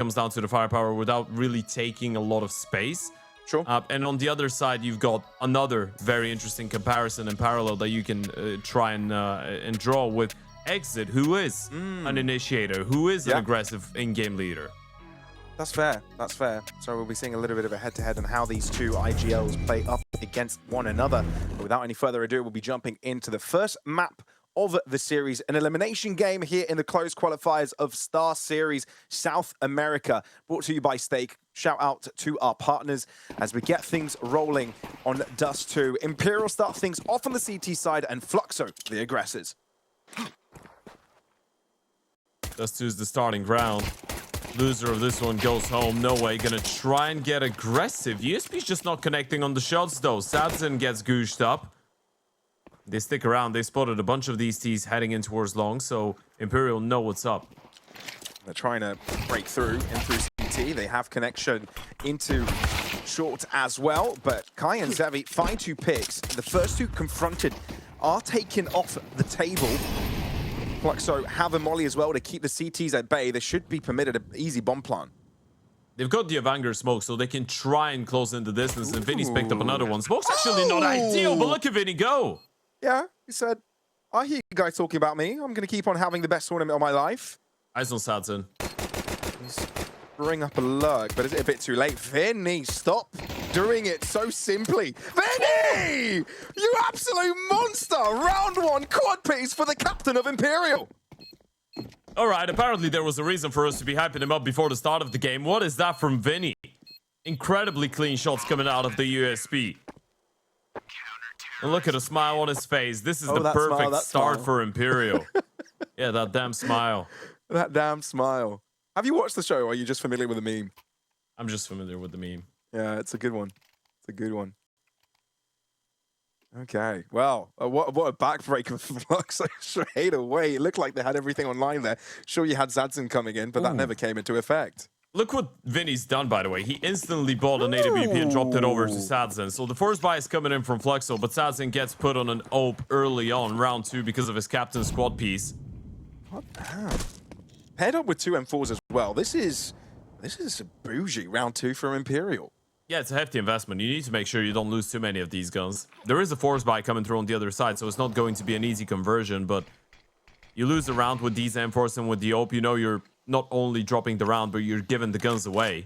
comes down to the firepower without really taking a lot of space. Sure. And on the other side, you've got another very interesting comparison and parallel that you can try and draw with Exit, who is an initiator, who is an aggressive in-game leader. That's fair. That's fair. So we'll be seeing a little bit of a head-to-head on how these two IGLs play up against one another. But without any further ado, we'll be jumping into the first map of the series, an elimination game here in the closed qualifiers of Star Series South America, brought to you by Stake. Shout out to our partners as we get things rolling on Dust2. Imperial start things off on the CT side and Fluxo, the aggressors. Dust2 is the starting round. Loser of this one goes home. Noway gonna try and get aggressive. USP's just not connecting on the shots though. Sadzen gets gooshed up. They stick around. They spotted a bunch of these T's heading in towards long, so Imperial know what's up. They're trying to break through in through CT. They have connection into short as well, but Kai and Zevi find 2 picks. The first 2 confronted are taken off the table. Fluxo have a molly as well to keep the CTs at bay. They should be permitted an easy bomb plant. They've got the Avenger smoke, so they can try and close in the distance, and Vini's picked up another one. Smoke's actually not ideal, but look at Vini go. Yeah, he said, I hear you guys talking about me. I'm going to keep on having the best tournament of my life. Eyes on Sadzen. He's bring up a lurk, but is it a bit too late? Vini, stop doing it so simply. Vini! You absolute monster! Round 1 quad piece for the captain of Imperial. All right, apparently there was a reason for us to be hyping him up before the start of the game. What is that from Vini? Incredibly clean shots coming out of the USP. And look at the smile on his face. This is the perfect start for Imperial. Yeah, that damn smile. That damn smile. Have you watched the show, or are you just familiar with the meme? I'm just familiar with the meme. Yeah, it's a good one. It's a good one. Okay, well, what a backbreaker for Fluxo straight away. It looked like they had everything online there. Sure, you had Zadzen coming in, but that never came into effect. Look what Vini's done, by the way. He instantly bought an AWP and dropped it over to Sadzen. So the force buy is coming in from Fluxo, but Sadzen gets put on an AWP early on, round 2, because of his captain's squad piece. What the hell? Paired up with 2 M4s as well. This is a bougie round 2 for Imperial. Yeah, it's a hefty investment. You need to make sure you don't lose too many of these guns. There is a force buy coming through on the other side, so it's not going to be an easy conversion, but you lose a round with these M4s and with the AWP, you know you're not only dropping the round, but you're giving the guns away.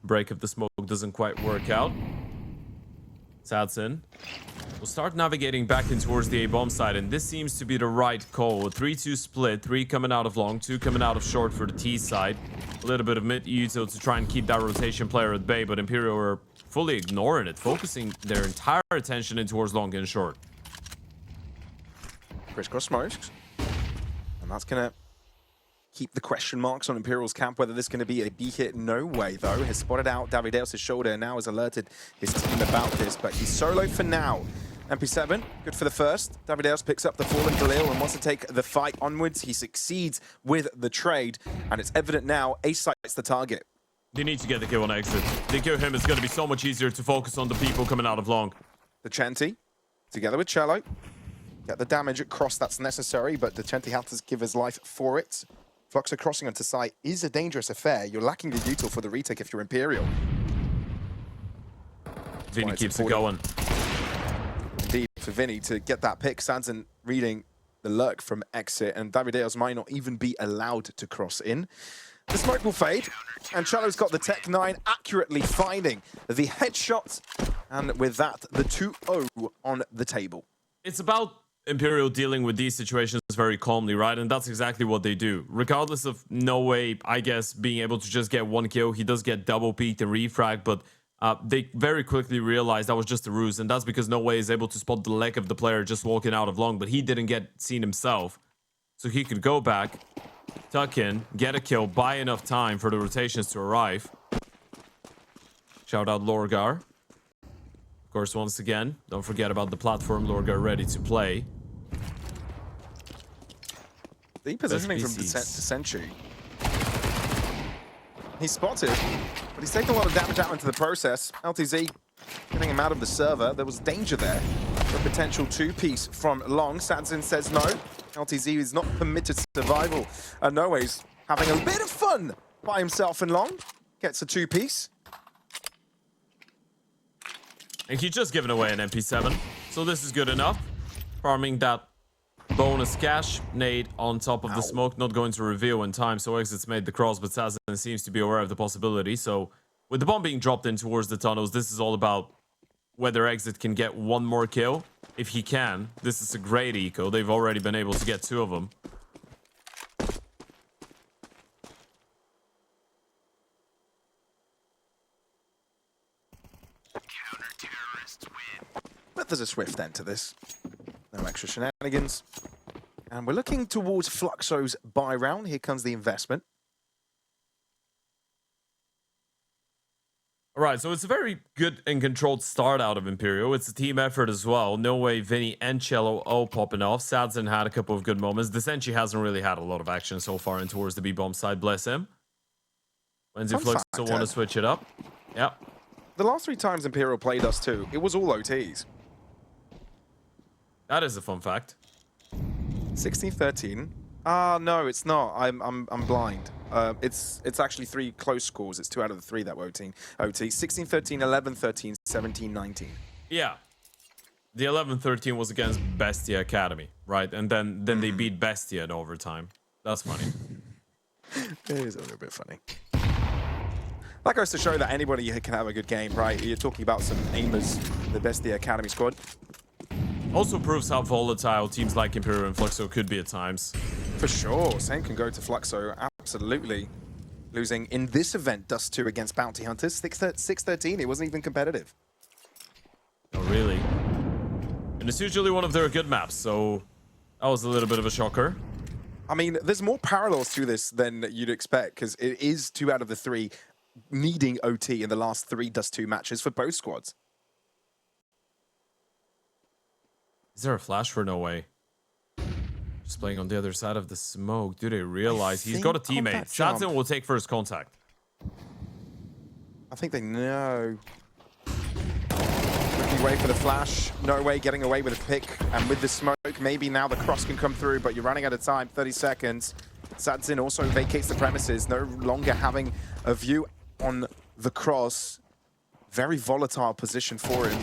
Break if the smoke doesn't quite work out. Sadzen will start navigating back in towards the A-bomb side, and this seems to be the right call. A 3-2 split, 3 coming out of long, 2 coming out of short for the T side. A little bit of mid-util to try and keep that rotation player at bay, but Imperial are fully ignoring it, focusing their entire attention in towards long and short. Crisscross smokes. And that's going to keep the question marks on Imperial's camp. Whether this is going to be a B hit, no way, though. Has spotted out Davideus' shoulder and now has alerted his team about this, but he's solo for now. MP7, good for the first. Davideus picks up the fallen Galil and wants to take the fight onwards. He succeeds with the trade, and it's evident now Ace sights the target. They need to get the kill on exit. They kill him, it's going to be so much easier to focus on the people coming out of long. The Chanty, together with Cello. Get the damage across that's necessary, but the Chanty has to give his life for it. Fluxo crossing onto site is a dangerous affair. You're lacking the util for the retake if you're Imperial. Vini keeps it going. Indeed, for Vini to get that pick. Sadzen reading the lurk from exit, and Davideus might not even be allowed to cross in. The smoke will fade, and Cello's got the Tech 9 accurately finding the headshot, and with that, the 2-0 on the table. It's about Imperial dealing with these situations very calmly, right? And that's exactly what they do. Regardless of Noway, I guess, being able to just get 1 kill, he does get double peeked and refrag, but they very quickly realized that was just a ruse, and that's because Noway is able to spot the leg of the player just walking out of long, but he didn't get seen himself. So he could go back, tuck in, get a kill, buy enough time for the rotations to arrive. Shout out Lorgar. Of course, once again, don't forget about the platform. Lorgar ready to play. The positioning from Descent to Sentry. He's spotted, but he's taken a lot of damage out into the process. LTZ getting him out of the server. There was danger there. A potential 2-piece from long. Sadzen says no. LTZ is not permitted survival. Noway's having a bit of fun by himself and long. Gets a two-piece. And he's just given away an MP7, so this is good enough. Farming that bonus cash nade on top of the smoke, not going to reveal in time, so Exit's made the cross, but Sazin seems to be aware of the possibility. So with the bomb being dropped in towards the tunnels, this is all about whether Exit can get one more kill. If he can, this is a great eco. They've already been able to get two of them. But there's a swift end to this. No extra shenanigans. And we're looking towards Fluxo's buy round. Here comes the investment. All right, so it's a very good and controlled start out of Imperial. It's a team effort as well. Noway, Vini, and Cello all popping off. Sadzin had a couple of good moments. The Senshi hasn't really had a lot of action so far in towards the B-bomb side, bless him. Wenzy Fluxo want to switch it up. Yeah. The last 3 times Imperial played us too, it was all OTs. That is a fun fact. 16-13. No, it's not. I'm blind. It's actually 3 close scores. It's 2 out of the 3 that were OT. 16-13, 11-13, 17-19. Yeah. The 11-13 was against BESTIA Academy, right? And then they beat BESTIA in overtime. That's funny. It is a little bit funny. That goes to show that anybody can have a good game, right? You're talking about some aimers, the BESTIA Academy squad. Also proves how volatile teams like Imperial and Fluxo could be at times. For sure. Same can go to Fluxo. Absolutely. Losing in this event, Dust2 against Bounty Hunters. 6-13. It wasn't even competitive. Oh, really? And it's usually one of their good maps, so that was a little bit of a shocker. I mean, there's more parallels to this than you'd expect, because it is 2 out of the 3 needing OT in the last 3 Dust2 matches for both squads. Is there a flash for Noway? Just playing on the other side of the smoke. Do they realize he's got a teammate? Sadzin will take first contact. I think they know. Looking away for the flash. Noway getting away with a pick. And with the smoke, maybe now the cross can come through, but you're running out of time. 30 seconds. Sadzin also vacates the premises, no longer having a view on the cross. Very volatile position for him.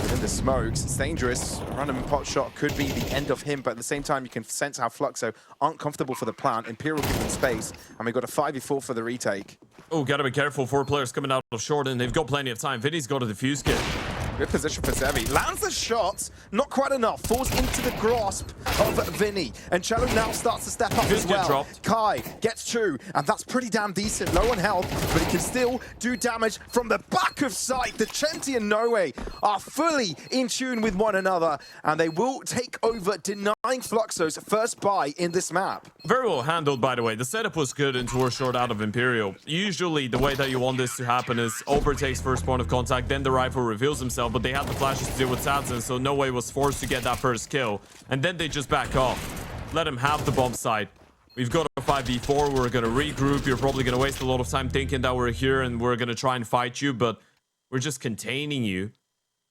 Within the smokes, it's dangerous. A random pot shot could be the end of him, but at the same time, you can sense how Fluxo aren't comfortable for the plant. Imperial give them space, and we've got a 5v4 for the retake. Oh, gotta be careful. 4 players coming out of short, and they've got plenty of time. Vini's got a defuse kit. Good position for Zevi. Lands the shot, not quite enough. Falls into the grasp of Vini. And Cello now starts to step up as well. Dropped. Kai gets 2, and that's pretty damn decent. Low on health, but he can still do damage from the back of sight. The Chenti and Noway are fully in tune with one another, and they will take over, denying Fluxo's first buy in this map. Very well handled, by the way. The setup was good and towards short out of Imperial. Usually, the way that you want this to happen is Ober takes first point of contact, then the rifle reveals himself, but they had the flashes to deal with Sadzin, so Noway was forced to get that first kill. And then they just back off. Let him have the bomb site. We've got a 5v4. We're going to regroup. You're probably going to waste a lot of time thinking that we're here and we're going to try and fight you, but we're just containing you.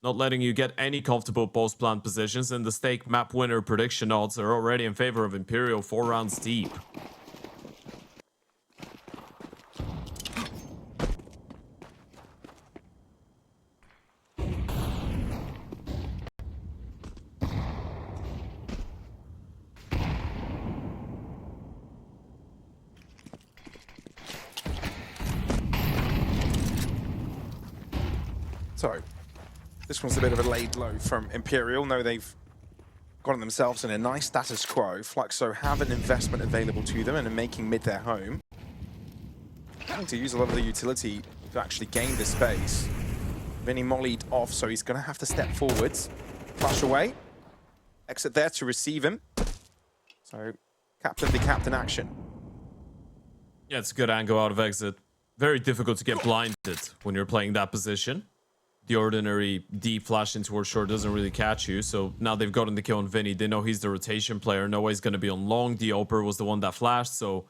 Not letting you get any comfortable post-plant positions, and the stake map winner prediction odds are already in favor of Imperial 4 rounds deep. So, this one's a bit of a laid low from Imperial. No, they've gotten themselves in a nice status quo. Fluxo have an investment available to them and are making mid their home. Having to use a lot of the utility to actually gain this space. Vini mollied off, so he's going to have to step forwards. Flash away. Exit there to receive him. So, captain the captain action. Yeah, it's a good angle out of Exit. Very difficult to get blinded when you're playing that position. The ordinary deep flash in towards short doesn't really catch you, so now they've gotten the kill on Vini. They know he's the rotation player. Noway's going to be on long. The Oper was the one that flashed, so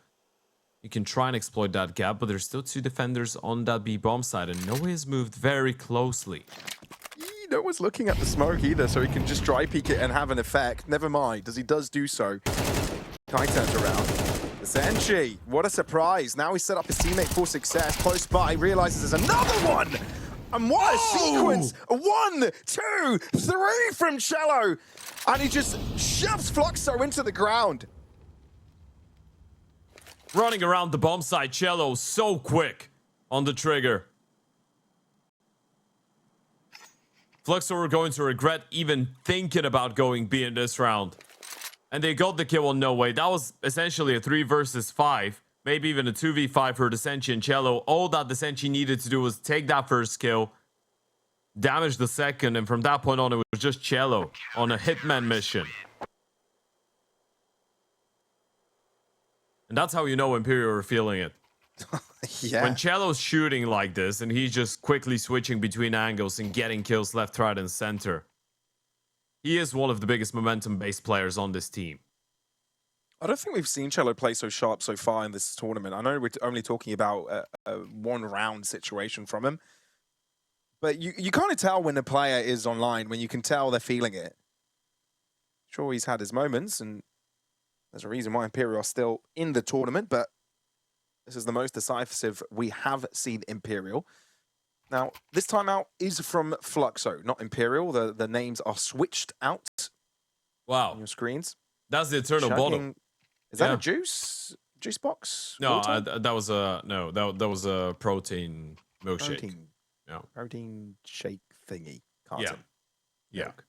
you can try and exploit that gap, but there's still 2 defenders on that B-bomb side, and Noway has moved very closely. no one's looking at the smoke either, so he can just dry peek it and have an effect. Never mind, as he does do so. Kai turns around. Zenchi, what a surprise. Now he's set up his teammate for success. Close by, realizes there's another one. And what a sequence. 1, 2, 3 from Cello. And he just shoves Fluxo into the ground. Running around the bomb site, Cello so quick on the trigger. Fluxo are going to regret even thinking about going B in this round. And they got the kill on noway. That was essentially a 3 versus 5. Maybe even a 2v5 for Senshi and Cello. All that Senshi needed to do was take that first kill, damage the second, and from that point on, it was just Cello on a hitman mission. And that's how you know Imperial are feeling it. Yeah. When Cello's shooting like this, and he's just quickly switching between angles and getting kills left, right, and center. He is one of the biggest momentum-based players on this team. I don't think we've seen Cello play so sharp so far in this tournament. I know we're only talking about a one-round situation from him. But you kind of tell when a player is online, when you can tell they're feeling it. Sure, he's had his moments, and there's a reason why Imperial are still in the tournament, but this is the most decisive we have seen Imperial. Now, this timeout is from Fluxo, not Imperial. The names are switched out Wow. on your screens. That's the eternal bottle. Is that a juice box? No, that was a that was a protein milkshake. Protein shake thingy. Carton. Yeah. Milk.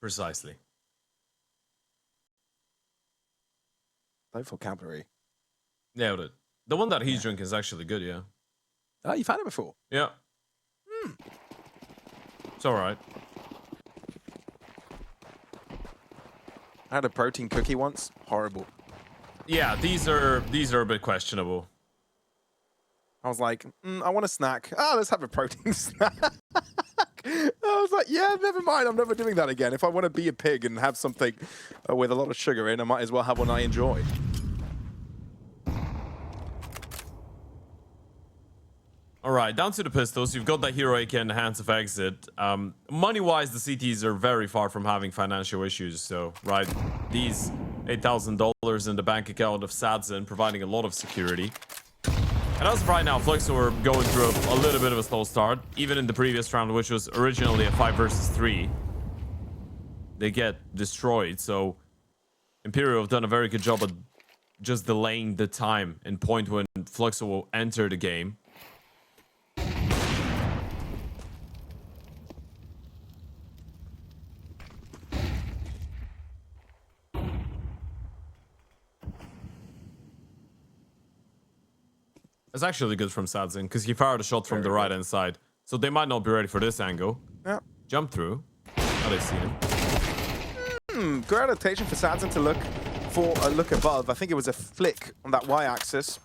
Precisely. Low vocabulary. Nailed it. The one that he's drinking is actually good, yeah. Oh, you've had it before? Yeah. It's alright. I had a protein cookie once. Horrible. Yeah, these are a bit questionable. I was like, I want a snack. Let's have a protein snack. I was like, yeah, never mind. I'm never doing that again. If I want to be a pig and have something with a lot of sugar in, I might as well have one I enjoy. All right, down to the pistols. You've got that hero AK in the hands of Exit. Money-wise, the CTs are very far from having financial issues. So, right, these $8,000 in the bank account of Sadzin providing a lot of security. And as of right now, Fluxo are going through a little bit of a slow start. Even in the previous round, which was originally a 5 versus 3, they get destroyed. So, Imperial have done a very good job at just delaying the time and point when Fluxo will enter the game. It's actually good from Sadzin because he fired a shot from the right-hand side. So they might not be ready for this angle. Yeah. Jump through. Oh, they see him. Good adaptation for Sadzin to look for a look above. I think it was a flick on that Y-axis.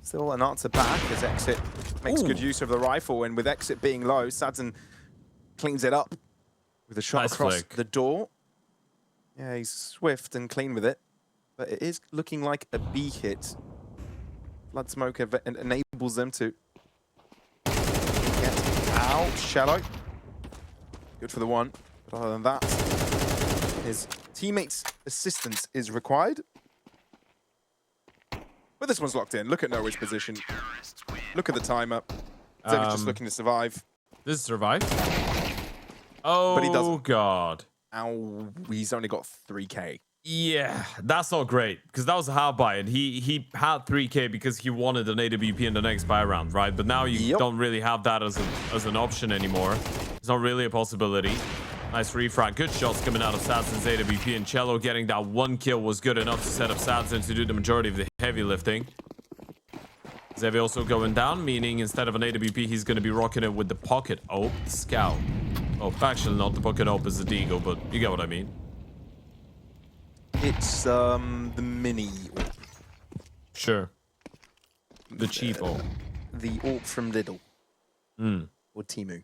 Still an answer back as Exit makes good use of the rifle. And with Exit being low, Sadzin cleans it up with a shot across the door. Yeah, he's swift and clean with it. But it is looking like a B hit. Blood smoke enables them to get out. Shallow. Good for the one. But other than that, his teammates' assistance is required. But this one's locked in. Look at Norway's position. Look at the timer. Xavi's just looking to survive. This is survive? Oh, but he doesn't. God. Ow, he's only got 3K. Yeah, that's not great, because that was a half buy, and he had 3K because he wanted an AWP in the next buy round, right? But now you don't really have that as an option anymore. It's not really a possibility. Nice refrag. Good shots coming out of Sadzin's AWP, and Cello getting that one kill was good enough to set up Sadzin to do the majority of the heavy lifting. Xavi also going down, meaning instead of an AWP, he's going to be rocking it with the pocket op scout. Oh, actually not the pocket op is the deagle, but you get what I mean. It's the mini AWP. Sure. The cheap AWP. The AWP from Lidl. Or Temu.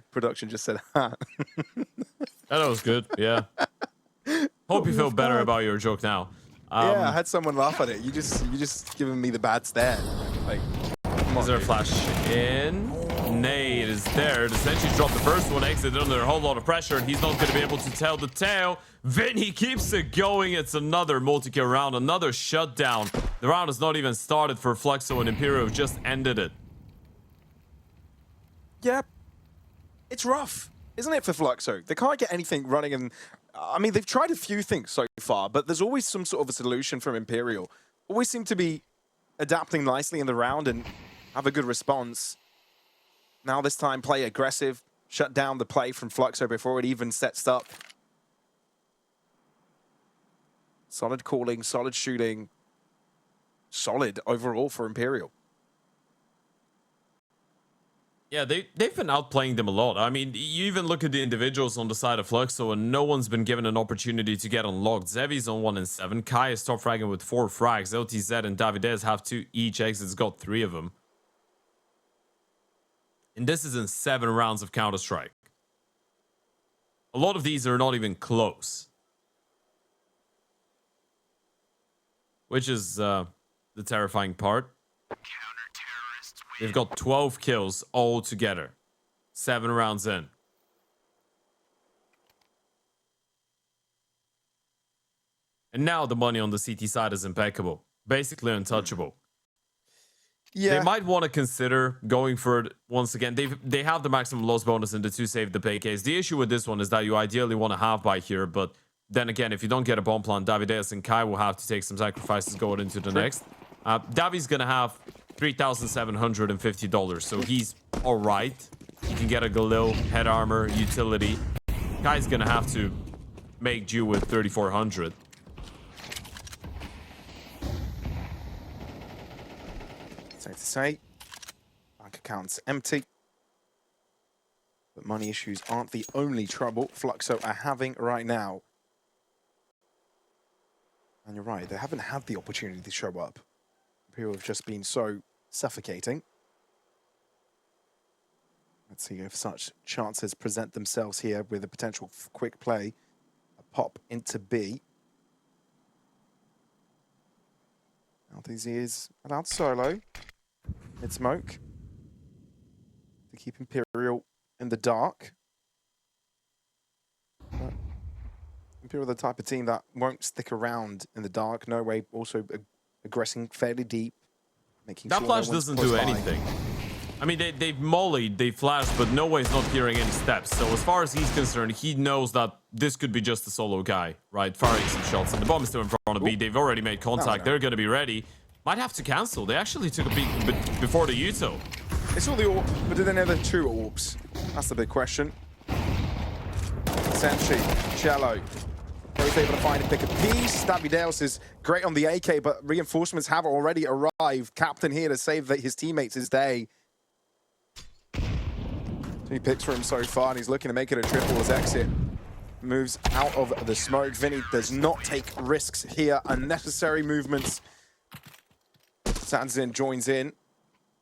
Production just said, ha. That was good, yeah. Hope you feel better about your joke now. Yeah, I had someone laugh at it. You just giving me the bad stare. Like, come on, Is there a dude. flash in? Nay, it is there. It essentially dropped the first one, exited under a whole lot of pressure, and he's not going to be able to tell the tale. Vini keeps it going. It's another multi-kill round, another shutdown. The round has not even started for Fluxo, and Imperial have just ended it. Yep. It's rough, isn't it, for Fluxo? They can't get anything running, and I mean, they've tried a few things so far, but there's always some sort of a solution from Imperial. Always seem to be adapting nicely in the round and have a good response. Now this time, play aggressive, shut down the play from Fluxo before it even sets up. Solid calling, solid shooting, solid overall for Imperial. Yeah, they've been outplaying them a lot. I mean, you even look at the individuals on the side of Fluxo, and no one's been given an opportunity to get unlocked. Zevi's on 1 and 7. Kai is top fragging with 4 frags. LTZ and Davidez have 2 each. Exit's got 3 of them. And this is in 7 rounds of Counter-Strike. A lot of these are not even close. Which is the terrifying part. They've got 12 kills all together. 7 rounds in. And now the money on the CT side is impeccable. Basically untouchable. Yeah. They might want to consider going for it once again. They have the maximum loss bonus in the 2 save the play case. The issue with this one is that you ideally want to half buy here, but then again, if you don't get a bomb plan, Davideus and Kai will have to take some sacrifices going into the next. Davi's going to have $3,750, so he's all right. You can get a Galil, head armor, utility. Kai's going to have to make do with 3,400. Safe to say, bank account's empty. But money issues aren't the only trouble Fluxo are having right now. And you're right, they haven't had the opportunity to show up. People have just been so suffocating. Let's see if such chances present themselves here with a potential quick play. A pop into B. LTZ is allowed solo. Mid smoke. To keep Imperial in the dark. But Imperial are the type of team that won't stick around in the dark. Noway also aggressing fairly deep. Making That sure flash no one's doesn't close do by. anything. I mean, they've mollied, they flashed, but Noway's not hearing any steps. So as far as he's concerned, he knows that this could be just a solo guy, right? Firing some shots. And the bomb is still in front of B. They've already made contact. They're going to be ready. Might have to cancel. They actually took a peek before the Uto. They saw the AWP, but did they know the 2 AWPs? That's the big question. Sentry, Cello. Both able to find and pick a piece. Davideus is great on the AK, but reinforcements have already arrived. Captain here to save his teammates' day. 2 picks for him so far, and he's looking to make it a triple as exit moves out of the smoke. Vini does not take risks here. Unnecessary movements. Sanzin joins in.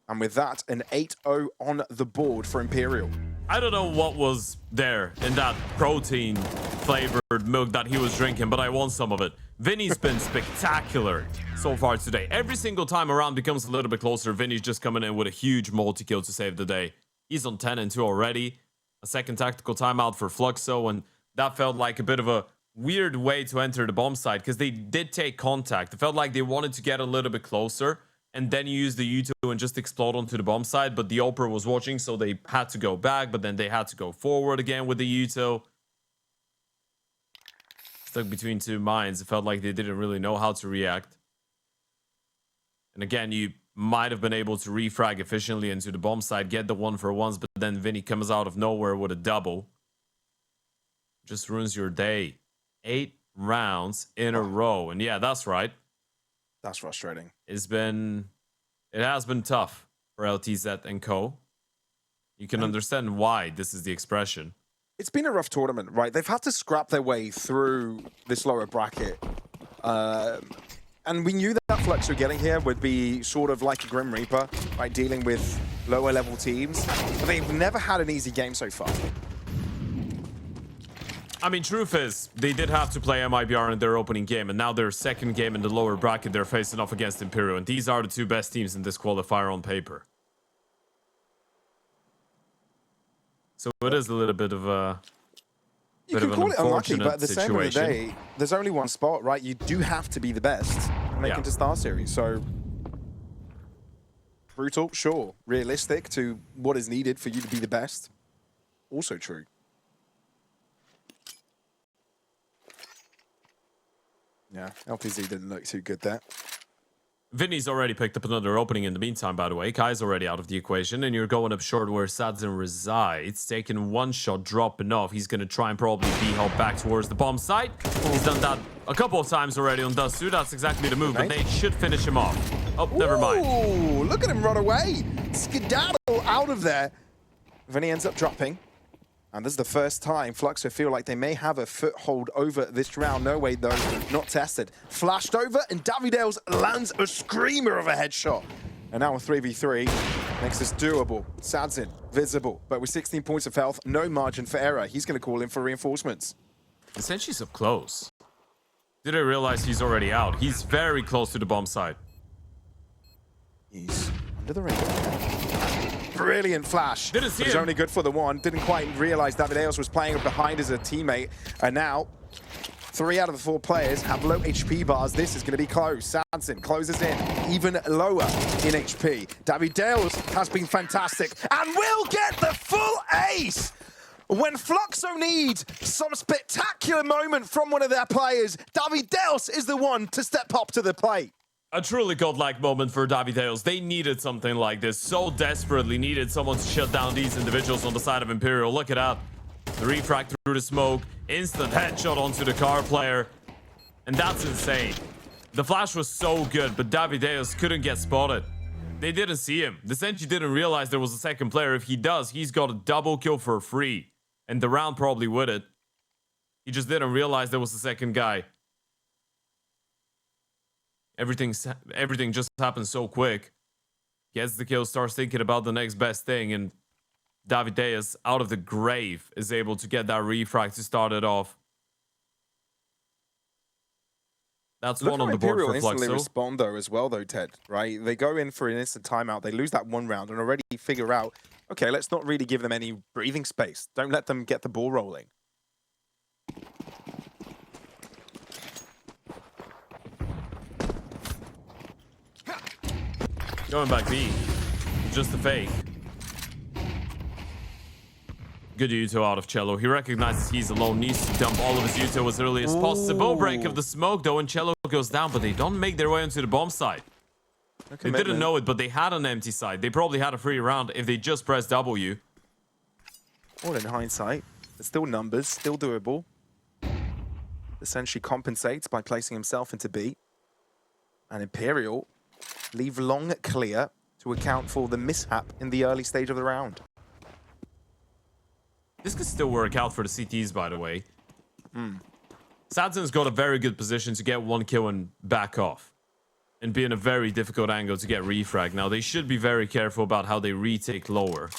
And with that, an 8-0 on the board for Imperial. I don't know what was there in that protein-flavored milk that he was drinking, but I want some of it. Vini's been spectacular so far today. Every single time around becomes a little bit closer. Vini's just coming in with a huge multi-kill to save the day. He's on 10 and 2 already. A second tactical timeout for Fluxo, and that felt like a bit of a weird way to enter the bomb site because they did take contact. It felt like they wanted to get a little bit closer and then use the U2 and just explode onto the bomb side, but the Oprah was watching, so they had to go back, but then they had to go forward again with the U2. Stuck between 2 mines. It felt like they didn't really know how to react. And again, you might have been able to refrag efficiently into the bomb side, get the 1-for-1s, but then Vini comes out of nowhere with a double. Just ruins your day. 8 rounds in a row. And yeah, that's right. That's frustrating. It has been tough for LTZ and co. You can understand why this is the expression. It's been a rough tournament, right? They've had to scrap their way through this lower bracket. And we knew that Fluxo getting here would be sort of like a Grim Reaper, right? Dealing with lower level teams. But they've never had an easy game so far. I mean, truth is, they did have to play MIBR in their opening game, and now their second game in the lower bracket, they're facing off against Imperial, and these are the two best teams in this qualifier on paper. So it is a little bit of a... You can call it unlucky, but at the same of the day, there's only one spot, right? You do have to be the best to make it to StarSeries, so... Brutal, sure. Realistic to what is needed for you to be the best. Also true. Yeah, LPZ didn't look too good there. Vini's already picked up another opening in the meantime, by the way. Kai's already out of the equation, and you're going up short where Sadzin resides. Taking one shot, dropping off. He's going to try and probably B-hop back towards the bomb site. He's done that a couple of times already on Dust2. That's exactly the move, but they should finish him off. Oh, never mind. Ooh, look at him run away. Skedaddle out of there. Vini ends up dropping. And this is the first time Fluxo feel like they may have a foothold over this round. noway, though, not tested. Flashed over, and Davidales lands a screamer of a headshot. And now a 3v3 makes this doable. Sadzin, visible, but with 16 points of health, no margin for error. He's going to call in for reinforcements. Essentially, up close. Did I realize he's already out? He's very close to the bomb site. He's under the radar. Brilliant flash. Didn't see him. It's only good for the one. Didn't quite realize Davidales was playing behind as a teammate. And now, 3 out of the 4 players have low HP bars. This is going to be close. Sadzin closes in, even lower in HP. Davidales has been fantastic and will get the full ace. When Fluxo need some spectacular moment from one of their players, Davidales is the one to step up to the plate. A truly godlike moment for Davidales. They needed something like this. So desperately needed someone to shut down these individuals on the side of Imperial. Look at that. The refract through the smoke. Instant headshot onto the car player. And that's insane. The flash was so good, but Davidales couldn't get spotted. They didn't see him. The Senshi didn't realize there was a second player. If he does, he's got a double kill for free. And the round probably would it. He just didn't realize there was a second guy. Everything just happens so quick. Gets the kill, starts thinking about the next best thing, and Davidales, out of the grave, is able to get that refract to start it off. That's one on the board for Fluxo. Instantly respond though as well though, Ted, right? They go in for an instant timeout, they lose that one round and already figure out, okay, let's not really give them any breathing space. Don't let them get the ball rolling. Going back B. Just a fake. Good Yuto out of Cello. He recognizes he's alone, needs to dump all of his Yuto as early as possible. Break of the smoke though, and Cello goes down, but they don't make their way onto the bomb site. They didn't know it, but they had an empty site. They probably had a free round if they just pressed W. All in hindsight. There's still numbers, still doable. Essentially compensates by placing himself into B. And Imperial leave long clear to account for the mishap in the early stage of the round. This could still work out for the CTs, by the way. Sadzin's got a very good position to get one kill and back off. And be in a very difficult angle to get refrag. Now, they should be very careful about how they retake lower.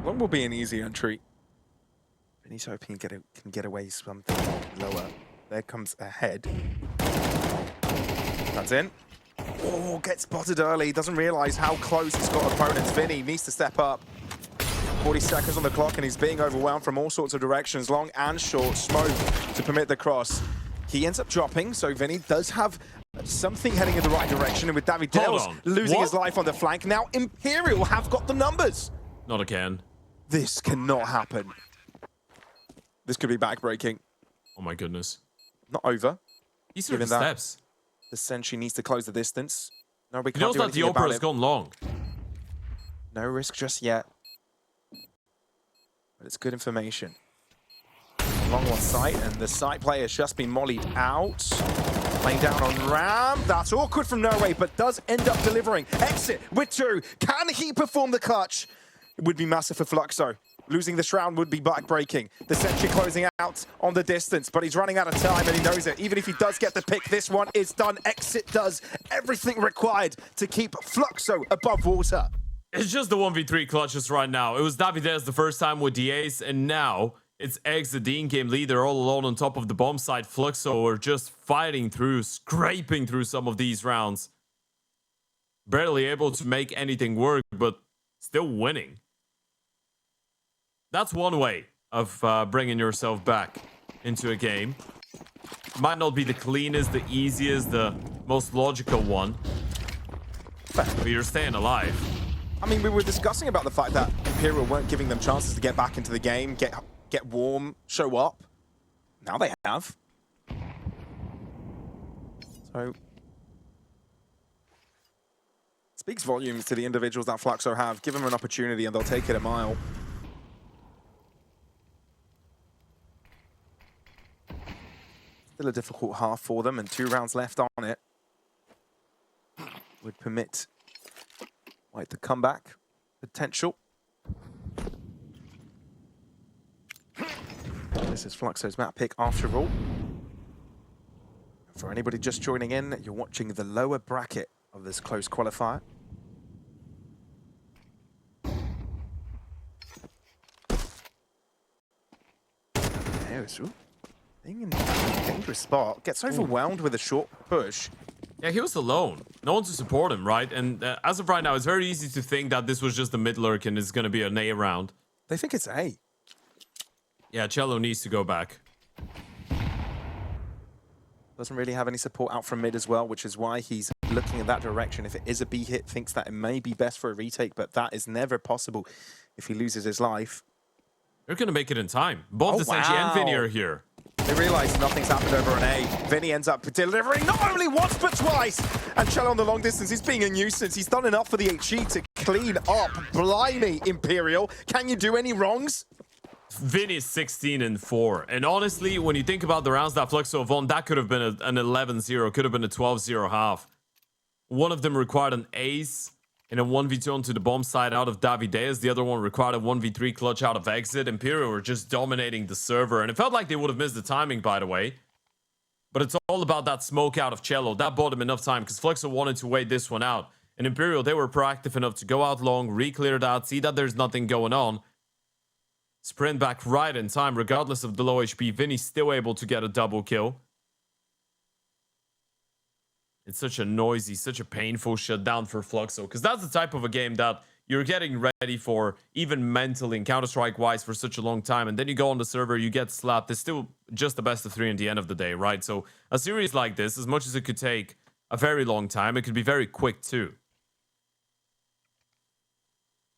One will be an easy entry. And he's hoping he can get away something lower. There comes a head. That's in. Oh, gets spotted early. Doesn't realize how close he's got opponents. Vini needs to step up. 40 seconds on the clock, and he's being overwhelmed from all sorts of directions, long and short. Smoke to permit the cross. He ends up dropping, so Vini does have something heading in the right direction. And with Davidales losing his life on the flank, now Imperial have got the numbers. Not again. This cannot happen. This could be backbreaking. Oh my goodness. Not over. These are the steps. The Senshi needs to close the distance. No, we He can't knows do that anything the about Opera has it. gone long. No risk just yet. But it's good information. Long one site, and the site player has just been mollied out. Playing down on Ram. That's awkward from noway, but does end up delivering. Exit with 2. Can he perform the clutch? It would be massive for Fluxo. Losing this round would be backbreaking. The Senshi closing out on the distance, but he's running out of time and he knows it. Even if he does get the pick, this one is done. Exit does everything required to keep Fluxo above water. It's just the 1v3 clutches right now. It was Davides the first time with the ace, and now it's Eggs, the in-game leader, all alone on top of the bomb site. Fluxo are just fighting through, scraping through some of these rounds. Barely able to make anything work, but still winning. That's one way of bringing yourself back into a game. Might not be the cleanest, the easiest, the most logical one, but you're staying alive. I mean, we were discussing about the fact that Imperial weren't giving them chances to get back into the game, get warm, show up. Now they have. So, speaks volumes to the individuals that Fluxo have. Give them an opportunity and they'll take it a mile. Still a difficult half for them, and 2 rounds left on it. Would permit White the comeback potential. This is Fluxo's map pick after all. For anybody just joining in, you're watching the lower bracket of this closed qualifier. There's being in a dangerous spot, gets overwhelmed with a short push. Yeah, he was alone. No one to support him, right? And as of right now, it's very easy to think that this was just a mid lurk and it's going to be an A round. They think it's A. Yeah, Cello needs to go back. Doesn't really have any support out from mid as well, which is why he's looking in that direction. If it is a B hit, thinks that it may be best for a retake, but that is never possible if he loses his life. They're going to make it in time. Both the Senshi and Vini are here. They realize nothing's happened over an A. Vini ends up delivering not only once, but twice. And Cello on the long distance, he's being a nuisance. He's done enough for the HE to clean up. Blimey, Imperial. Can you do any wrongs? Vini is 16-4. And honestly, when you think about the rounds that Fluxo have won, that could have been an 11-0, could have been a 12-0 half. One of them required an ace in a 1v2 onto the bomb side out of Davides. The other one required a 1v3 clutch out of Exit. Imperial were just dominating the server. And it felt like they would have missed the timing, by the way. But it's all about that smoke out of Cello. That bought him enough time because Fluxo wanted to wait this one out. And Imperial, they were proactive enough to go out long, re-clear that, see that there's nothing going on. Sprint back right in time, regardless of the low HP. Vini's still able to get a double kill. It's such a noisy, such a painful shutdown for Fluxo, because that's the type of a game that you're getting ready for, even mentally and Counter-Strike-wise, for such a long time. And then you go on the server, you get slapped. It's still just the best of 3 in the end of the day, right? So a series like this, as much as it could take a very long time, it could be very quick too.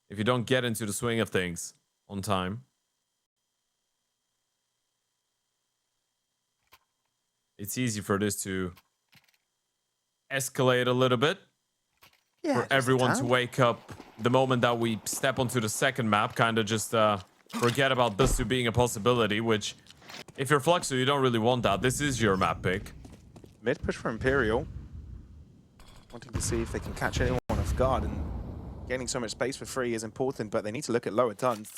If you don't get into the swing of things on time. It's easy for this to escalate a little bit. Yeah, for everyone to wake up the moment that we step onto the second map, kind of just forget about Dust2 being a possibility, which if you're Fluxo, you don't really want that. This is your map pick. Mid push for Imperial. Wanting to see if they can catch anyone off guard, and gaining so much space for free is important, but they need to look at lower tons.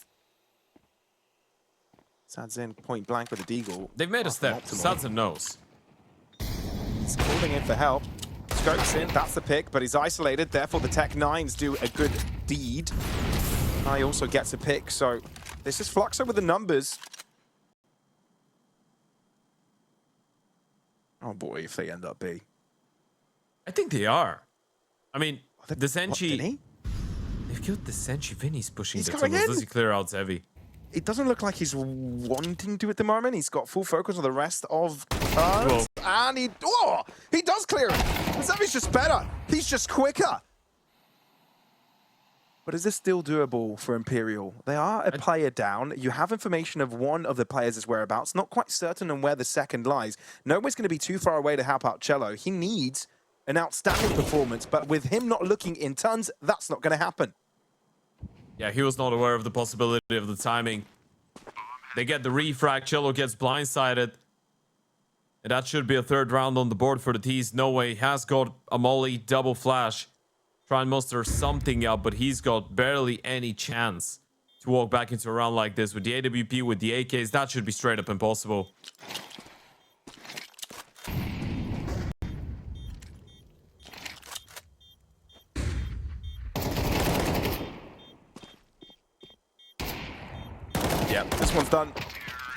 Sad's in point blank with a deagle. They've made a step. Sad's knows. He's calling in for help. Scopes in, that's the pick, but he's isolated, therefore the Tech 9s do a good deed. I also gets a pick, so this is Fluxo with the numbers. Oh boy, if they end up B. I think they are. I mean, the Senshi... What, they've killed the Senshi. Vini's pushing he's the going tunnels. in. Does he clear out Zevi? It doesn't look like he's wanting to at the moment. He's got full focus on the rest of turns. And he does clear it. Zevi's just better. He's just quicker. But is this still doable for Imperial? They are a player down. You have information of one of the players' whereabouts. Not quite certain on where the second lies. Nobody's going to be too far away to help out Cello. He needs an outstanding performance, but with him not looking in tons, that's not going to happen. Yeah, he was not aware of the possibility of the timing. They get the refrag. Cello gets blindsided. And that should be a third round on the board for the T's. Noway has got a molly, double flash. Try and muster something up, but he's got barely any chance to walk back into a round like this. With the AWP, with the AKs, that should be straight up impossible. Yeah, this one's done.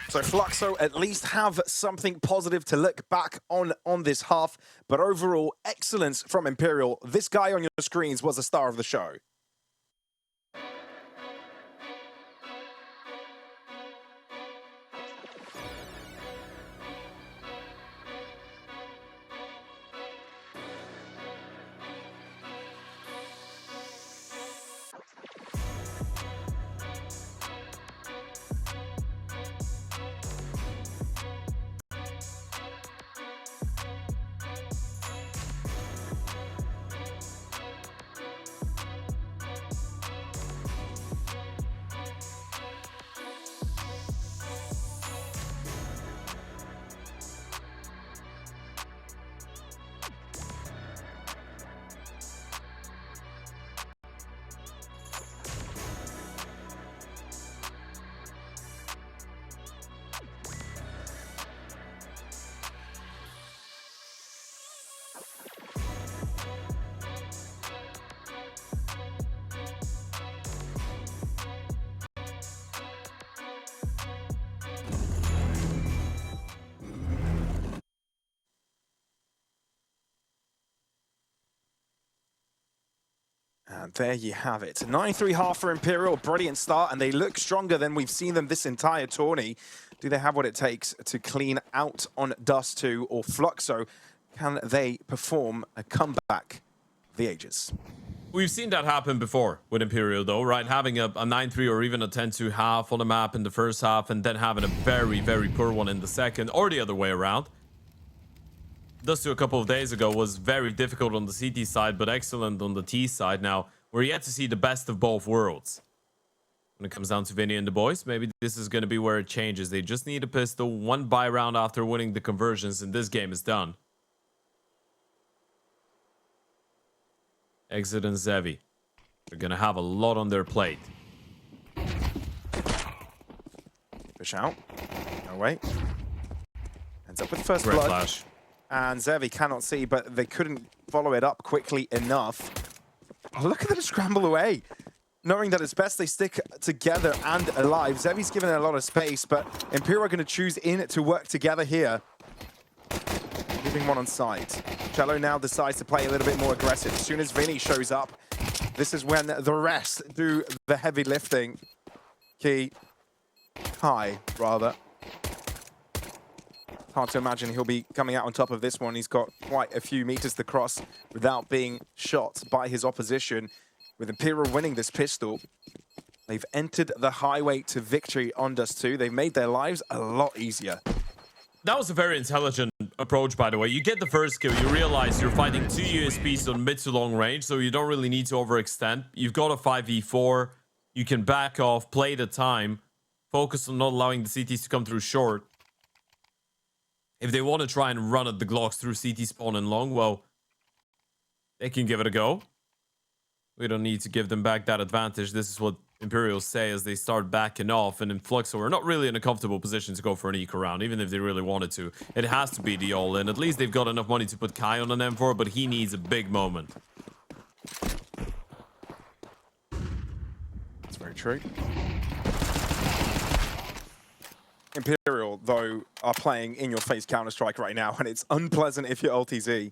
So Fluxo at least have something positive to look back on this half. But overall, excellence from Imperial. This guy on your screens was the star of the show. And there you have it. 9-3 half for Imperial, brilliant start, and they look stronger than we've seen them this entire tourney. Do they have what it takes to clean out on Dust2 or Fluxo? Can they perform a comeback of the ages? We've seen that happen before with Imperial, though, right? Having a 9-3 or even a 10-2 half on the map in the first half, and then having a very, very poor one in the second, or the other way around. Dust2 a couple of days ago was very difficult on the CT side, but excellent on the T side. Now, we're yet to see the best of both worlds. When it comes down to Vini and the boys, maybe this is going to be where it changes. They just need a pistol, one buy round after winning the conversions, and this game is done. Exit and Zevi. They're going to have a lot on their plate. Push out. No way. Ends up with first Great blood. flash. And Zevi cannot see, but they couldn't follow it up quickly enough. Oh, look at them scramble away. Knowing that it's best they stick together and alive. Zevi's given it a lot of space, but Imperial are going to choose in to work together here. Leaving one on site. Cello now decides to play a little bit more aggressive. As soon as Vini shows up, this is when the rest do the heavy lifting. Kai, rather. Hard to imagine he'll be coming out on top of this one. He's got quite a few meters to cross without being shot by his opposition. With Imperial winning this pistol, they've entered the highway to victory on Dust2. They've made their lives a lot easier. That was a very intelligent approach, by the way. You get the first kill, you realize you're fighting two USPs on mid to long range, so you don't really need to overextend. You've got a 5v4. You can back off, play the time, focus on not allowing the CTs to come through short. If they want to try and run at the Glocks through CT spawn and long, well, they can give it a go. We don't need to give them back that advantage. This is what Imperial say as they start backing off, and in Fluxo are not really in a comfortable position to go for an eco round, even if they really wanted to. It has to be the all-in. At least they've got enough money to put Kai on an M4, but he needs a big moment. That's very true. Imperial, though, are playing in-your-face Counter-Strike right now, and it's unpleasant if you're LTZ.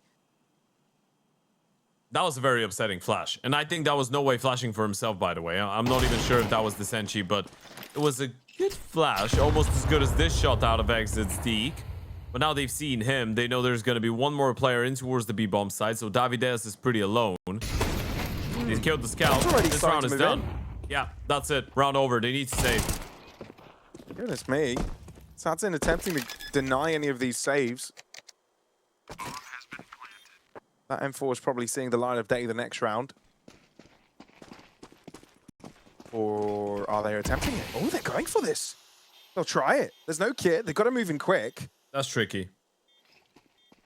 That was a very upsetting flash. And I think that was noway flashing for himself, by the way. I'm not even sure if that was the Senshi, but it was a good flash. Almost as good as this shot out of Exit's DEEK. But now they've seen him. They know there's going to be one more player in towards the B-bomb side. So Davides is pretty alone. He's killed the scout. This round is done. Yeah, that's it. Round over. They need to save. Goodness me. Satsin attempting to deny any of these saves. That M4 is probably seeing the light of day the next round. Or are they attempting it? Oh, they're going for this. They'll try it. There's no kit. They've got to move in quick. That's tricky.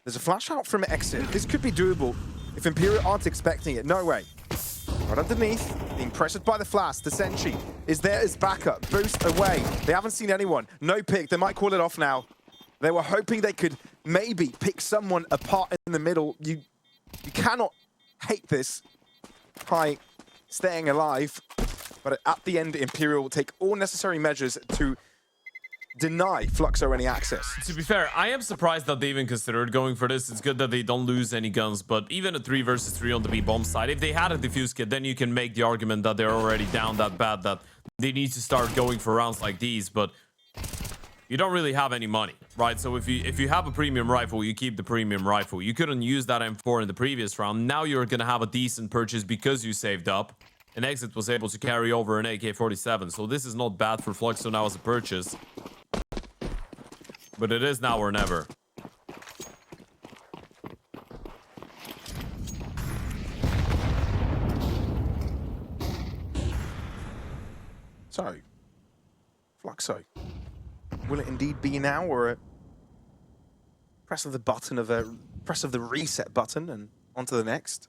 There's a flash out from Exit. This could be doable if Imperial aren't expecting it. No way. Right underneath, being pressured by the flash. The Senshi is there as backup. Boost away. They haven't seen anyone. No pick. They might call it off now. They were hoping they could maybe pick someone apart in the middle. You cannot hate this. Kai staying alive. But at the end, Imperial will take all necessary measures to deny Fluxo any access. To be fair, I am surprised that they even considered going for this. It's good that they don't lose any guns, but even a 3 versus 3 on the B-bomb side, if they had a defuse kit, then you can make the argument that they're already down that bad that they need to start going for rounds like these, but you don't really have any money, right? So if you have a premium rifle, you keep the premium rifle. You couldn't use that M4 in the previous round. Now you're going to have a decent purchase because you saved up. And Exit was able to carry over an AK-47, so this is not bad for Fluxo now as a purchase. But it is now or never. So, Fluxo, will it indeed be now, or a press of the reset button and on to the next?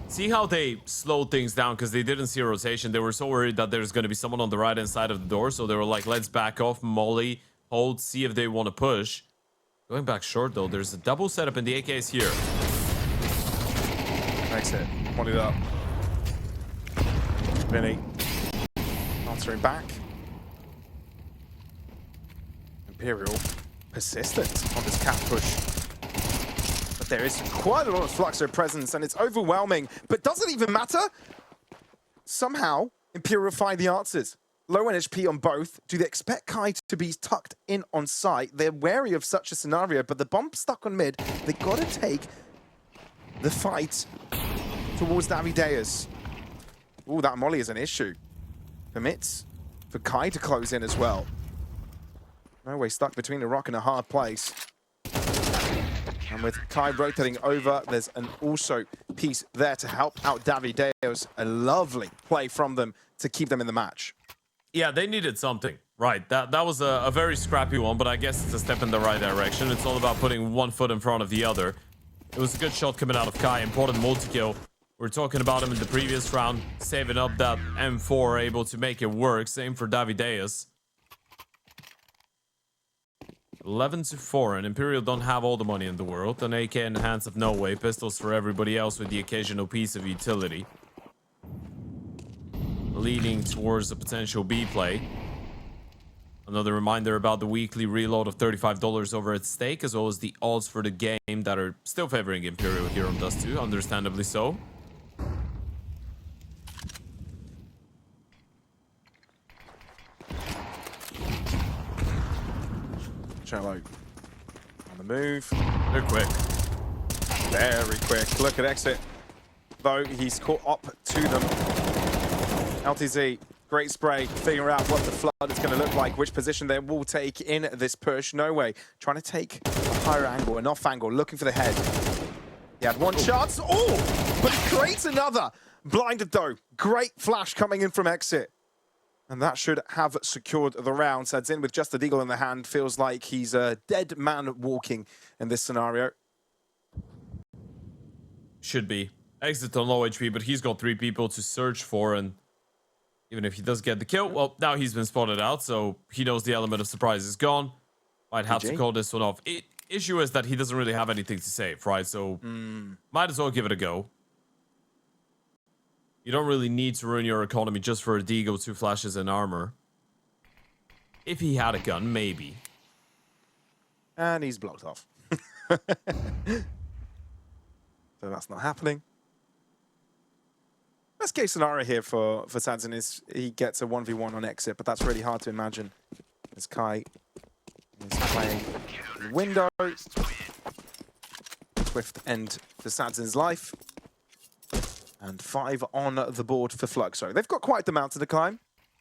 See how they slowed things down because they didn't see a rotation. They were so worried that there's going to be someone on the right-hand side of the door. So they were like, let's back off, molly, hold, see if they want to push. Going back short, though, there's a double setup and the AK is here. Exit, mollied up. Vini answering back. Imperial persistent on this cap push. But there is quite a lot of Fluxo presence, and it's overwhelming. But does it even matter? Somehow, Imperial find the answers. Low NHP on both. Do they expect Kai to be tucked in on site? They're wary of such a scenario, but the bomb stuck on mid. They got to take the fight towards Davideus. Oh, that molly is an issue. Permits for Kai to close in as well. Noway stuck between a rock and a hard place. And with Kai rotating over, there's an also piece there to help out Davideus. A lovely play from them to keep them in the match. Yeah, they needed something. Right, that was a very scrappy one, but I guess it's a step in the right direction. It's all about putting one foot in front of the other. It was a good shot coming out of Kai, important multi-kill. We were talking about him in the previous round, saving up that M4, able to make it work. Same for Davideus. 11-4, and Imperial don't have all the money in the world. An AK in the hands of Noway, pistols for everybody else with the occasional piece of utility. Leading towards a potential B play. Another reminder about the weekly reload of $35 over at stake, as well as the odds for the game that are still favoring Imperial here on Dust2, understandably so. Cello on the move. They're quick. Very quick. Look at Exit. Though he's caught up to them. LTZ, great spray. Figure out what the flood is going to look like, which position they will take in this push. Noway trying to take a higher angle, an off angle, looking for the head. He had one chance. Oh, but he creates another. Blinded though. Great flash coming in from Exit. And that should have secured the round. Sad's in with just a deagle in the hand. Feels like he's a dead man walking in this scenario. Should be. Exit on low HP, but he's got 3 people to search for, and even if he does get the kill, well, now he's been spotted out, so he knows the element of surprise is gone. Might have to call this one off. Issue is that he doesn't really have anything to save, right? So might as well give it a go. You don't really need to ruin your economy just for a deagle, 2 flashes, and armor. If he had a gun, maybe. And he's blocked off. So that's not happening. Best case scenario here for Sadzin is he gets a 1v1 on Exit, but that's really hard to imagine. As Kai is playing window. Swift end to Sadzin's life. And 5 on the board for Fluxo. They've got quite the mountain to climb,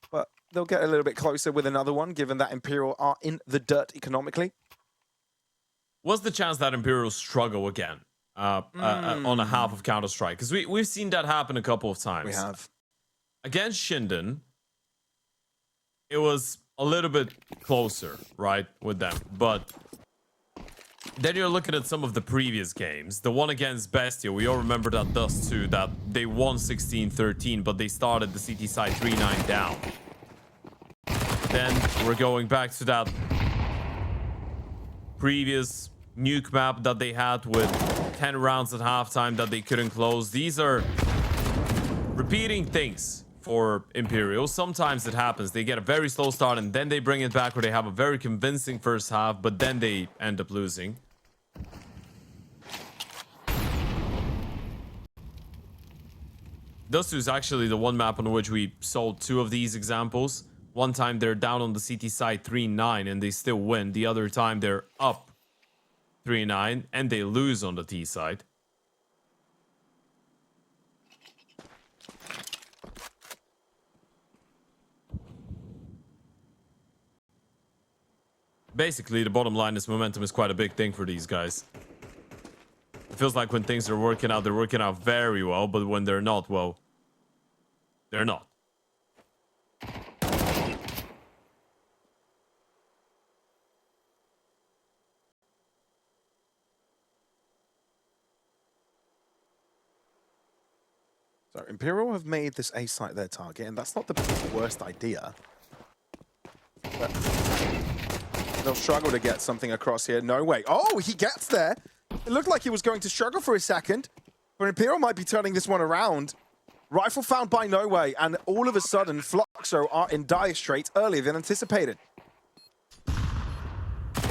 but they'll get a little bit closer with another one, given that Imperial are in the dirt economically. What's the chance that Imperial struggle again on a half of Counter-Strike? Because we've seen that happen a couple of times. We have. Against Shinden, it was a little bit closer, right, with them. But then you're looking at some of the previous games. The one against BESTIA, we all remember that Dust2, that they won 16-13, but they started the CT side 3-9 down. Then we're going back to that previous Nuke map that they had with 10 rounds at halftime that they couldn't close. These are repeating things for Imperial. Sometimes it happens. They get a very slow start and then they bring it back, where they have a very convincing first half, but then they end up losing. Dust2 is actually the one map on which we sold 2 of these examples. One time they're down on the CT side 3-9 and they still win. The other time they're up 3-9 and they lose on the T side. Basically, the bottom line is momentum is quite a big thing for these guys. It feels like when things are working out, they're working out very well, but when they're not, well, they're not. So Imperial have made this A site their target, and that's not the worst idea. But they'll struggle to get something across here. Noway. Oh, he gets there. It looked like he was going to struggle for a second, but Imperial might be turning this one around. Rifle found by Noway, and all of a sudden, Fluxo are in dire straits earlier than anticipated.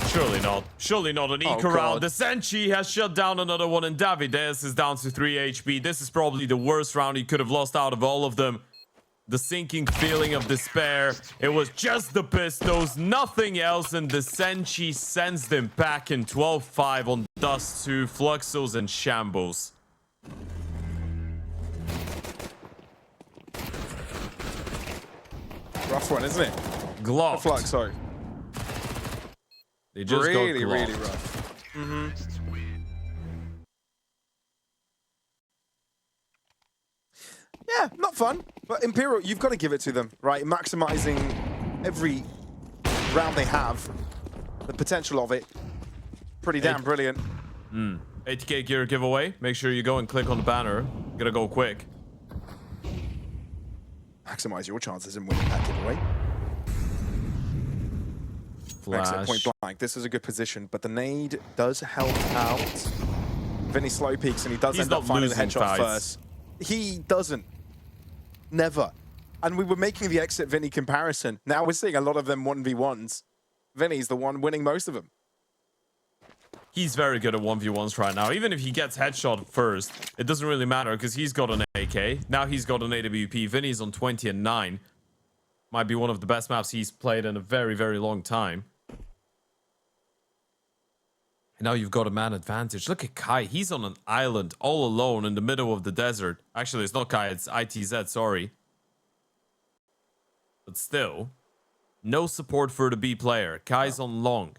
Surely not. Surely not an eco round. The Senchi has shut down another one, and Davides is down to 3 HP. This is probably the worst round he could have lost out of all of them. The sinking feeling of despair. It was just the pistols, nothing else, and the Senchi sends them back in 12-5 on Dust2, Fluxos, and Shambles. Rough one, isn't it? Glocked. Fluxo. They just really, got really rough. Yeah, not fun. But Imperial, you've got to give it to them, right? Maximizing every round they have. The potential of it. Pretty damn brilliant. 80k gear giveaway. Make sure you go and click on the banner. Gotta go quick. Maximize your chances in winning that giveaway. Flash. Exit point blank. This is a good position, but the nade does help out. Vini slow peaks, and he does end up finding the headshot first. He doesn't. Never. And we were making the exit Vini comparison. Now we're seeing a lot of them 1v1s. Vini's the one winning most of them. He's very good at 1v1s right now. Even if he gets headshot first, it doesn't really matter because he's got an AK. Now he's got an AWP. Vini's on 20 and 9. Might be one of the best maps he's played in a very, very long time. And now you've got a man advantage. Look at Kai. He's on an island all alone in the middle of the desert. Actually, it's not Kai. It's ITZ, sorry. But still, no support for the B player. Kai's on long.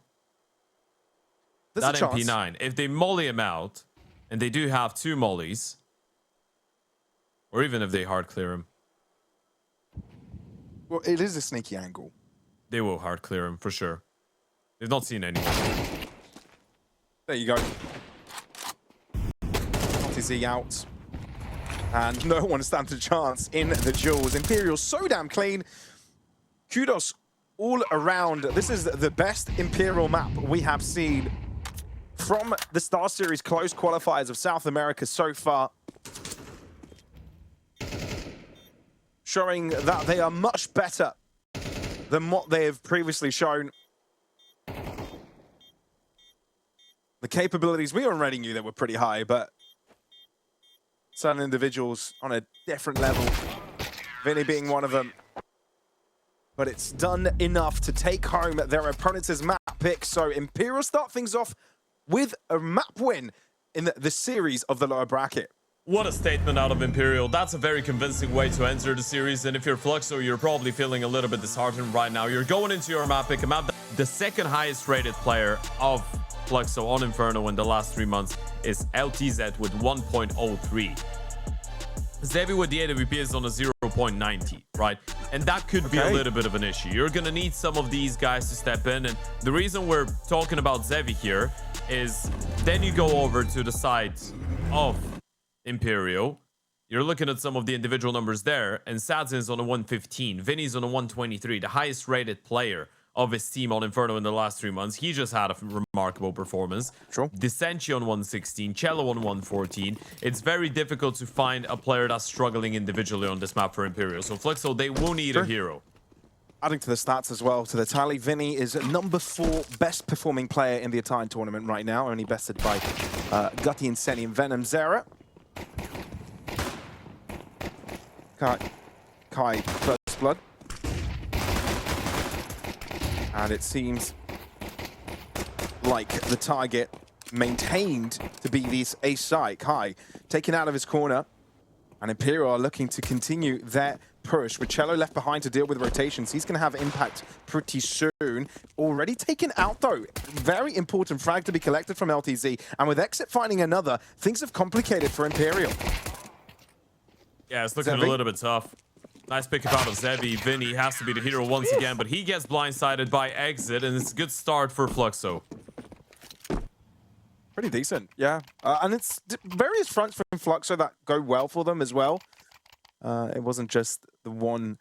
There's that MP9. If they molly him out, and they do have 2 mollies, or even if they hard clear him. Well, it is a sneaky angle. They will hard clear him, for sure. They've not seen anyone. There you go. Z out. And no one stands a chance in the duels. Imperial so damn clean. Kudos all around. This is the best Imperial map we have seen from the StarSeries Closed Qualifiers of South America so far. Showing that they are much better than what they have previously shown. The capabilities, we already knew they were pretty high, but certain individuals on a different level, Vini being one of them. But it's done enough to take home their opponent's map pick. So Imperial start things off with a map win in the series of the lower bracket. What a statement out of Imperial. That's a very convincing way to enter the series. And if you're Fluxo, you're probably feeling a little bit disheartened right now. You're going into your map pick, a map that the second highest rated player of Fluxo on Inferno in the last 3 months is LTZ with 1.03. Zevi with the AWP is on a 0.90, right? And that could be a little bit of an issue. You're going to need some of these guys to step in. And the reason we're talking about Zevi here is then you go over to the side of Imperial. You're looking at some of the individual numbers there. And Sadzin is on a 115. Vini's on a 123, the highest rated player of his team on Inferno in the last 3 months. He just had a remarkable performance. True. Disenchi on 116, Cello on 114. It's very difficult to find a player that's struggling individually on this map for Imperial. So Fluxo, they will need a hero. Adding to the stats as well, to the tally, Vini is number 4 best performing player in the entire tournament right now, only bested by Gutty and Seni and Venom Zera. Kai, first blood. And it seems like the target maintained to be this ace side. Kai taken out of his corner, and Imperial are looking to continue their push. With Cello left behind to deal with rotations, he's going to have impact pretty soon. Already taken out, though. Very important frag to be collected from LTZ. And with Exit finding another, things have complicated for Imperial. Yeah, it's looking a little bit tough. Nice pick out of Zevi. Vini has to be the hero once again, but he gets blindsided by Exit, and it's a good start for Fluxo. Pretty decent, yeah. And it's various fronts from Fluxo that go well for them as well. It wasn't just the one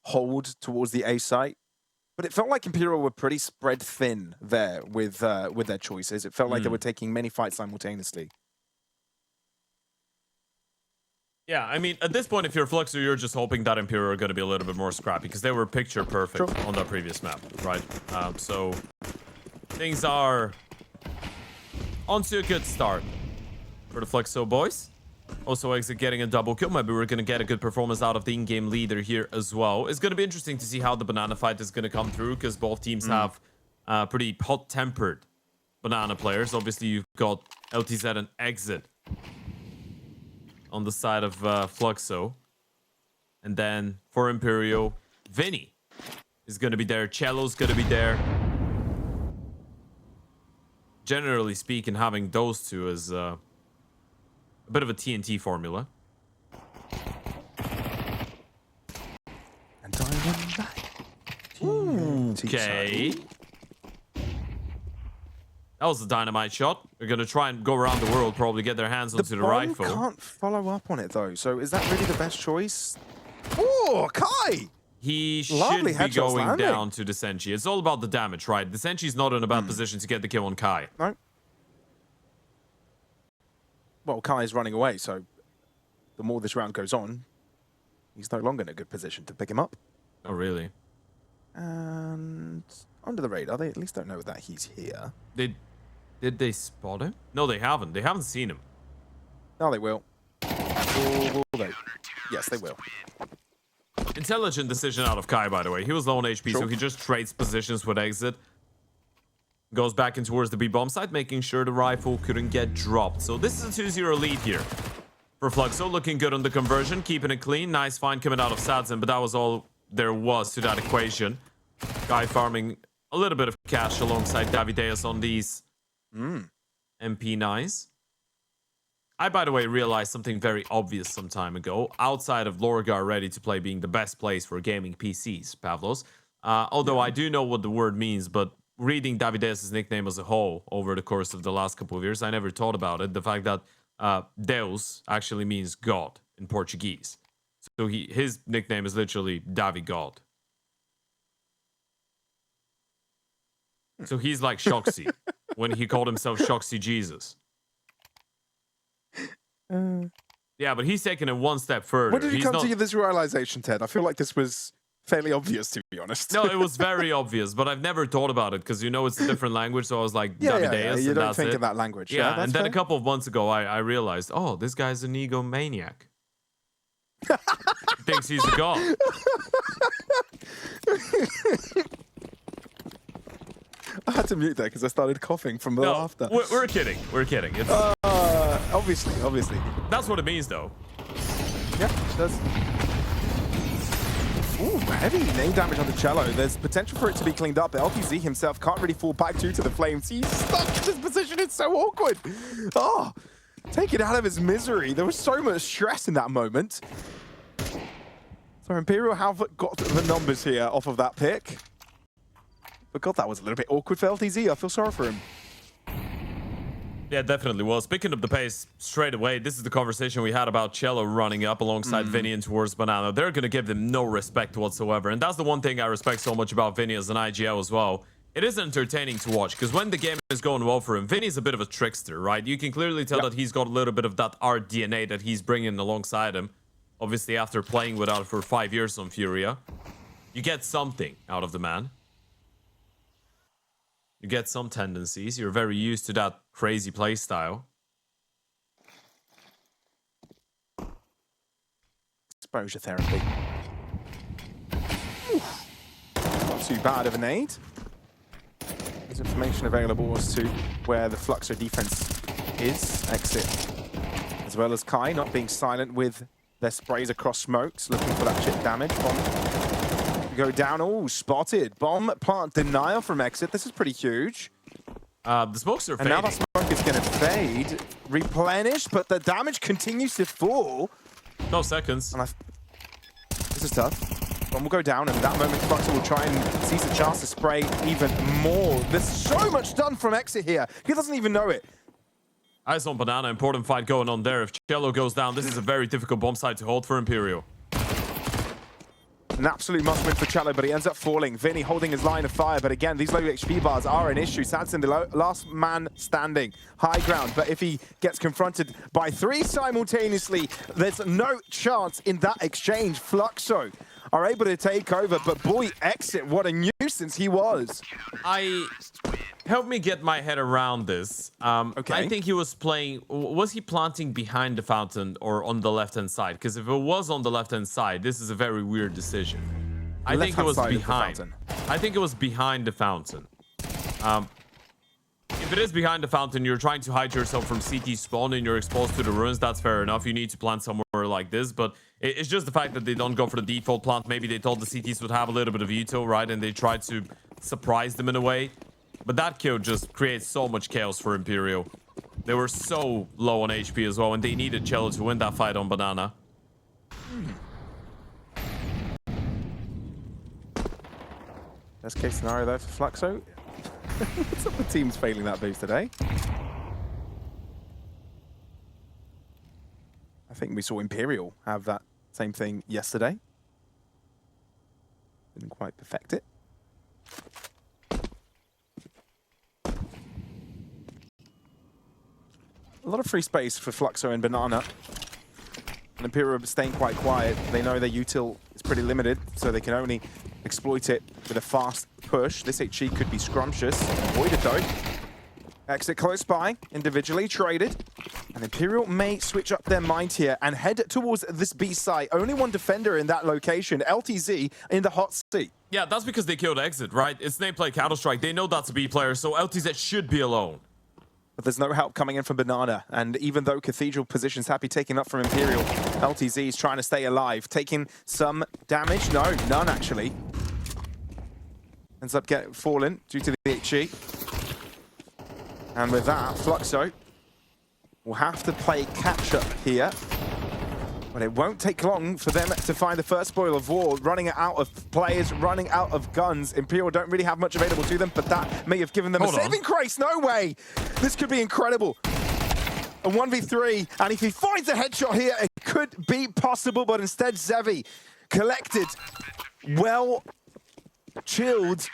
hold towards the A site, but it felt like Imperial were pretty spread thin there with their choices. It felt like they were taking many fights simultaneously. Yeah, I mean, at this point, if you're Fluxo, you're just hoping that Imperial are going to be a little bit more scrappy, because they were picture perfect on that previous map, right? So things are onto a good start for the Fluxo boys. Also, Exit getting a double kill. Maybe we're going to get a good performance out of the in-game leader here as well. It's going to be interesting to see how the banana fight is going to come through, because both teams have pretty hot-tempered banana players. Obviously, you've got LTZ and Exit on the side of Fluxo. And then for Imperial, Vini is going to be there. Cello's going to be there. Generally speaking, having those two is a bit of a TNT formula. And diamond back. Okay. That was a dynamite shot. They're going to try and go around the world, probably get their hands onto the rifle. Can't follow up on it, though. So is that really the best choice? Oh, Kai! He should be going down to Disenchi. It's all about the damage, right? Disenchi's not in a bad position to get the kill on Kai. No. Well, Kai is running away, so the more this round goes on, he's no longer in a good position to pick him up. Oh, really? And under the radar, they at least don't know that he's here. Did they spot him? No, they haven't. They haven't seen him. No, they will. Or will they? Yes, they will. Intelligent decision out of Kai, by the way. He was low on HP, so he just trades positions with Exit. Goes back in towards the B-bomb site, making sure the rifle couldn't get dropped. So this is a 2-0 lead here for Fluxo. Looking good on the conversion, keeping it clean. Nice find coming out of Sadzin, but that was all there was to that equation. Kai farming a little bit of cash alongside Davideus on these MP9s. I, by the way, realized something very obvious some time ago. Outside of Lorgar Ready to Play being the best place for gaming PCs, Pavlos. Although I do know what the word means, but reading Davideus' nickname as a whole over the course of the last couple of years, I never thought about it. The fact that Deus actually means God in Portuguese. So his nickname is literally Davi God. So he's like Shoxy when he called himself Shoxy Jesus. Yeah, but he's taking it one step further. When did you come to this realization, Ted? I feel like this was fairly obvious, to be honest. No, it was very obvious, but I've never thought about it because, you know, it's a different language. So I was like, Davideus, you don't think of that language. Yeah, and then a couple of months ago, I realized, oh, this guy's an egomaniac. He thinks he's a god. I had to mute that because I started coughing from the laughter. We're kidding. We're kidding. It's obviously. That's what it means, though. Yeah, it does. Ooh, heavy name damage on the Cello. There's potential for it to be cleaned up. LTZ himself can't really fall back due to the flames. He's stuck in this position. It's so awkward. Oh, take it out of his misery. There was so much stress in that moment. So Imperial have got the numbers here off of that pick. But God, that was a little bit awkward for LTZ. I feel sorry for him. Yeah, definitely. Well, picking up the pace straight away, this is the conversation we had about Cello running up alongside Vini and towards Banana. They're going to give them no respect whatsoever. And that's the one thing I respect so much about Vini as an IGL as well. It is entertaining to watch, because when the game is going well for him, Vini's a bit of a trickster, right? You can clearly tell that he's got a little bit of that art DNA that he's bringing alongside him. Obviously, after playing without for 5 years on Furia, you get something out of the man. You get some tendencies. You're very used to that crazy play style. Exposure therapy. Oof. Not too bad of a nade. There's information available as to where the Fluxo defense is. Exit. As well as Kai not being silent with their sprays across smokes, looking for that chip damage. Bomb go down. Oh, spotted. Bomb plant denial from Exit. This is pretty huge. The smokes are fading. And now that smoke is going to fade, replenish, but the damage continues to fall. No seconds. And this is tough. Bomb will go down, and at that moment, Fluxo will try and seize the chance to spray even more. There's so much done from Exit here. He doesn't even know it. Eyes on Banana. Important fight going on there. If Cello goes down, this is a very difficult bomb site to hold for Imperial. An absolute must-win for Cello, but he ends up falling. Vini holding his line of fire, but again, these low HP bars are an issue. Sanson, the last man standing, high ground, but if he gets confronted by 3 simultaneously, there's no chance in that exchange. Fluxo are able to take over, but boy, Exit, what a nuisance he was. Help me get my head around this. Okay. I think he was playing... Was he planting behind the fountain or on the left-hand side? Because if it was on the left-hand side, this is a very weird decision. I think it was behind. I think it was behind the fountain. If it is behind the fountain, you're trying to hide yourself from CT spawn and you're exposed to the ruins, that's fair enough. You need to plant somewhere like this, but it's just the fact that they don't go for the default plant. Maybe they thought the CTs would have a little bit of veto, right? And they tried to surprise them in a way. But that kill just creates so much chaos for Imperial. They were so low on HP as well, and they needed Cello to win that fight on Banana. Best case scenario there for Fluxo. What's up with teams failing that boost today? I think we saw Imperial have that same thing yesterday. Didn't quite perfect it. A lot of free space for Fluxo and Banana. And Imperial staying quite quiet. They know their util is pretty limited, so they can only exploit it with a fast push. This HE could be scrumptious. Avoided though. Exit close by, individually traded. And Imperial may switch up their mind here and head towards this B site. Only one defender in that location, LTZ in the hot seat. Yeah, that's because they killed Exit, right? It's nameplate Counter-Strike. They know that's a B player, so LTZ should be alone. But there's no help coming in from Banana. And even though Cathedral position's happy taking up from Imperial, LTZ is trying to stay alive. Taking some damage. No, none actually. Ends up getting fallen due to the HE. And with that, Fluxo will have to play catch-up here. But it won't take long for them to find the first spoil of war. Running out of players, running out of guns. Imperial don't really have much available to them, but that may have given them a saving grace. No way! This could be incredible. A 1v3, and if he finds a headshot here, it could be possible, but instead Zevi, collected, well chilled,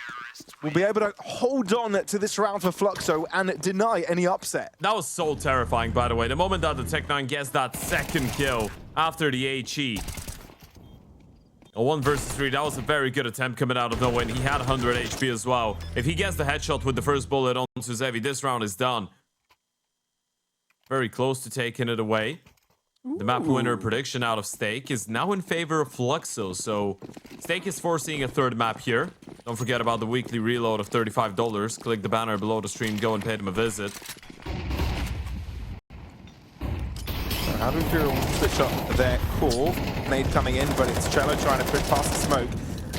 will be able to hold on to this round for Fluxo and deny any upset. That was so terrifying, by the way. The moment that the Tech9 gets that second kill after the HE. A 1 versus 3, that was a very good attempt coming out of nowhere, and he had 100 HP as well. If he gets the headshot with the first bullet onto Zevi, this round is done. Very close to taking it away. The map winner prediction out of Stake is now in favor of Fluxo, so Stake is foreseeing a third map here. Don't forget about the weekly reload of $35. Click the banner below the stream, go and pay them a visit. How do Imperial switch up their core? Nade coming in, but it's Cello trying to put past the smoke.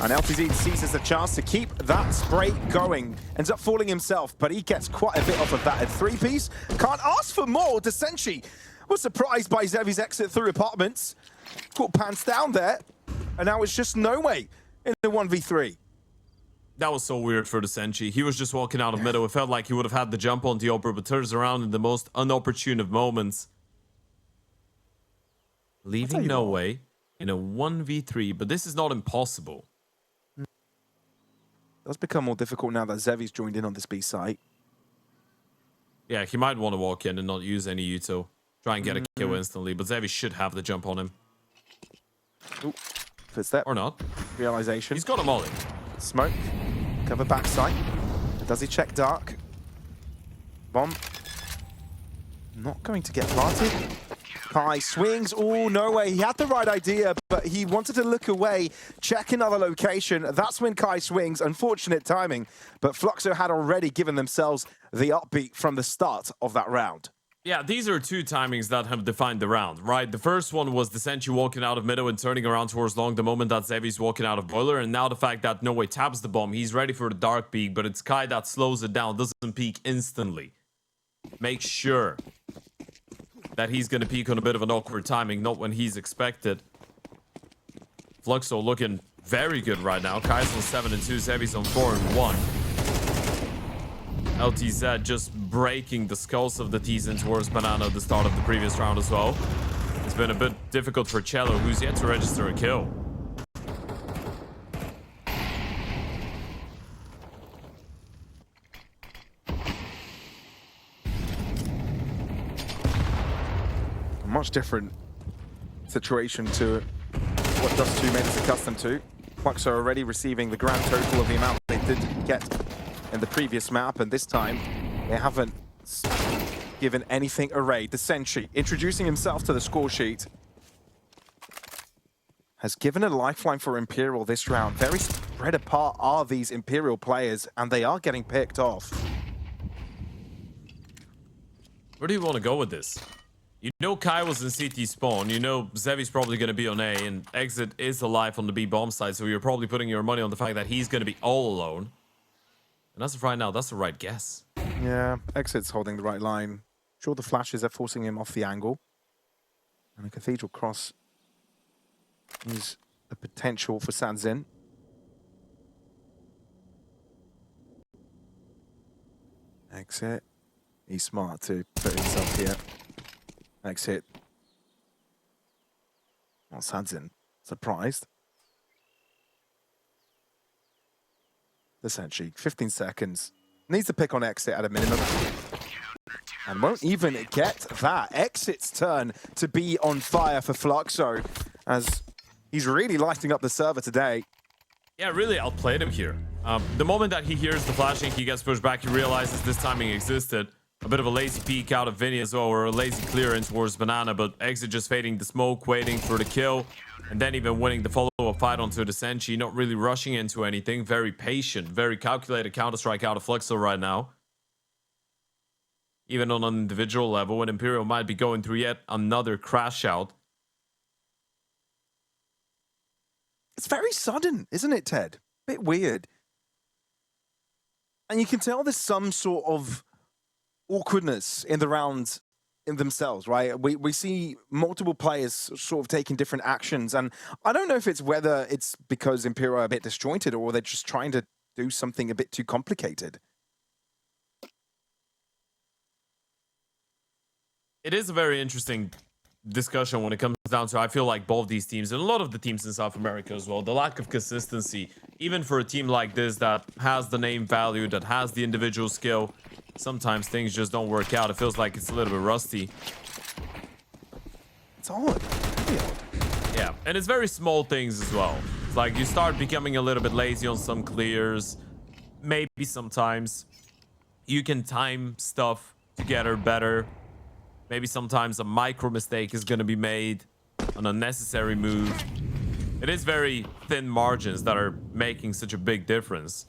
And LTZ seizes the chance to keep that spray going. Ends up falling himself, but he gets quite a bit off of that. At 3-piece, can't ask for more. Desenchi was surprised by Zevi's exit through apartments. Caught pants down there. And now it's just noway in the 1v3. That was so weird for the Senshi. He was just walking out of middle. It felt like he would have had the jump on the Opera, but turns around in the most inopportune of moments. Leaving noway in a 1v3, but this is not impossible. It does become more difficult now that Zevi's joined in on this B site. Yeah, he might want to walk in and not use any Uto. Try and get a kill instantly, but Zevi should have the jump on him. Ooh, footstep. Or not. Realization. He's got a molly. Smoke. Cover backside. Does he check dark? Bomb. Not going to get planted. Kai swings. Oh, no way. He had the right idea, but he wanted to look away, check another location. That's when Kai swings. Unfortunate timing, but Fluxo had already given themselves the upbeat from the start of that round. Yeah, these are two timings that have defined the round, right? The first one was the Senshi walking out of middle and turning around towards long the moment that Zevi's walking out of boiler, and now the fact that noway taps the bomb, he's ready for the dark peek, but it's Kai that slows it down, doesn't peek instantly. Make sure that he's going to peek on a bit of an awkward timing, not when he's expected. Fluxo looking very good right now. Kai's on 7 and 2, Zevi's on 4 and 1. LTZ just breaking the skulls of the T's in towards Banana at the start of the previous round as well. It's been a bit difficult for Cello, who's yet to register a kill. A much different situation to what Dust2 made us accustomed to. Fluxo already receiving the grand total of the amount they did get in the previous map, and this time they haven't given anything away. The Senshi, introducing himself to the score sheet, has given a lifeline for Imperial this round. Very spread apart are these Imperial players, and they are getting picked off. Where do you want to go with this? You know Kai was in CT spawn, you know Zevi's probably going to be on A, and Exit is alive on the B bomb side, so you're probably putting your money on the fact that he's going to be all alone. And as of right now, that's the right guess. Yeah, Exit's holding the right line. Sure, the flashes are forcing him off the angle. And a Cathedral Cross is a potential for Sanzin. Exit. He's smart to put himself here. Exit. Well, Sanzin surprised. Essentially, 15 seconds. Needs to pick on Exit at a minimum. And won't even get that. Exit's turn to be on fire for Fluxo, as he's really lighting up the server today. Yeah, really outplayed him here. The moment that he hears the flashing, he gets pushed back, he realizes this timing existed. A bit of a lazy peek out of Vini as well, or a lazy clear in towards Banana, but Exit just fading the smoke, waiting for the kill, and then even winning the follow-up fight onto the Senshi, not really rushing into anything, very patient, very calculated counter-strike out of Fluxo right now. Even on an individual level, and Imperial might be going through yet another crash out. It's very sudden, isn't it, Ted? Bit weird. And you can tell there's some sort of awkwardness in the round in themselves, right? We see multiple players sort of taking different actions, and I don't know if it's whether it's because Imperial are a bit disjointed or they're just trying to do something a bit too complicated. It is a very interesting discussion when it comes down to, I feel like both these teams, and a lot of the teams in South America as well, the lack of consistency, even for a team like this that has the name value, that has the individual skill, sometimes things just don't work out. It feels like it's a little bit rusty. It's odd. Really odd. Yeah, and it's very small things as well. It's like you start becoming a little bit lazy on some clears. Maybe sometimes you can time stuff together better. Maybe sometimes a micro mistake is going to be made, an unnecessary move. It is very thin margins that are making such a big difference.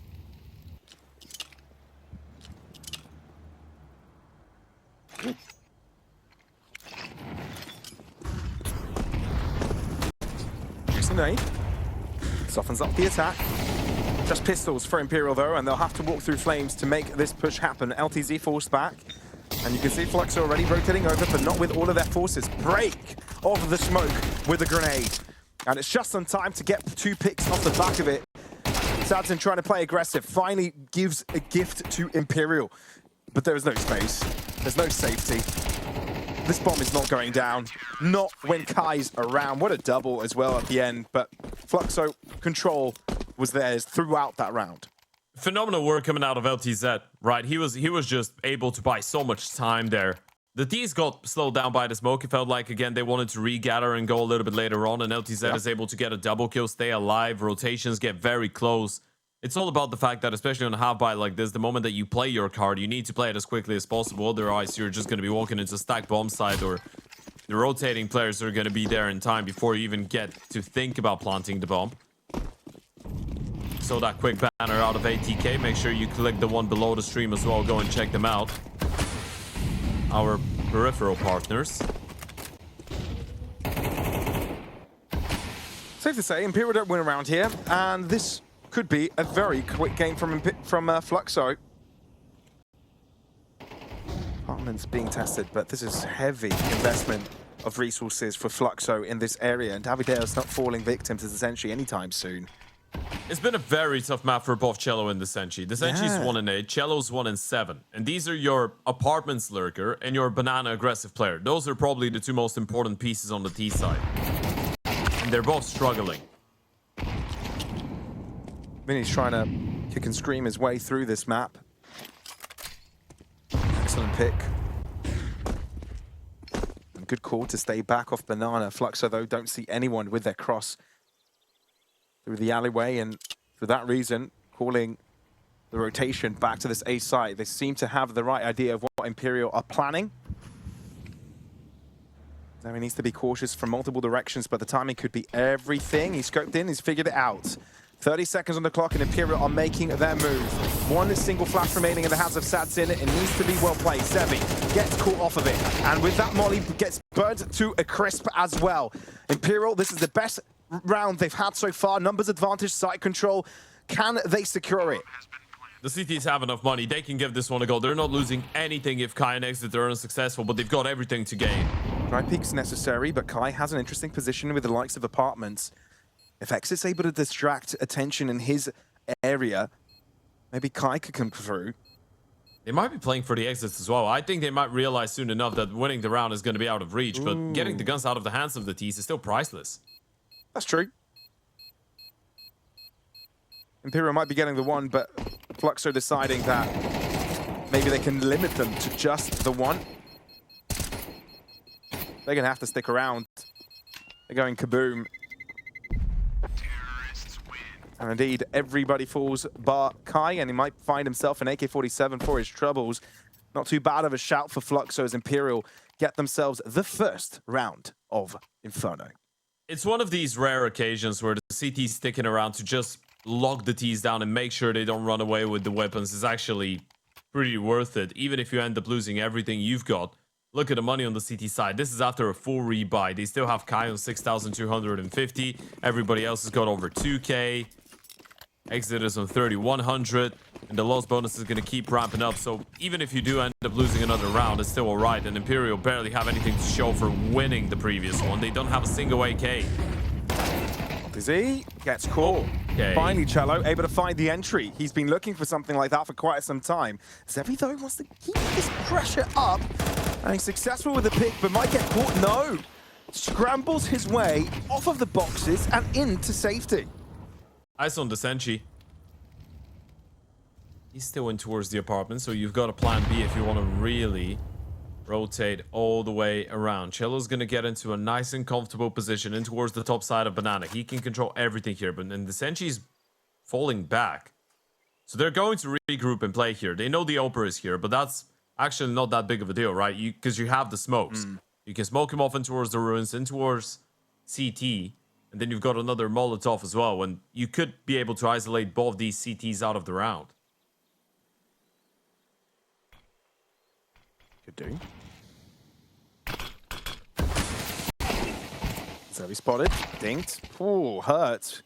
Using A. Softens up the attack. Just pistols for Imperial though, and they'll have to walk through flames to make this push happen. LTZ forced back. And you can see Fluxo already rotating over, but not with all of their forces. Break of the smoke with a grenade. And it's just on time to get 2 picks off the back of it. Sadson trying to play aggressive, finally gives a gift to Imperial. But there is no space. There's no safety. This bomb is not going down. Not when Kai's around. What a double as well at the end. But Fluxo control was theirs throughout that round. Phenomenal work coming out of LTZ, right? He was just able to buy so much time there. The Ds got slowed down by the smoke. It felt like, again, they wanted to regather and go a little bit later on, and LTZ is able to get a double kill, stay alive, rotations get very close. It's all about the fact that, especially on a half-buy like this, the moment that you play your card, you need to play it as quickly as possible, otherwise you're just going to be walking into stack bomb side, or the rotating players are going to be there in time before you even get to think about planting the bomb. So that quick banner out of ATK, make sure you click the one below the stream as well, go and check them out. Our peripheral partners. Safe to say, Imperial don't win around here, and this could be a very quick game from Fluxo. Apartments being tested, but this is heavy investment of resources for Fluxo in this area, and Davideo's not falling victim to the Senshi anytime soon. It's been a very tough map for both Cello and the Senshi. The Senshi's 1-8, Cello's 1-7. And these are your Apartments lurker and your Banana aggressive player. Those are probably the two most important pieces on the T side. And they're both struggling. Vini's trying to kick and scream his way through this map. Excellent pick. And good call to stay back off Banana. Fluxo, though, don't see anyone with their cross through the alleyway, and for that reason, calling the rotation back to this A site. They seem to have the right idea of what Imperial are planning. So he needs to be cautious from multiple directions, but the timing could be everything. He's scoped in, he's figured it out. 30 seconds on the clock, and Imperial are making their move. One single flash remaining in the hands of Sadsin. It needs to be well played. Sevi gets caught off of it, and with that molly gets burned to a crisp as well. Imperial, this is the best round they've had so far. Numbers advantage, site control. Can they secure it? The CTs have enough money. They can give this one a go. They're not losing anything if Kai and Exit are unsuccessful, but they've got everything to gain. Dry peek's necessary, but Kai has an interesting position with the likes of Apartments. If Exit's able to distract attention in his area, maybe Kai could come through. They might be playing for the exits as well. I think they might realize soon enough that winning the round is going to be out of reach, but getting the guns out of the hands of the Ts is still priceless. That's true. Imperial might be getting the one, but Fluxo deciding that maybe they can limit them to just the one. They're going to have to stick around. They're going kaboom. And indeed, everybody falls bar Kai, and he might find himself an AK-47 for his troubles. Not too bad of a shout for Fluxo as Imperial get themselves the first round of Inferno. It's one of these rare occasions where the CT's sticking around to just lock the Ts down and make sure they don't run away with the weapons is actually pretty worth it. Even if you end up losing everything you've got. Look at the money on the CT side. This is after a full rebuy. They still have Kai on 6,250. Everybody else has got over 2K. Exit is on 3,100. And the loss bonus is going to keep ramping up. So even if you do end up losing another round, it's still alright. And Imperial barely have anything to show for winning the previous one. They don't have a single AK. Dizzy gets caught. Okay. Finally, Cello able to find the entry. He's been looking for something like that for quite some time. Zevi, though, wants to keep this pressure up. And he's successful with the pick, but might get caught. No! Scrambles his way off of the boxes and into safety. Ice on the Senshi. He's still in towards the apartment, so you've got a plan B if you want to really rotate all the way around. Cello's going to get into a nice and comfortable position in towards the top side of Banana. He can control everything here, but then the Senshi's falling back. So they're going to regroup and play here. They know the Oper is here, but that's actually not that big of a deal, right? Because you have the smokes. You can smoke him off in towards the ruins, in towards CT, and then you've got another Molotov as well, and you could be able to isolate both these CTs out of the round. Could do. So he spotted, dinked. Ooh, hurt.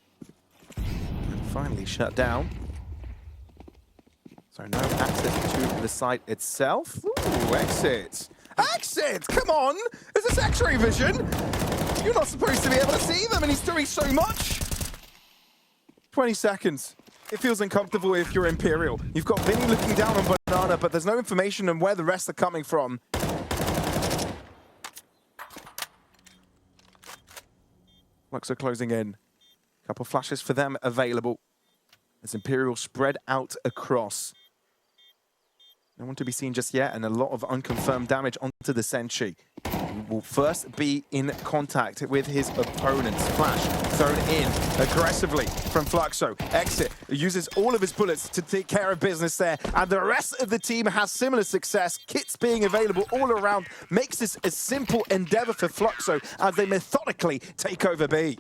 And finally shut down. So no access to the site itself. Ooh, exit. Exit! Come on! Is this X-ray vision? You're not supposed to be able to see them, and he's doing so much. 20 seconds. It feels uncomfortable if you're Imperial. You've got Vini looking down on Banana, but there's no information on where the rest are coming from. Fluxo closing in. Couple flashes for them available. As Imperial spread out across. No one to be seen just yet, and a lot of unconfirmed damage onto the Sentry. He will first be in contact with his opponents. Flash thrown in aggressively from Fluxo. Exit uses all of his bullets to take care of business there, and the rest of the team has similar success. Kits being available all around makes this a simple endeavor for Fluxo as they methodically take over B.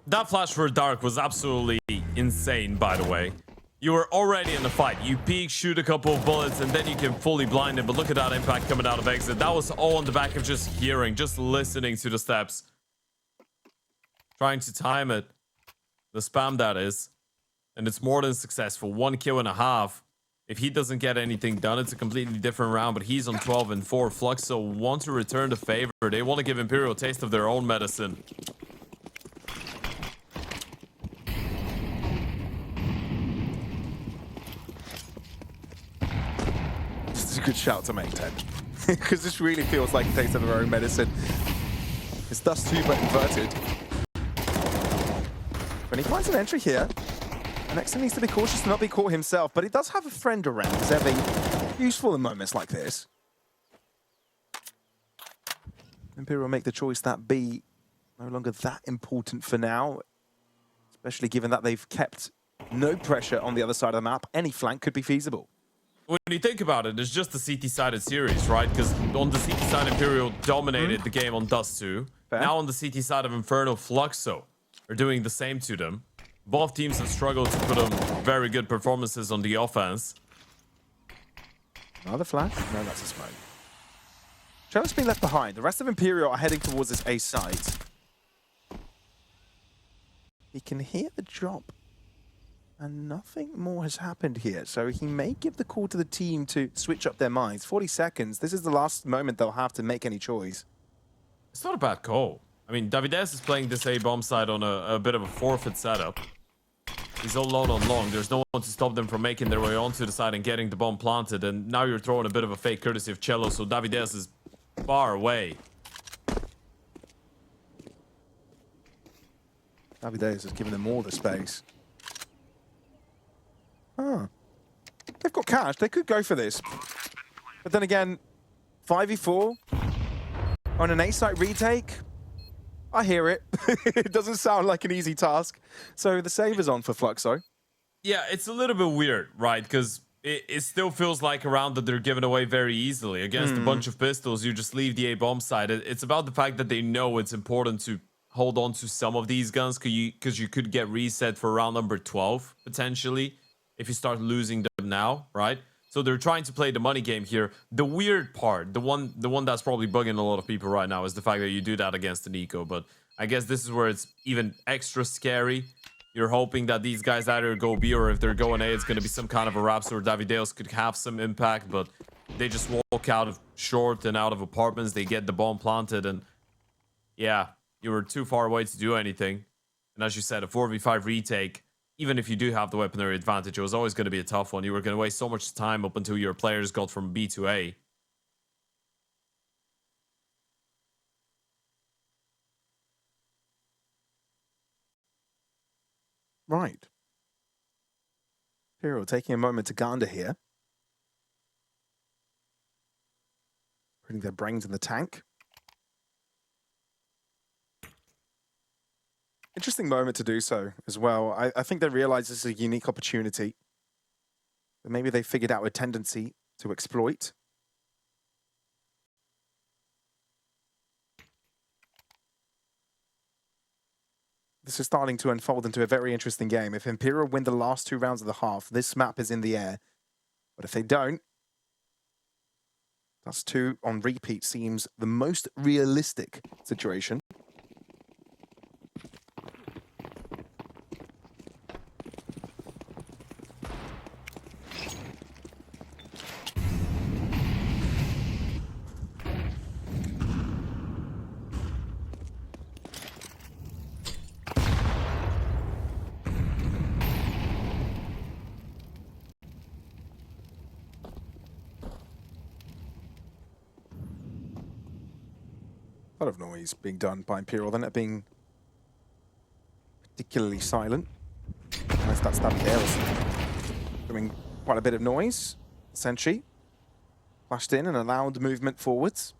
That flash for Dark was absolutely insane, by the way. You were already in the fight. You peek, shoot a couple of bullets, and then you can fully blind him. But look at that impact coming out of Exit. That was all on the back of just hearing, just listening to the steps. Trying to time it. The spam, that is. And it's more than successful. 1 kill and a half. If he doesn't get anything done, it's a completely different round. But he's on 12 and 4. Fluxo want to return the favor. They want to give Imperial a taste of their own medicine. A good shout to make, Ted. Because this really feels like a taste of their own medicine. It's Dust2 but inverted. When he finds an entry here, Nexon needs to be cautious to not be caught himself, but he does have a friend around. Zevi, useful in moments like this. Imperial will make the choice that B no longer that important for now, especially given that they've kept no pressure on the other side of the map. Any flank could be feasible. When you think about it, it's just the CT-sided series, right? Because on the CT side, Imperial dominated the game on Dust2. Fair. Now on the CT side of Inferno, Fluxo are doing the same to them. Both teams have struggled to put on very good performances on the offense. Another flash? No, that's a smoke. Trellis being left behind. The rest of Imperial are heading towards this A site. He can hear the drop. And nothing more has happened here. So he may give the call to the team to switch up their minds. 40 seconds. This is the last moment they'll have to make any choice. It's not a bad call. I mean, Davides is playing this A bomb side on a bit of a forfeit setup. He's all alone on long. There's no one to stop them from making their way onto the side and getting the bomb planted. And now you're throwing a bit of a fake courtesy of Cello. So Davides is far away. Davides has given them all the space. Huh. They've got cash. They could go for this. But then again, 5v4 on an A-site retake. I hear it. It doesn't sound like an easy task. So the save is on for Fluxo. Yeah, it's a little bit weird, right? Because it still feels like a round that they're giving away very easily. Against a bunch of pistols, you just leave the A-bomb side. It's about the fact that they know it's important to hold on to some of these guns because you could get reset for round number 12, potentially, if you start losing them now, right? So they're trying to play the money game here. The weird part, the one that's probably bugging a lot of people right now is the fact that you do that against an eco. But I guess this is where it's even extra scary. You're hoping that these guys either go B, or if they're going A, it's going to be some kind of a Raps, or Davideos could have some impact, but they just walk out of short and out of apartments. They get the bomb planted, and yeah, you were too far away to do anything. And as you said, a 4v5 retake, even if you do have the weaponry advantage, it was always going to be a tough one. You were going to waste so much time up until your players got from B to A. Right. Imperial taking a moment to gander here. Putting their brains in the tank. Interesting moment to do so as well. I think they realize this is a unique opportunity. But maybe they figured out a tendency to exploit. This is starting to unfold into a very interesting game. If Imperial win the last 2 rounds of the half, this map is in the air. But if they don't, Dust2 on repeat seems the most realistic situation. A lot of noise being done by Imperial, then it being particularly silent. Nice, that's doing quite a bit of noise. Sentry flashed in and allowed movement forwards.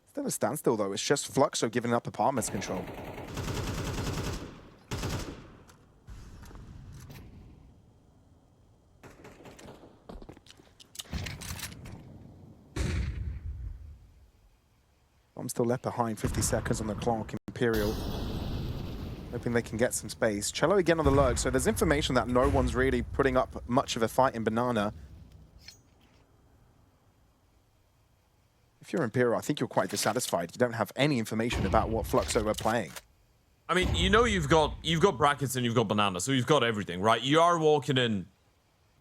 Still a standstill though, it's just Fluxo giving up apartments control. I'm still left behind, 50 seconds on the clock. Imperial hoping they can get some space. Cello again on the lurk, so there's information that no one's really putting up much of a fight in Banana. If you're Imperial, I think you're quite dissatisfied. You don't have any information about what Fluxo are playing. I mean, you know, you've got brackets and you've got Banana, so you've got everything, right? You are walking in,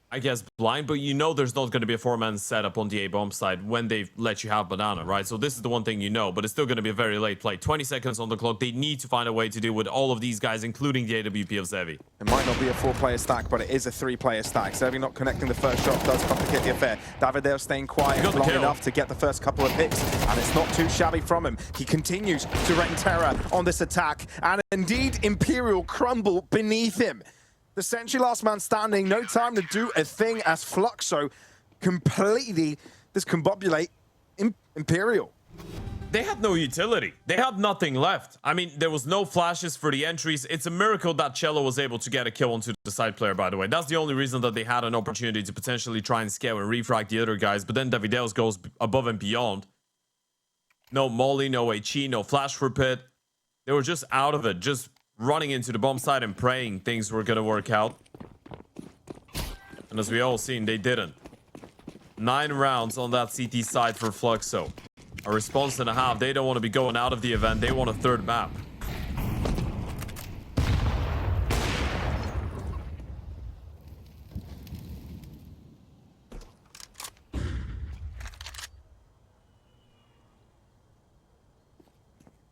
I guess, blind, but you know there's not going to be a 4-man setup on the A-bomb side when they let you have Banana, right? So this is the one thing you know, but it's still going to be a very late play. 20 seconds on the clock. They need to find a way to deal with all of these guys, including the AWP of Zevi. It might not be a 4-player stack, but it is a 3-player stack. Zevi not connecting the first shot does complicate the affair. Davidale staying quiet long enough to get the first couple of picks, and it's not too shabby from him. He continues to rain terror on this attack, and indeed Imperial crumble beneath him. The Sentry last man standing, no time to do a thing as Fluxo completely discombobulate Imperial. They had no utility. They had nothing left. I mean, there was no flashes for the entries. It's a miracle that Cello was able to get a kill onto the side player, by the way. That's the only reason that they had an opportunity to potentially try and scale and refrag the other guys, but then Davidales goes above and beyond. No molly, no HE, no flash for pit. They were just out of it, just running into the bomb side and praying things were gonna work out. And as we all seen, they didn't. 9 rounds on that CT side for Fluxo. A response and a half. They don't want to be going out of the event. They want a third map.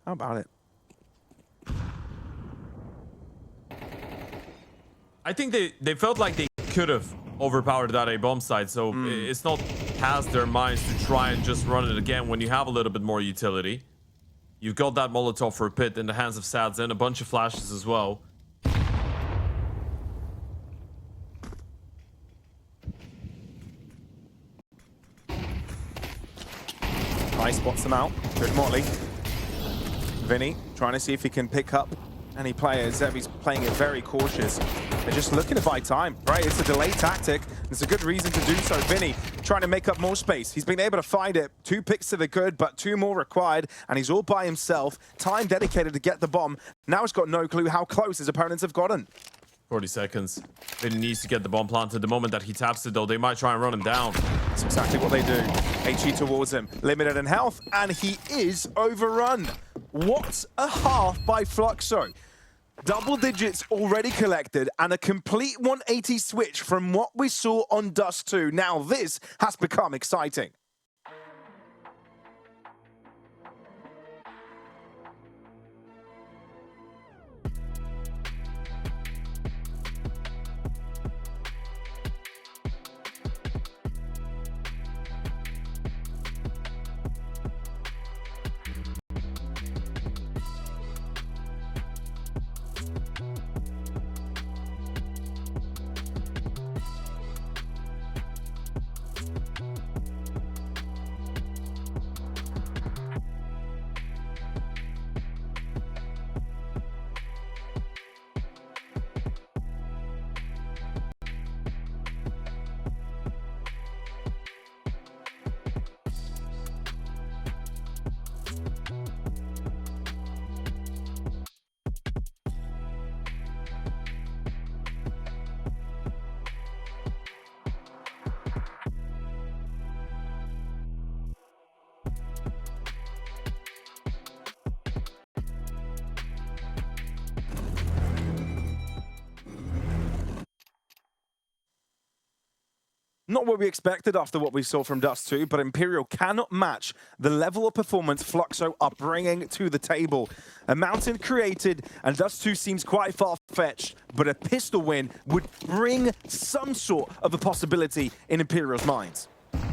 How about it? I think they felt like they could have overpowered that A-bomb side, so it's not past their minds to try and just run it again when you have a little bit more utility. You've got that Molotov for a pit in the hands of Sads and a bunch of flashes as well. Nice, spots them out. Good Motley. Vini trying to see if he can pick up any players. Zevi's playing it very cautious. They're just looking to buy time, right? It's a delay tactic. It's a good reason to do so. Vini trying to make up more space. He's been able to find it. 2 picks to the good, but 2 more required, and he's all by himself. Time dedicated to get the bomb. Now he's got no clue how close his opponents have gotten. 40 seconds. Vini needs to get the bomb planted. The moment that he taps it, though, they might try and run him down. That's exactly what they do. HE towards him, limited in health, and he is overrun. What a half by Fluxo. Double digits already collected and a complete 180 switch from what we saw on Dust2. Now this has become exciting. Not what we expected after what we saw from Dust2, but Imperial cannot match the level of performance Fluxo are bringing to the table. A mountain created, and Dust2 seems quite far-fetched, but a pistol win would bring some sort of a possibility in Imperial's minds.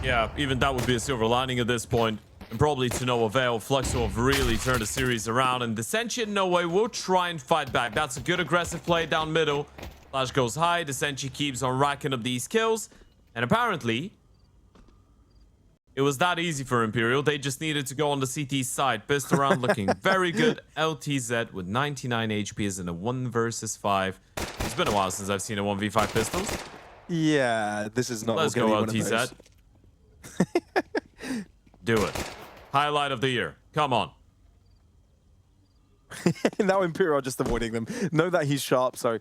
Yeah, even that would be a silver lining at this point. And probably to no avail. Fluxo have really turned the series around. And Dissension, no way, will try and fight back. That's a good aggressive play down middle. Flash goes high. Dissension keeps on racking up these kills. And apparently, it was that easy for Imperial. They just needed to go on the CT side. BESTIA round looking very good. LTZ with 99 HP is in a 1 versus 5. It's been a while since I've seen a 1v5 pistols. Yeah, this is not. Let's go LTZ. Do it. Highlight of the year. Come on. Now Imperial are just avoiding them. Know that he's sharp, so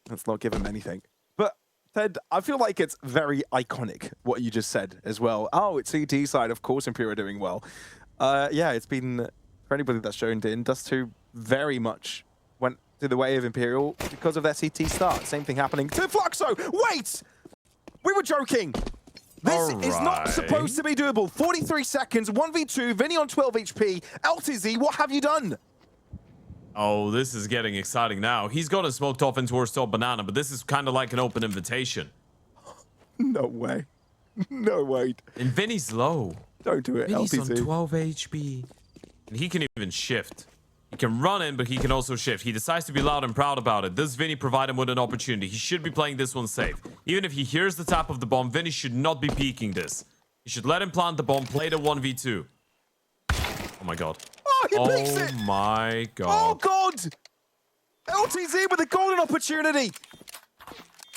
let's not give him anything. But Ted, I feel like it's very iconic what you just said as well. Oh, it's CT side, of course Imperial are doing well. Yeah, it's been, for anybody that's joined in, Dust2 very much went to the way of Imperial because of their CT start. Same thing happening to Fluxo. Wait! We were joking. This is not supposed to be doable. 43 seconds, 1v2, Vini on 12 HP. LTZ, what have you done? Oh, this is getting exciting now. He's got a smoked off in towards top banana, but this is kind of like an open invitation. No way. No way. And Vini's low. Don't do it, Vini's LTZ. on 12 HP. And he can even shift. He can run in, but he can also shift. He decides to be loud and proud about it. Does Vini provide him with an opportunity? He should be playing this one safe. Even if he hears the tap of the bomb, Vini should not be peeking this. He should let him plant the bomb, play the 1v2. Oh my god. Oh, he peeks it! Oh my god. Oh god! LTZ with a golden opportunity.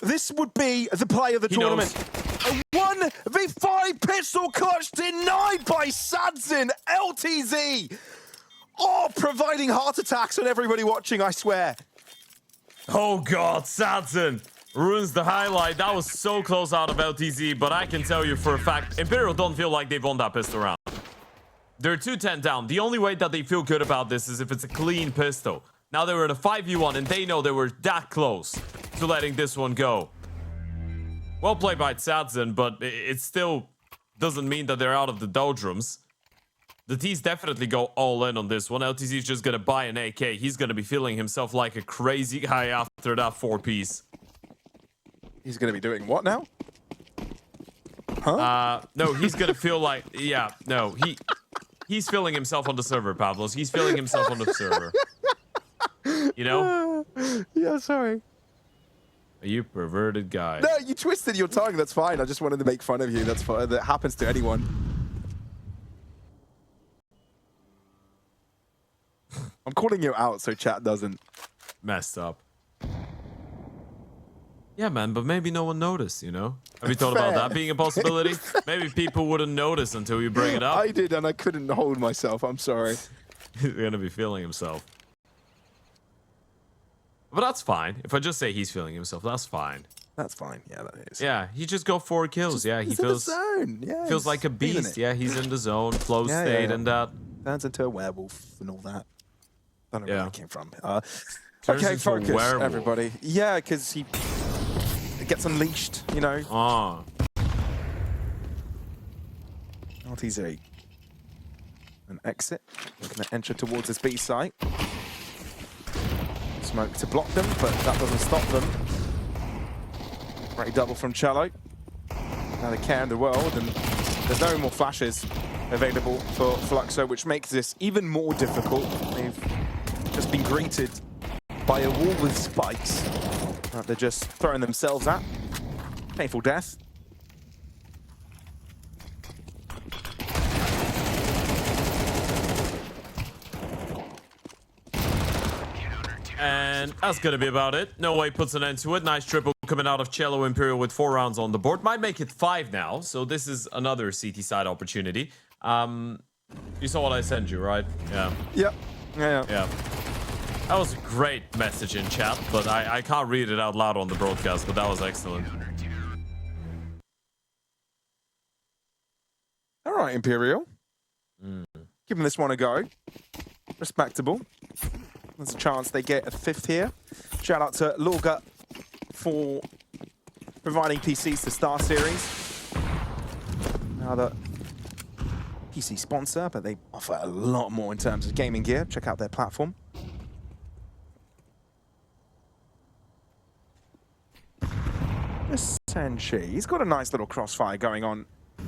This would be the play of the tournament. A 1v5 pistol clutch denied by Sadzin. LTZ. Oh, providing heart attacks on everybody watching, I swear. Oh god, Sadzin ruins the highlight. That was so close out of LTZ, but I can tell you for a fact, Imperial don't feel like they've won that pistol round. They're 2-10 down. The only way that they feel good about this is if it's a clean pistol. Now they were in a 5v1 and they know they were that close to letting this one go. Well played by Sadzin, but it still doesn't mean that they're out of the doldrums. The T's definitely go all in on this one. LTZ is just going to buy an AK. He's going to be feeling himself like a crazy guy after that 4-piece. He's going to be doing what now? Huh? No, he's going to feel like... Yeah, no, he's feeling himself on the server, Pavlos. He's feeling himself on the server. You know? Yeah, sorry. You perverted guy. No, you twisted your tongue. That's fine. I just wanted to make fun of you. That's fine. That happens to anyone. I'm calling you out so chat doesn't. Messed up. Yeah, man, but maybe no one noticed, you know? Have you thought about that being a possibility? Maybe people wouldn't notice until you bring it up. I did, and I couldn't hold myself. I'm sorry. He's gonna be feeling himself. But that's fine. If I just say he's feeling himself, that's fine. That's fine. Yeah, that is. Yeah, he just got 4 kills. Yeah, he feels... zone. Yeah, feels like a beast. Yeah, he's in the zone, flow state and that. Turns into a werewolf and all that. I don't know where that came from. Turns okay, into focus, a werewolf. everybody. Yeah, because he gets unleashed, you know. Ah. LTZ. An exit. Looking to enter towards his B site. Smoke to block them, but that doesn't stop them. Great double from Cello. Now they care in the world, and there's no more flashes available for Fluxo, which makes this even more difficult. They've just been greeted by a wall with spikes that they're just throwing themselves at. Painful death. And that's going to be about it. No way puts an end to it. Nice triple coming out of Cello. Imperial with 4 rounds on the board. Might make it 5 now. So this is another CT side opportunity. You saw what I sent you, right? Yeah. Yep. Yeah. That was a great message in chat, but I can't read it out loud on the broadcast, but that was excellent. All right, Imperial. Giving this one a go. Respectable. There's a chance they get a 5th here. Shout out to Lorga for providing PCs to StarSeries. Now the PC sponsor, but they offer a lot more in terms of gaming gear. Check out their platform. Let's Senshi. He's got a nice little crossfire going on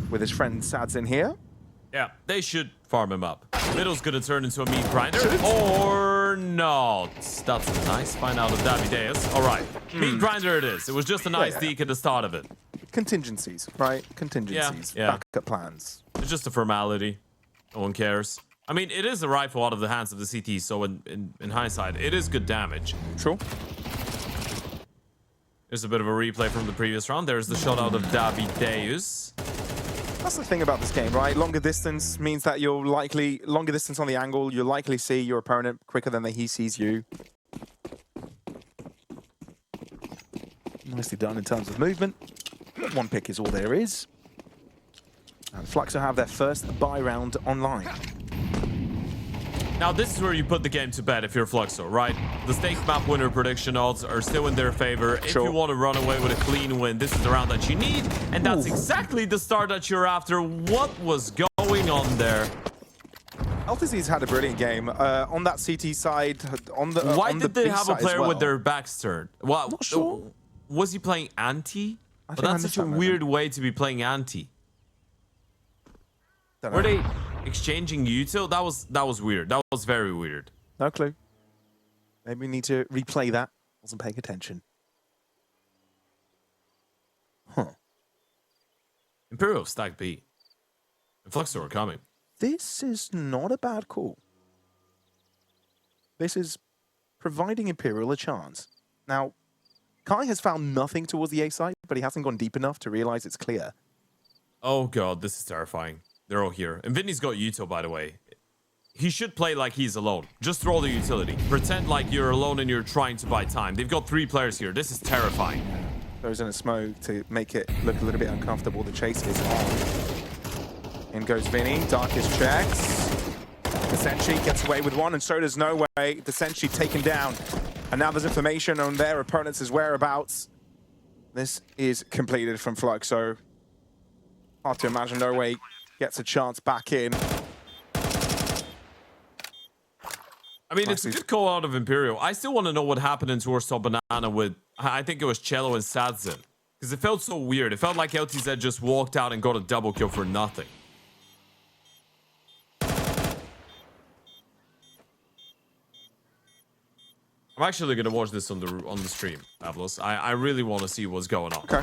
with his friend Sads in here. Yeah, they should farm him up. Middle's gonna turn into a meat grinder, or not. That's a nice find out of Davideus. All right, meat grinder it is. It was just a nice deke at the start of it. Contingencies, right? Contingencies. Yeah. Backup plans. It's just a formality. No one cares. I mean, it is a rifle out of the hands of the CT, so in hindsight, it is good damage. Sure. There's a bit of a replay from the previous round. There's the shot out of Davideus. That's the thing about this game, right? Longer distance means that longer distance on the angle, you'll likely see your opponent quicker than he sees you. Nicely done in terms of movement. One pick is all there is. And Fluxo have their first buy round online. Now, this is where you put the game to bed if you're Fluxo, right? The stake map winner prediction odds are still in their favor. If you want to run away with a clean win, this is the round that you need. And that's exactly the start that you're after. What was going on there? LTZ's had a brilliant game. On that CT side, Why did they B have a side as player well. with their backs turned? Well, Not sure. Was he playing anti? I Well, think I that's missed such a that moment. weird way to be playing anti. Don't know. Were they exchanging util? That was weird. That was very weird. No clue. Maybe we need to replay that. Wasn't paying attention. Huh. Imperial stack B. And Fluxo are coming. This is not a bad call. This is providing Imperial a chance. Now, Kai has found nothing towards the A side, but he hasn't gone deep enough to realize it's clear. Oh god, this is terrifying. They're all here. And Vinny's got util, by the way. He should play like he's alone. Just throw the utility. Pretend like you're alone and you're trying to buy time. They've got 3 players here. This is terrifying. Goes in a smoke to make it look a little bit uncomfortable. The chase is on. In goes Vini. Darkest checks. The Senshi gets away with one, and so does Noway. The Senshi taken down. And now there's information on their opponents' whereabouts. This is completed from Fluxo. Hard to imagine Noway gets a chance back in. I mean, it's a good call out of Imperial. I still want to know what happened in towards top banana with, I think it was Cello and Sadzin. Because it felt so weird. It felt like LTZ just walked out and got a double kill for nothing. I'm actually going to watch this on the stream, Pavlos. I really want to see what's going on. Okay.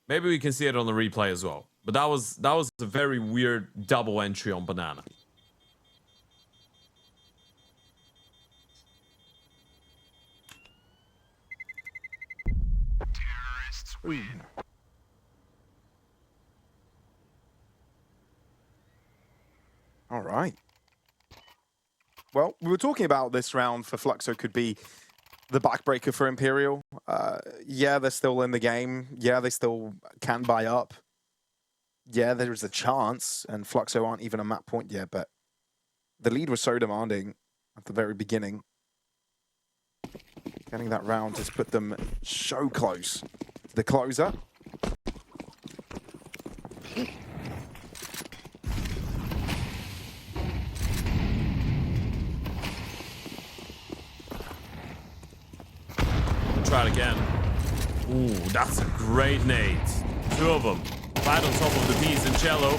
Maybe we can see it on the replay as well. But that was a very weird double entry on banana. Ooh. All right. Well, we were talking about this round for Fluxo could be the backbreaker for Imperial. Yeah, they're still in the game. Yeah, they still can buy up. Yeah, there is a chance, and Fluxo aren't even a map point yet, but the lead was so demanding at the very beginning. Getting that round has put them so close to the closer. Try it again. Ooh, that's a great nade. 2 of them. Right on top of the P's and Cello.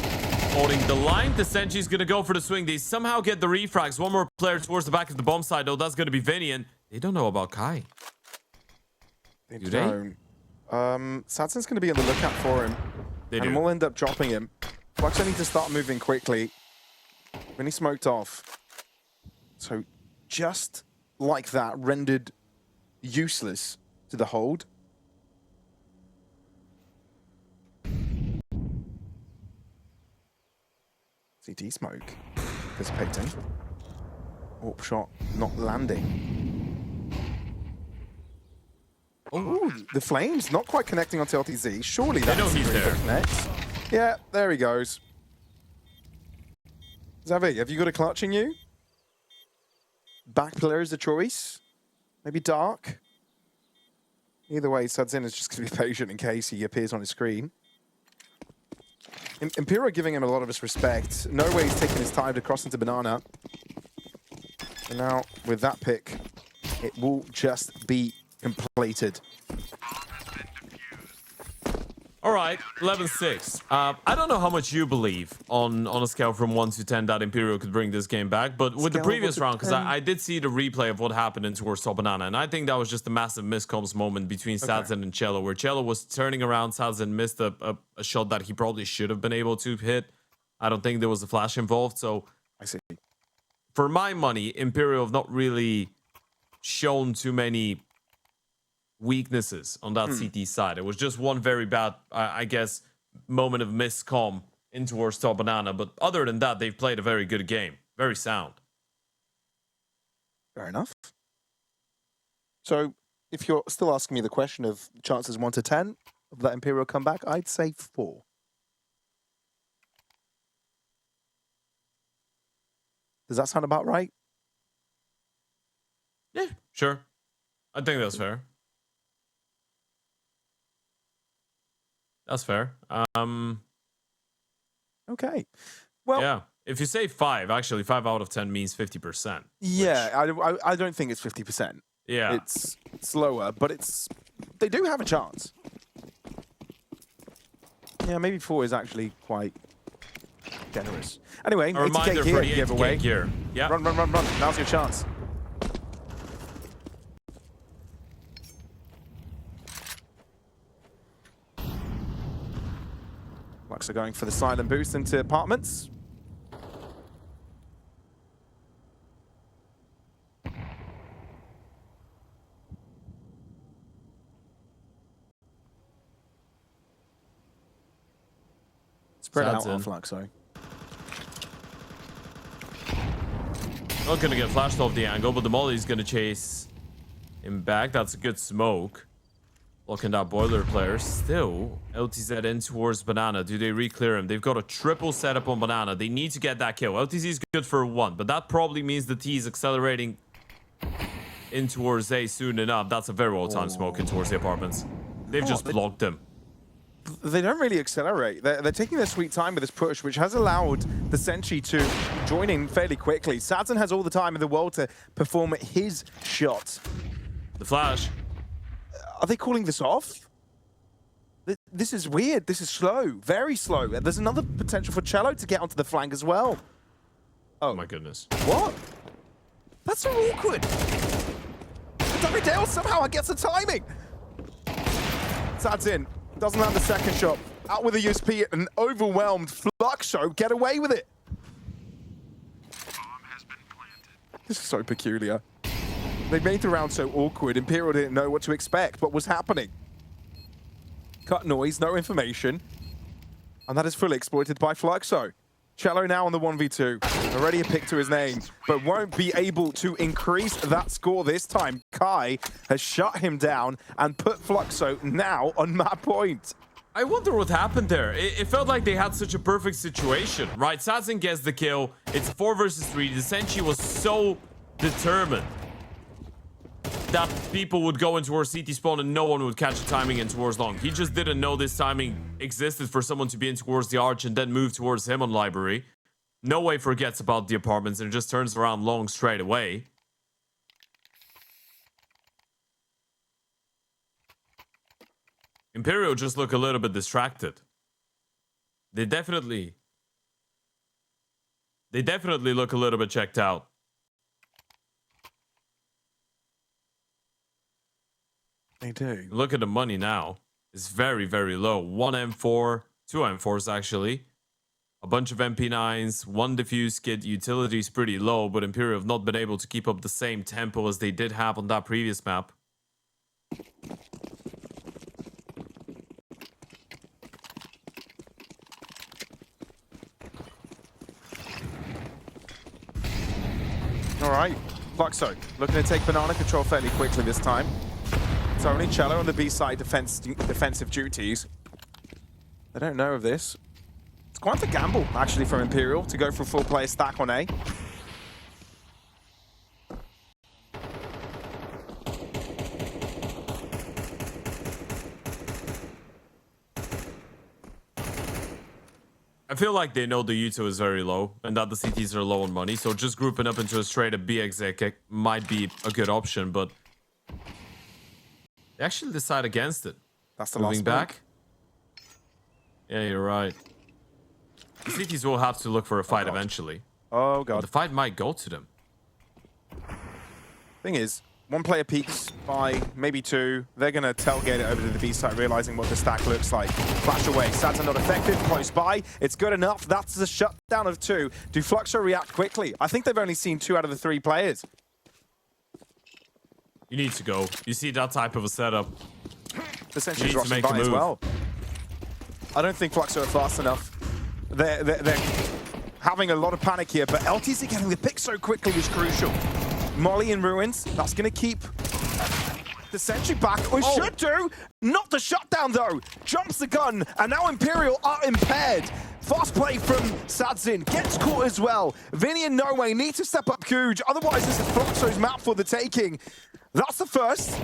Holding the line. The Senchi's gonna go for the swing. They somehow get the refrags. One more player towards the back of the bomb side, though. That's gonna be Vinny, and they don't know about Kai. Do they? Sadzin's gonna be on the lookout for him. They and do. we'll end up dropping him. Fluxo need to start moving quickly. Vinny smoked off. So just like that, rendered useless to the hold. CT smoke dissipating. Warp shot not landing. Oh, the flames not quite connecting onto LTZ. Surely that's know he's there. Next. Yeah, there he goes. Zavi, have you got a clutch in you? Back pillar is a choice. Maybe dark. Either way, Sadzin is just going to be patient in case he appears on his screen. Imperial giving him a lot of his respect. Noway he's taking his time to cross into banana. And now, with that pick, it will just be completed. All right, 11-6. I don't know how much you believe on a scale from 1 to 10 that Imperial could bring this game back, but with the previous round, because I did see the replay of what happened in towards Top Banana, and I think that was just a massive miscomms moment between Sadzen and Cello, where Cello was turning around, Sadzen missed a shot that he probably should have been able to hit. I don't think there was a flash involved, so I see. For my money, Imperial have not really shown too many weaknesses on that CT side. It was just one very bad, I guess, moment of miscomm in towards Top Banana. But other than that, they've played a very good game. Very sound. Fair enough. So, if you're still asking me the question of chances 1 to 10 of that Imperial comeback, I'd say 4. Does that sound about right? Yeah, sure. I think that's fair. That's fair. Okay. Well, yeah. If you say 5, actually, 5 out of 10 means 50%. Yeah, I don't think it's 50%. Yeah. It's lower, but they do have a chance. Yeah, maybe 4 is actually quite generous. Anyway, a reminder for the giveaway. Gear. Yeah. Run. Now's your chance. Fluxo going for the silent boost into apartments. Spread out on Fluxo. Not going to get flashed off the angle, but the Molly's going to chase him back. That's a good smoke. Looking that boiler player. Still, LTZ in towards Banana. Do they re-clear him? They've got a triple setup on Banana. They need to get that kill. LTZ is good for 1, but that probably means the T is accelerating in towards A soon enough. That's a very well-timed smoke in towards the apartments. They've just blocked him. They don't really accelerate. They're taking their sweet time with this push, which has allowed the Sentry to join in fairly quickly. Sadzen has all the time in the world to perform his shot. The flash. Are they calling this off? This is weird. This is slow. Very slow. There's another potential for Cello to get onto the flank as well. Oh my goodness. What? That's so awkward. Dale somehow gets the timing. Sadzen doesn't have the second shot. Out with a USP, an overwhelmed Fluxo. Get away with it. This is so peculiar. They made the round so awkward. Imperial didn't know what to expect. What was happening? Cut noise, no information. And that is fully exploited by Fluxo. Cello now on the 1v2. Already a pick to his name, but won't be able to increase that score this time. Kai has shut him down and put Fluxo now on map point. I wonder what happened there. It felt like they had such a perfect situation, right? Sadzen gets the kill. It's 4 versus 3. The Senshi was so determined that people would go into towards CT spawn and no one would catch the timing in towards long. He just didn't know this timing existed for someone to be in towards the arch and then move towards him on library. Noway forgets about the apartments and just turns around long straight away. Imperial just look a little bit distracted. They definitely look a little bit checked out. They do. Look at the money now. It's very, very low. 1 M4, 2 M4s actually. A bunch of MP9s, 1 diffuse kit. Utility is pretty low, but Imperial have not been able to keep up the same tempo as they did have on that previous map. All right, Fluxo looking to take banana control fairly quickly this time. It's only Cello on the B side defensive duties. They don't know of this. It's quite a gamble, actually, from Imperial to go for a full player stack on A. I feel like they know the Yuto is very low and that the CTs are low on money, so just grouping up into a straight up BXZ might be a good option, but they actually decide against it. That's the Moving last back. Yeah, you're right. The cities will have to look for a fight eventually. Oh, But God. the fight might go to them. Thing is, one player peeks by maybe two. They're going to tailgate it over to the B side, realizing what the stack looks like. Flash away. Sads are not effective. Close by. It's good enough. That's the shutdown of two. Do Fluxo react quickly? I think they've only seen 2 out of the 3 players. You need to go. You see that type of a setup. Essentially You need to rushing make a by as move. well. I don't think Fluxo are fast enough. They're having a lot of panic here, but LTC getting the pick so quickly is crucial. Molly in ruins. That's going to keep the sentry back. Or should do. Not the shutdown, though. Jumps the gun, and now Imperial are impaired. Fast play from Sadzin. Gets caught as well. Vini and noway need to step up huge. Otherwise, this is Fluxo's map for the taking. That's the first.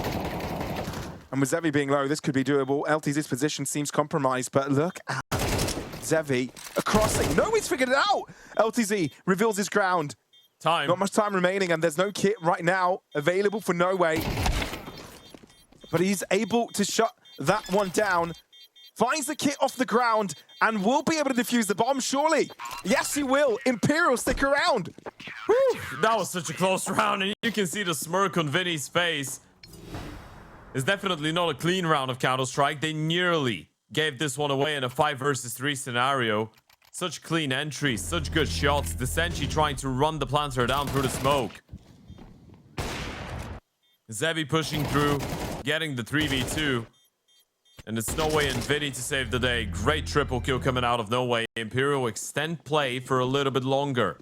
And with Zevi being low, this could be doable. LTZ's position seems compromised, but look at Zevi. A crossing. Noway's figured it out. LTZ reveals his ground. Time. Not much time remaining, and there's no kit right now available for noway. But he's able to shut that one down. Finds the kit off the ground and will be able to defuse the bomb, surely. Yes, he will. Imperial, stick around. Whew, that was such a close round, and you can see the smirk on Vinny's face. It's definitely not a clean round of Counter-Strike. They nearly gave this one away in a 5 versus 3 scenario. Such clean entries, such good shots. The Senshi trying to run the planter down through the smoke. Zevi pushing through, getting the 3v2. And it's noway and Vini to save the day. Great triple kill coming out of noway. Imperial extend play for a little bit longer.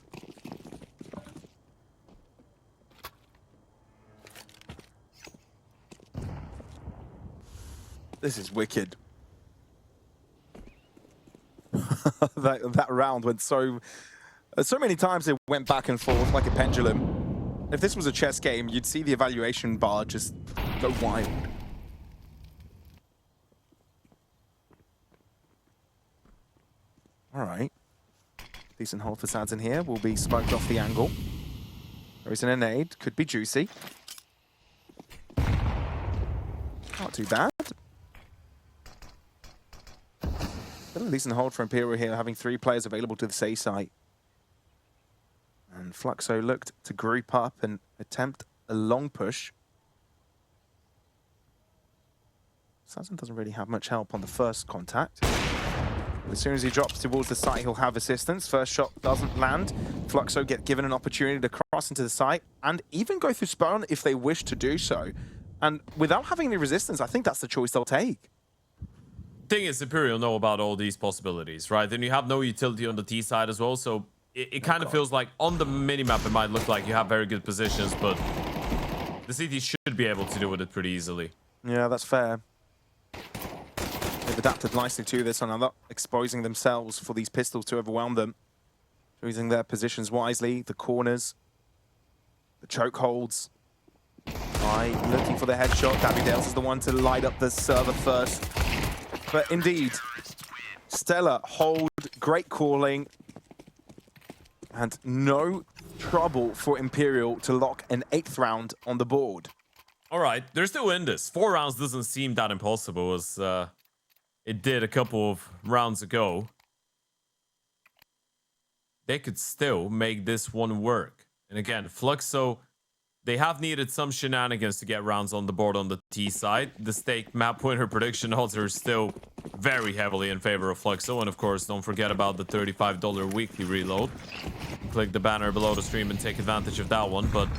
This is wicked. that round went so many times it went back and forth like a pendulum. If this was a chess game, you'd see the evaluation bar just go wild. All right. Decent hold for Sads in here. Will be smoked off the angle. There is an nade. Could be juicy. Not too bad. Still a decent hold for Imperial here, having 3 players available to the C site. And Fluxo looked to group up and attempt a long push. Sazin doesn't really have much help on the first contact. As soon as he drops towards the site, he'll have assistance. First shot doesn't land. Fluxo get given an opportunity to cross into the site and even go through spawn if they wish to do so. And without having any resistance, I think that's the choice they'll take. Thing is, Imperial know about all these possibilities, right? Then you have no utility on the T side as well, so it kind of feels like on the minimap it might look like you have very good positions, but the CT should be able to deal with it pretty easily. Yeah, that's fair. They've adapted nicely to this and are not exposing themselves for these pistols to overwhelm them. Choosing their positions wisely, the corners, the choke holds. Looking for the headshot. Davidales is the one to light up the server first. But indeed, stellar hold, great calling, and no trouble for Imperial to lock an 8th round on the board. All right, they're still in this. 4 rounds doesn't seem that impossible as it did a couple of rounds ago. They could still make this one work. And again, Fluxo, they have needed some shenanigans to get rounds on the board on the T side. The stake map winner prediction odds are still very heavily in favor of Fluxo. And of course, don't forget about the $35 weekly reload. Click the banner below the stream and take advantage of that one. But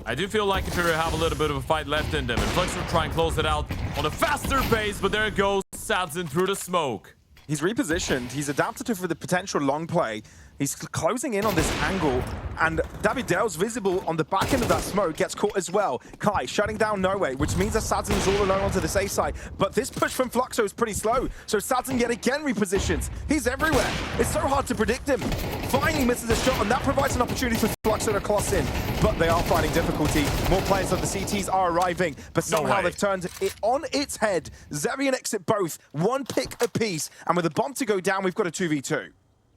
I do feel like Imperial have a little bit of a fight left in them. And Fluxo try and close it out on a faster pace. But there it goes. Sadzin through the smoke. He's repositioned. He's adapted for the potential long play. He's closing in on this angle, and Davidale's visible on the back end of that smoke, gets caught as well. Kai shutting down noway, which means that Sadzin is all alone onto the safe side. But this push from Fluxo is pretty slow, so Sadzin yet again repositions. He's everywhere. It's so hard to predict him. Finally misses a shot, and that provides an opportunity for Fluxo to cross in. But they are finding difficulty. More players of the CTs are arriving, but somehow they've turned it on its head. Zevi and Exit both, 1 pick apiece, and with a bomb to go down, we've got a 2v2.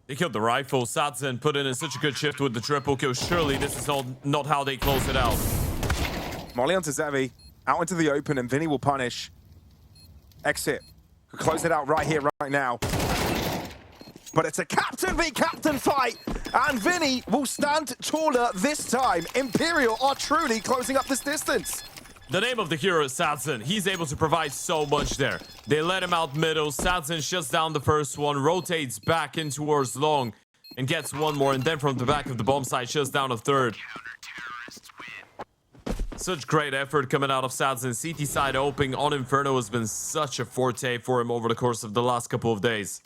They killed the rifle. Sadzin put in such a good shift with the triple kill. Surely this is not how they close it out. Molly onto Zevi, out into the open, and Vini will punish. Exit Close it out right here, right now. But it's a captain v captain fight, and Vini will stand taller this time. Imperial are truly closing up this distance. The name of the hero is Sadzen. He's able to provide so much there. They let him out middle. Sadzen shuts down the first one, rotates back in towards long, and gets one more. And then from the back of the bomb site, shuts down a third. Such great effort coming out of Sadzen. CT side opening on Inferno has been such a forte for him over the course of the last couple of days.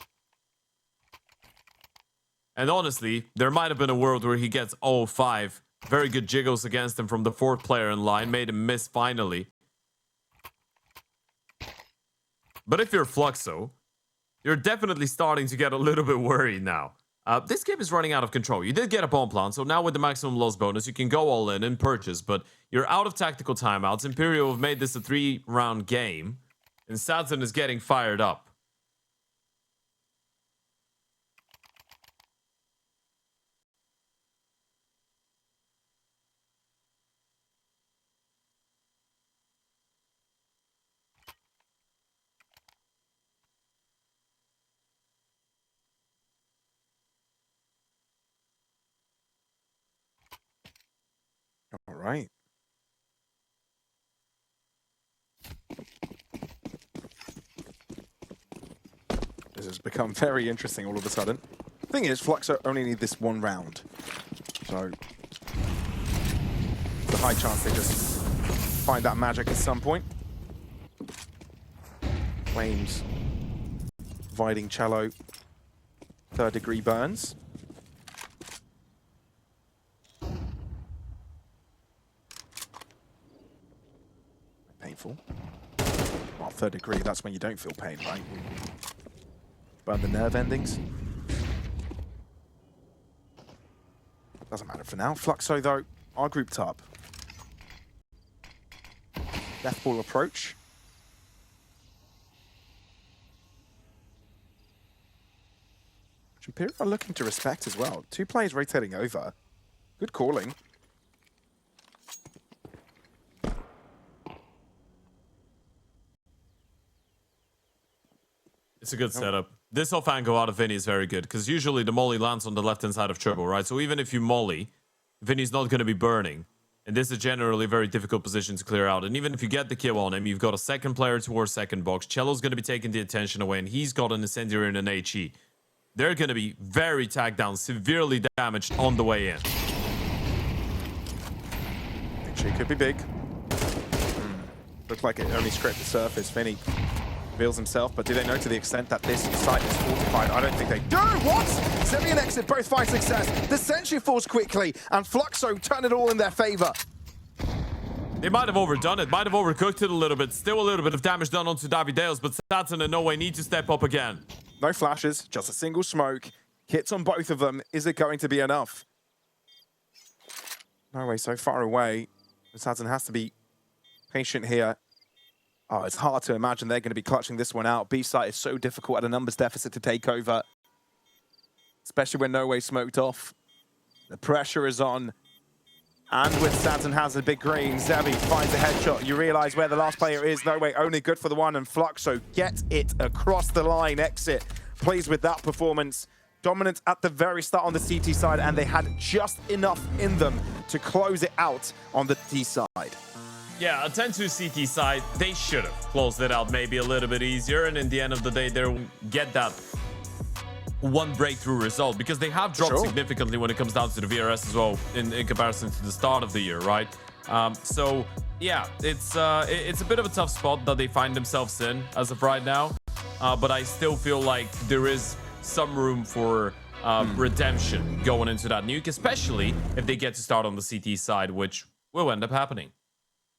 And honestly, there might have been a world where he gets 0-5. Very good jiggles against him from the fourth player in line. Made him miss finally. But if you're Fluxo, you're definitely starting to get a little bit worried now. This game is running out of control. You did get a bomb plant, so now with the maximum loss bonus, you can go all in and purchase. But you're out of tactical timeouts. Imperial have made this a 3-round game. And Sadzen is getting fired up. All right. This has become very interesting all of a sudden. Thing is, Fluxo only need this one round. So, there's a high chance they just find that magic at some point. Flames, providing Cello, third-degree burns. Painful. Well, third degree, that's when you don't feel pain, right? Burn the nerve endings. Doesn't matter for now. Fluxo, though, are grouped up. Death ball approach. Which Imperial are looking to respect as well. Two players rotating over. Good calling. It's a good setup. This off angle out of Vini is very good, because usually the molly lands on the left-hand side of Turbo, right? So even if you molly, Vini's not going to be burning. And this is generally a very difficult position to clear out. And even if you get the kill on him, you've got a second player towards second box. Cello's going to be taking the attention away, and he's got an Incendiary and an HE. They're going to be very tagged down, severely damaged on the way in. Actually, could be big. Looks like it only scraped the surface. Vini reveals himself, but do they know to the extent that this site is fortified? I don't think they do. What? Semyon exit, both find success. The Sentry falls quickly, and Fluxo turn it all in their favor. They might have overdone it, might have overcooked it a little bit. Still a little bit of damage done onto Davideus, but Sadzen and noway need to step up again. No flashes, just a single smoke. Hits on both of them. Is it going to be enough? Noway so far away. Sadzen has to be patient here. Oh, it's hard to imagine they're going to be clutching this one out. B site is so difficult at a numbers deficit to take over. Especially when noway smoked off. The pressure is on. And with Sadzen has a big green, Zevi finds a headshot. You realize where the last player is. Noway only good for the one, and Fluxo get it across the line. Exit plays with that performance. Dominant at the very start on the CT side, and they had just enough in them to close it out on the T side. Yeah, a 10-2 CT side, they should have closed it out maybe a little bit easier, and in the end of the day, they'll get that one breakthrough result, because they have dropped significantly when it comes down to the VRS as well in comparison to the start of the year, right? So yeah, it's a bit of a tough spot that they find themselves in as of right now, but I still feel like there is some room for redemption going into that nuke, especially if they get to start on the CT side, which will end up happening.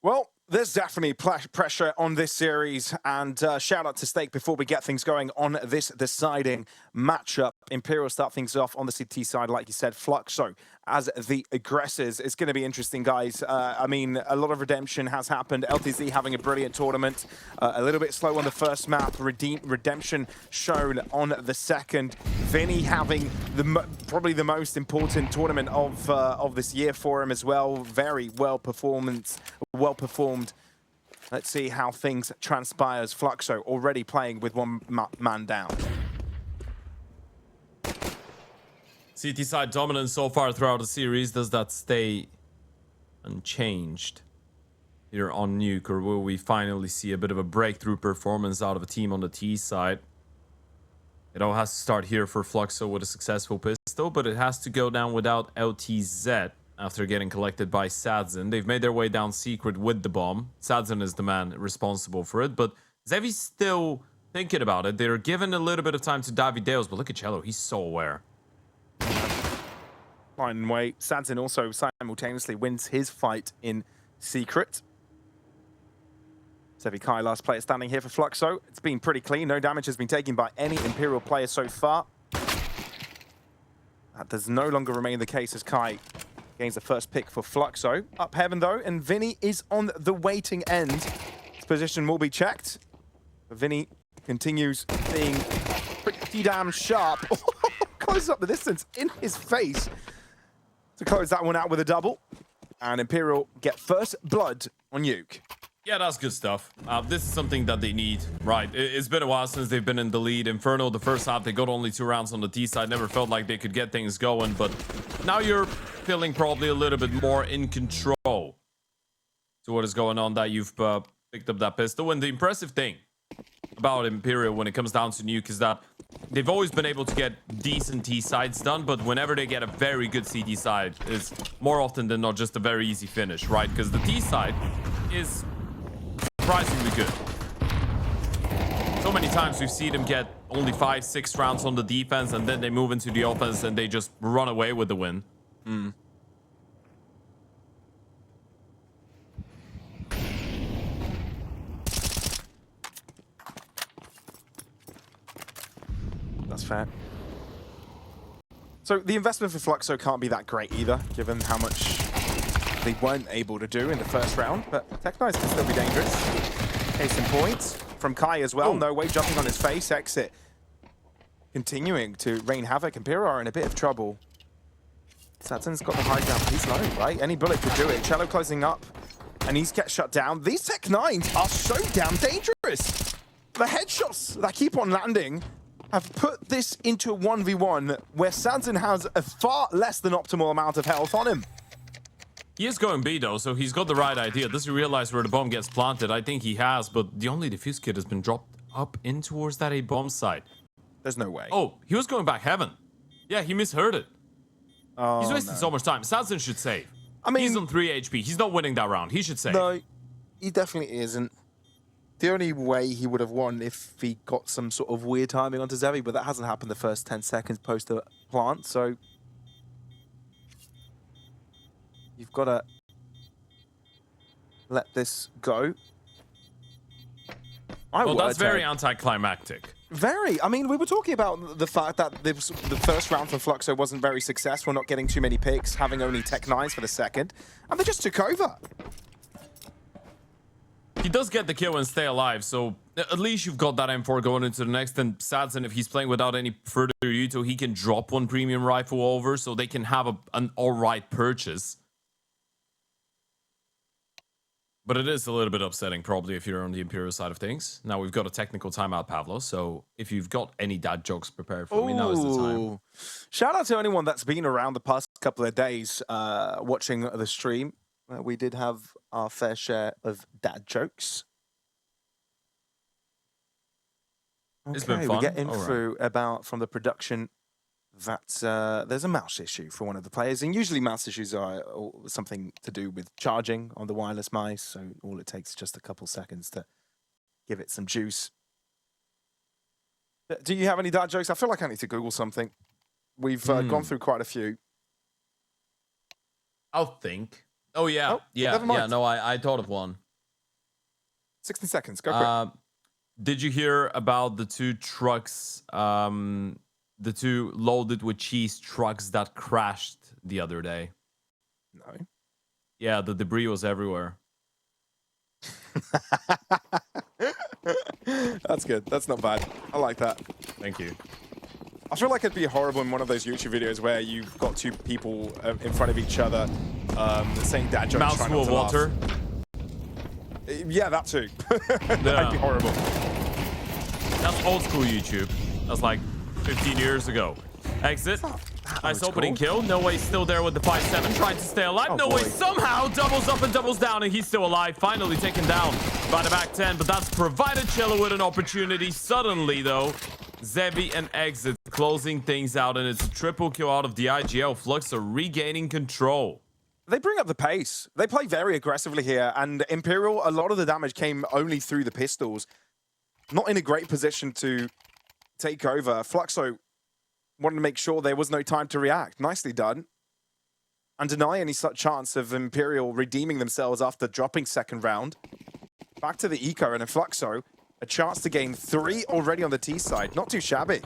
Well, there's definitely pressure on this series, and shout out to Stake before we get things going on this deciding matchup. Imperial start things off on the CT side, like you said, Fluxo as the aggressors. It's going to be interesting, guys. I mean, a lot of redemption has happened. LTZ having a brilliant tournament. A little bit slow on the first map. Redemption shown on the second. Vini having probably the most important tournament of this year for him as well. Very well performed. Let's see how things transpires. Fluxo already playing with one man down. CT side dominance so far throughout the series. Does that stay unchanged here on Nuke, or will we finally see a bit of a breakthrough performance out of a team on the T side? It all has to start here for Fluxo with a successful pistol, but it has to go down without LTZ after getting collected by Sadzin. They've made their way down secret with the bomb. Sadzin is the man responsible for it, but Zevi's still thinking about it. They're given a little bit of time to Davideos, but look at Cello. He's so aware. Line and wait. Sadzin also simultaneously wins his fight in secret. Zevi Kai, last player standing here for Fluxo. It's been pretty clean. No damage has been taken by any Imperial player so far. That does no longer remain the case as Kai gains the first pick for Fluxo. Up heaven, though, and Vini is on the waiting end. His position will be checked. But Vini continues being pretty damn sharp. Closes up the distance in his face to close that one out with a double. And Imperial get first blood on Nuke. Yeah, that's good stuff. This is something that they need, right? It's been a while since they've been in the lead. Inferno, the first half, they got only 2 rounds on the T side. Never felt like they could get things going, but now you're feeling probably a little bit more in control to what is going on, that you've picked up that pistol. And the impressive thing about Imperial when it comes down to Nuke is that they've always been able to get decent T sides done, but whenever they get a very good CT side, it's more often than not just a very easy finish, right? Because the T side is surprisingly good. So many times we've seen them get only 5-6 rounds on the defense, and then they move into the offense and they just run away with the win. That's fair. So the investment for Fluxo can't be that great either, given how much they weren't able to do in the first round, but Tech9 can still be dangerous. Case in point from Kai as well. Noway jumping on his face. Exit continuing to rain havoc. Imperial are in a bit of trouble. Saturn's got the high ground. He's low, right? Any bullet could do it. Cello closing up, and he's get shut down. These Tech9s are so damn dangerous. The headshots that keep on landing have put this into a 1v1 where Sadzin has a far less than optimal amount of health on him. He is going B though, so he's got the right idea. Does he realize where the bomb gets planted? I think he has, but the only defuse kit has been dropped up in towards that A bomb site. There's no way. Oh, he was going back heaven. Yeah, he misheard it. Oh, he's wasting so much time. Sadzin should save. I mean, he's on 3 HP. He's not winning that round. He should save. No, he definitely isn't. The only way he would have won if he got some sort of weird timing onto Zevi, but that hasn't happened the first 10 seconds post the plant, so you've got to let this go. Well, that's very anticlimactic. Very. I mean, we were talking about the fact that the first round for Fluxo wasn't very successful, not getting too many picks, having only Tech9s for the second, and they just took over. He does get the kill and stay alive, so at least you've got that M4 going into the next. And Sadzin, if he's playing without any further util, he can drop one premium rifle over, so they can have an alright purchase. But it is a little bit upsetting, probably, if you're on the Imperial side of things. Now, we've got a technical timeout, Pavlo, so if you've got any dad jokes prepared for me, now is the time. Shout out to anyone that's been around the past couple of days watching the stream. We did have our fair share of dad jokes. It's been fun. We're getting through from the production that there's a mouse issue for one of the players, and usually mouse issues are something to do with charging on the wireless mice, so all it takes is just a couple seconds to give it some juice. Do you have any dad jokes? I feel like I need to Google something. We've gone through quite a few. I'll think. Oh, yeah. Yeah, no, I thought of one. 60 seconds, go quick. Did you hear about the 2 trucks, the 2 loaded with cheese trucks that crashed the other day? No. Yeah, the debris was everywhere. That's good. That's not bad. I like that. Thank you. I feel like it'd be horrible in one of those YouTube videos where you've got 2 people in front of each other saying dad jokes. Mouthful of water. Yeah, that too. That'd be horrible. That's old school YouTube. That's like 15 years ago. Exit. Nice opening kill. Noway still there with the 5-7, trying to stay alive. Noway somehow doubles up and doubles down, and he's still alive. Finally taken down by the back 10, but that's provided Cello with an opportunity. Suddenly, though, Zevi and Exit closing things out, and it's a triple kill out of the IGL. Fluxo regaining control. They bring up the pace. They play very aggressively here, and Imperial, a lot of the damage came only through the pistols. Not in a great position to take over. Fluxo wanted to make sure there was no time to react. Nicely done. And deny any such chance of Imperial redeeming themselves after dropping second round. Back to the eco, and in Fluxo, a chance to gain 3 already on the T side. Not too shabby.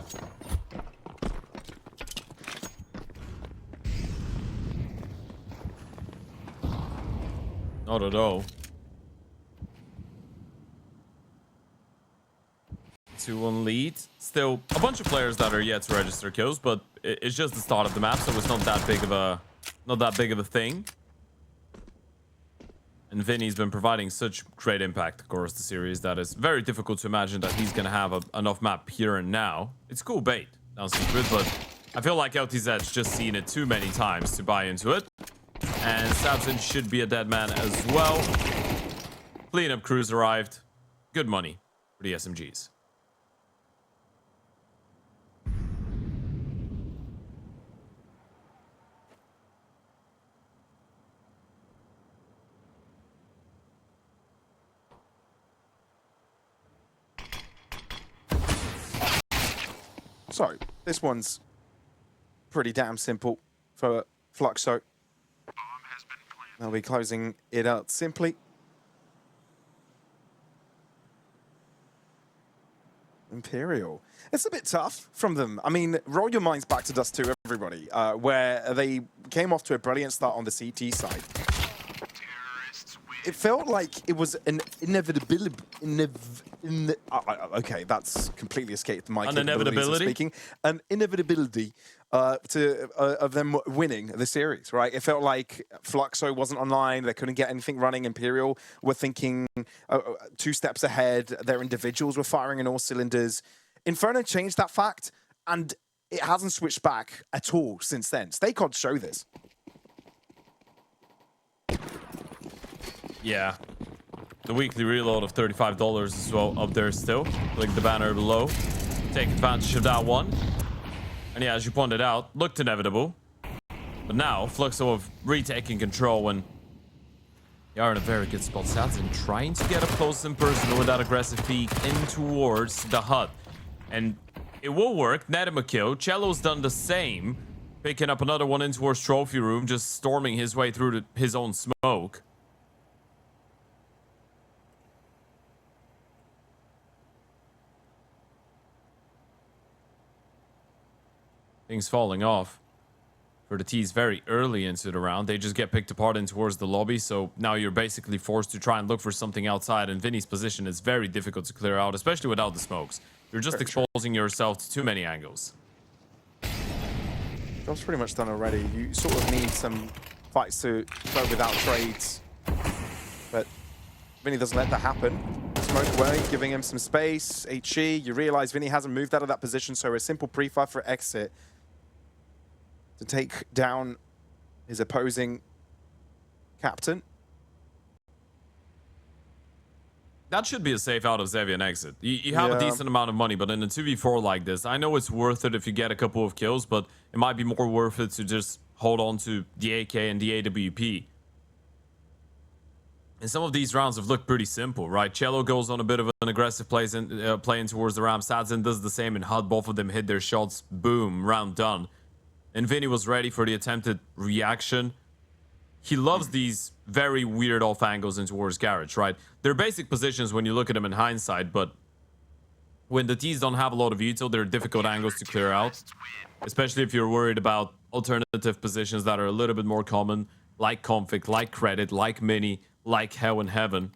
Not at all. 2-1 lead. Still a bunch of players that are yet to register kills, but it's just the start of the map, so it's not that big of a thing. And Vini's been providing such great impact across the series that it's very difficult to imagine that he's gonna have enough map here and now. It's cool bait, no secret, but I feel like LTZ's just seen it too many times to buy into it. And Sabzin should be a dead man as well. Cleanup crews arrived. Good money for the SMGs. So, this one's pretty damn simple for Fluxo. They'll be closing it out simply. Imperial. It's a bit tough from them. I mean, roll your minds back to Dust2, everybody, where they came off to a brilliant start on the CT side. It felt like it was an inevitability. Okay, that's completely escaped my capabilities of speaking. An inevitability of them winning the series, right? It felt like Fluxo wasn't online. They couldn't get anything running. Imperial were thinking 2 steps ahead. Their individuals were firing in all cylinders. Inferno changed that fact, and it hasn't switched back at all since then. STAYCOD show this. Yeah. The weekly reload of $35 as well up there still. Click the banner below. Take advantage of that one. And yeah, as you pointed out, looked inevitable. But now, Fluxo of retaking control when they are in a very good spot. Satsin trying to get up close and personal with that aggressive peek in towards the hut. And it will work. Net him a kill. Cello's done the same. Picking up another one in towards trophy room, just storming his way through his own smoke. Things falling off for the T's very early into the round. They just get picked apart in towards the lobby, so now you're basically forced to try and look for something outside, and Vini's position is very difficult to clear out, especially without the smokes. You're just exposing yourself to too many angles. Job's pretty much done already. You sort of need some fights to go without trades, but Vini doesn't let that happen. Smoke away, giving him some space. HE, you realize Vini hasn't moved out of that position, so a simple pre-fire for exit to take down his opposing captain. That should be a safe out of Zevi and exit. You have a decent amount of money, but in a 2v4 like this, I know it's worth it if you get a couple of kills, but it might be more worth it to just hold on to the AK and the AWP. And some of these rounds have looked pretty simple, right? Cello goes on a bit of an aggressive play in towards the ramp. Sadzin does the same in HUD. Both of them hit their shots. Boom, round done. And Vini was ready for the attempted reaction. He loves these very weird off angles in towards Garage, right? They're basic positions when you look at them in hindsight, but when the T's don't have a lot of util, they're difficult angles to clear out. Especially if you're worried about alternative positions that are a little bit more common, like Config, like Credit, like Mini, like Hell and Heaven.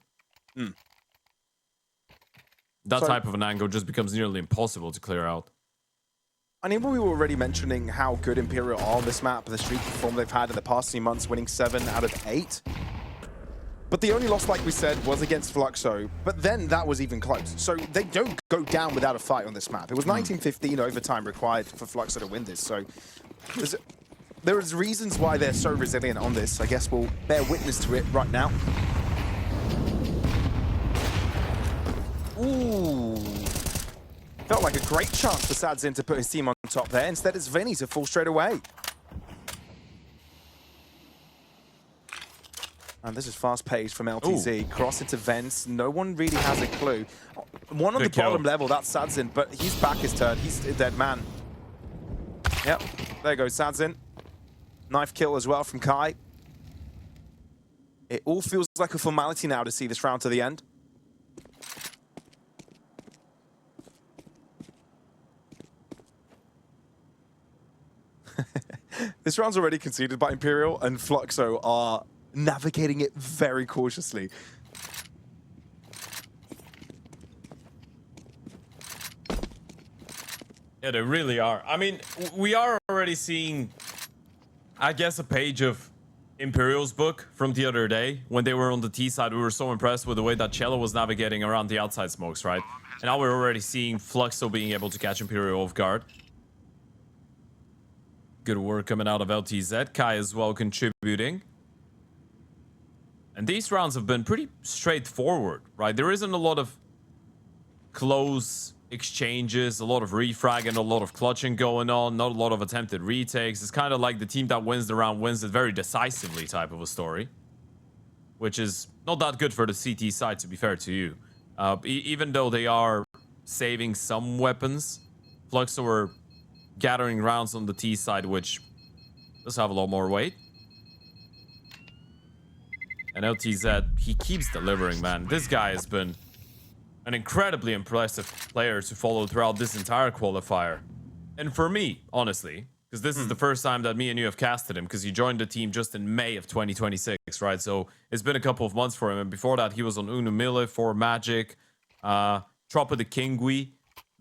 That type of an angle just becomes nearly impossible to clear out. I mean, we were already mentioning how good Imperial are on this map, the streak form they've had in the past few months, winning 7 out of 8. But the only loss, like we said, was against Fluxo. But then that was even close. So they don't go down without a fight on this map. It was 19-15 overtime required for Fluxo to win this. So there is reasons why they're so resilient on this. I guess we'll bear witness to it right now. Ooh. Felt like a great chance for Sadzin to put his team on top there. Instead, it's Vini to fall straight away. And this is fast-paced from LTZ. Ooh. Cross into vents. No one really has a clue. One on the bottom level, that's Sadzin, but his back is turned. He's a dead man. Yep, there goes Sadzin. Knife kill as well from Kai. It all feels like a formality now to see this round to the end. This round's already conceded by Imperial, and Fluxo are navigating it very cautiously. Yeah, they really are. I mean, we are already seeing, I guess, a page of Imperial's book from the other day. When they were on the T side, we were so impressed with the way that Cello was navigating around the outside smokes, right? And now we're already seeing Fluxo being able to catch Imperial off guard. Good work coming out of LTZ. Kai as well contributing. And these rounds have been pretty straightforward, right? There isn't a lot of close exchanges, a lot of refragging, a lot of clutching going on, not a lot of attempted retakes. It's kind of like the team that wins the round wins it very decisively type of a story, which is not that good for the CT side, to be fair to you. Even though they are saving some weapons, Fluxo are gathering rounds on the T side, which does have a lot more weight. And LTZ, he keeps delivering, man. This guy has been an incredibly impressive player to follow throughout this entire qualifier. And for me, honestly, because this is the first time that me and you have casted him, because he joined the team just in May of 2026, right? So it's been a couple of months for him. And before that, he was on Unumile, 4 Magic, Tropa the Kingui,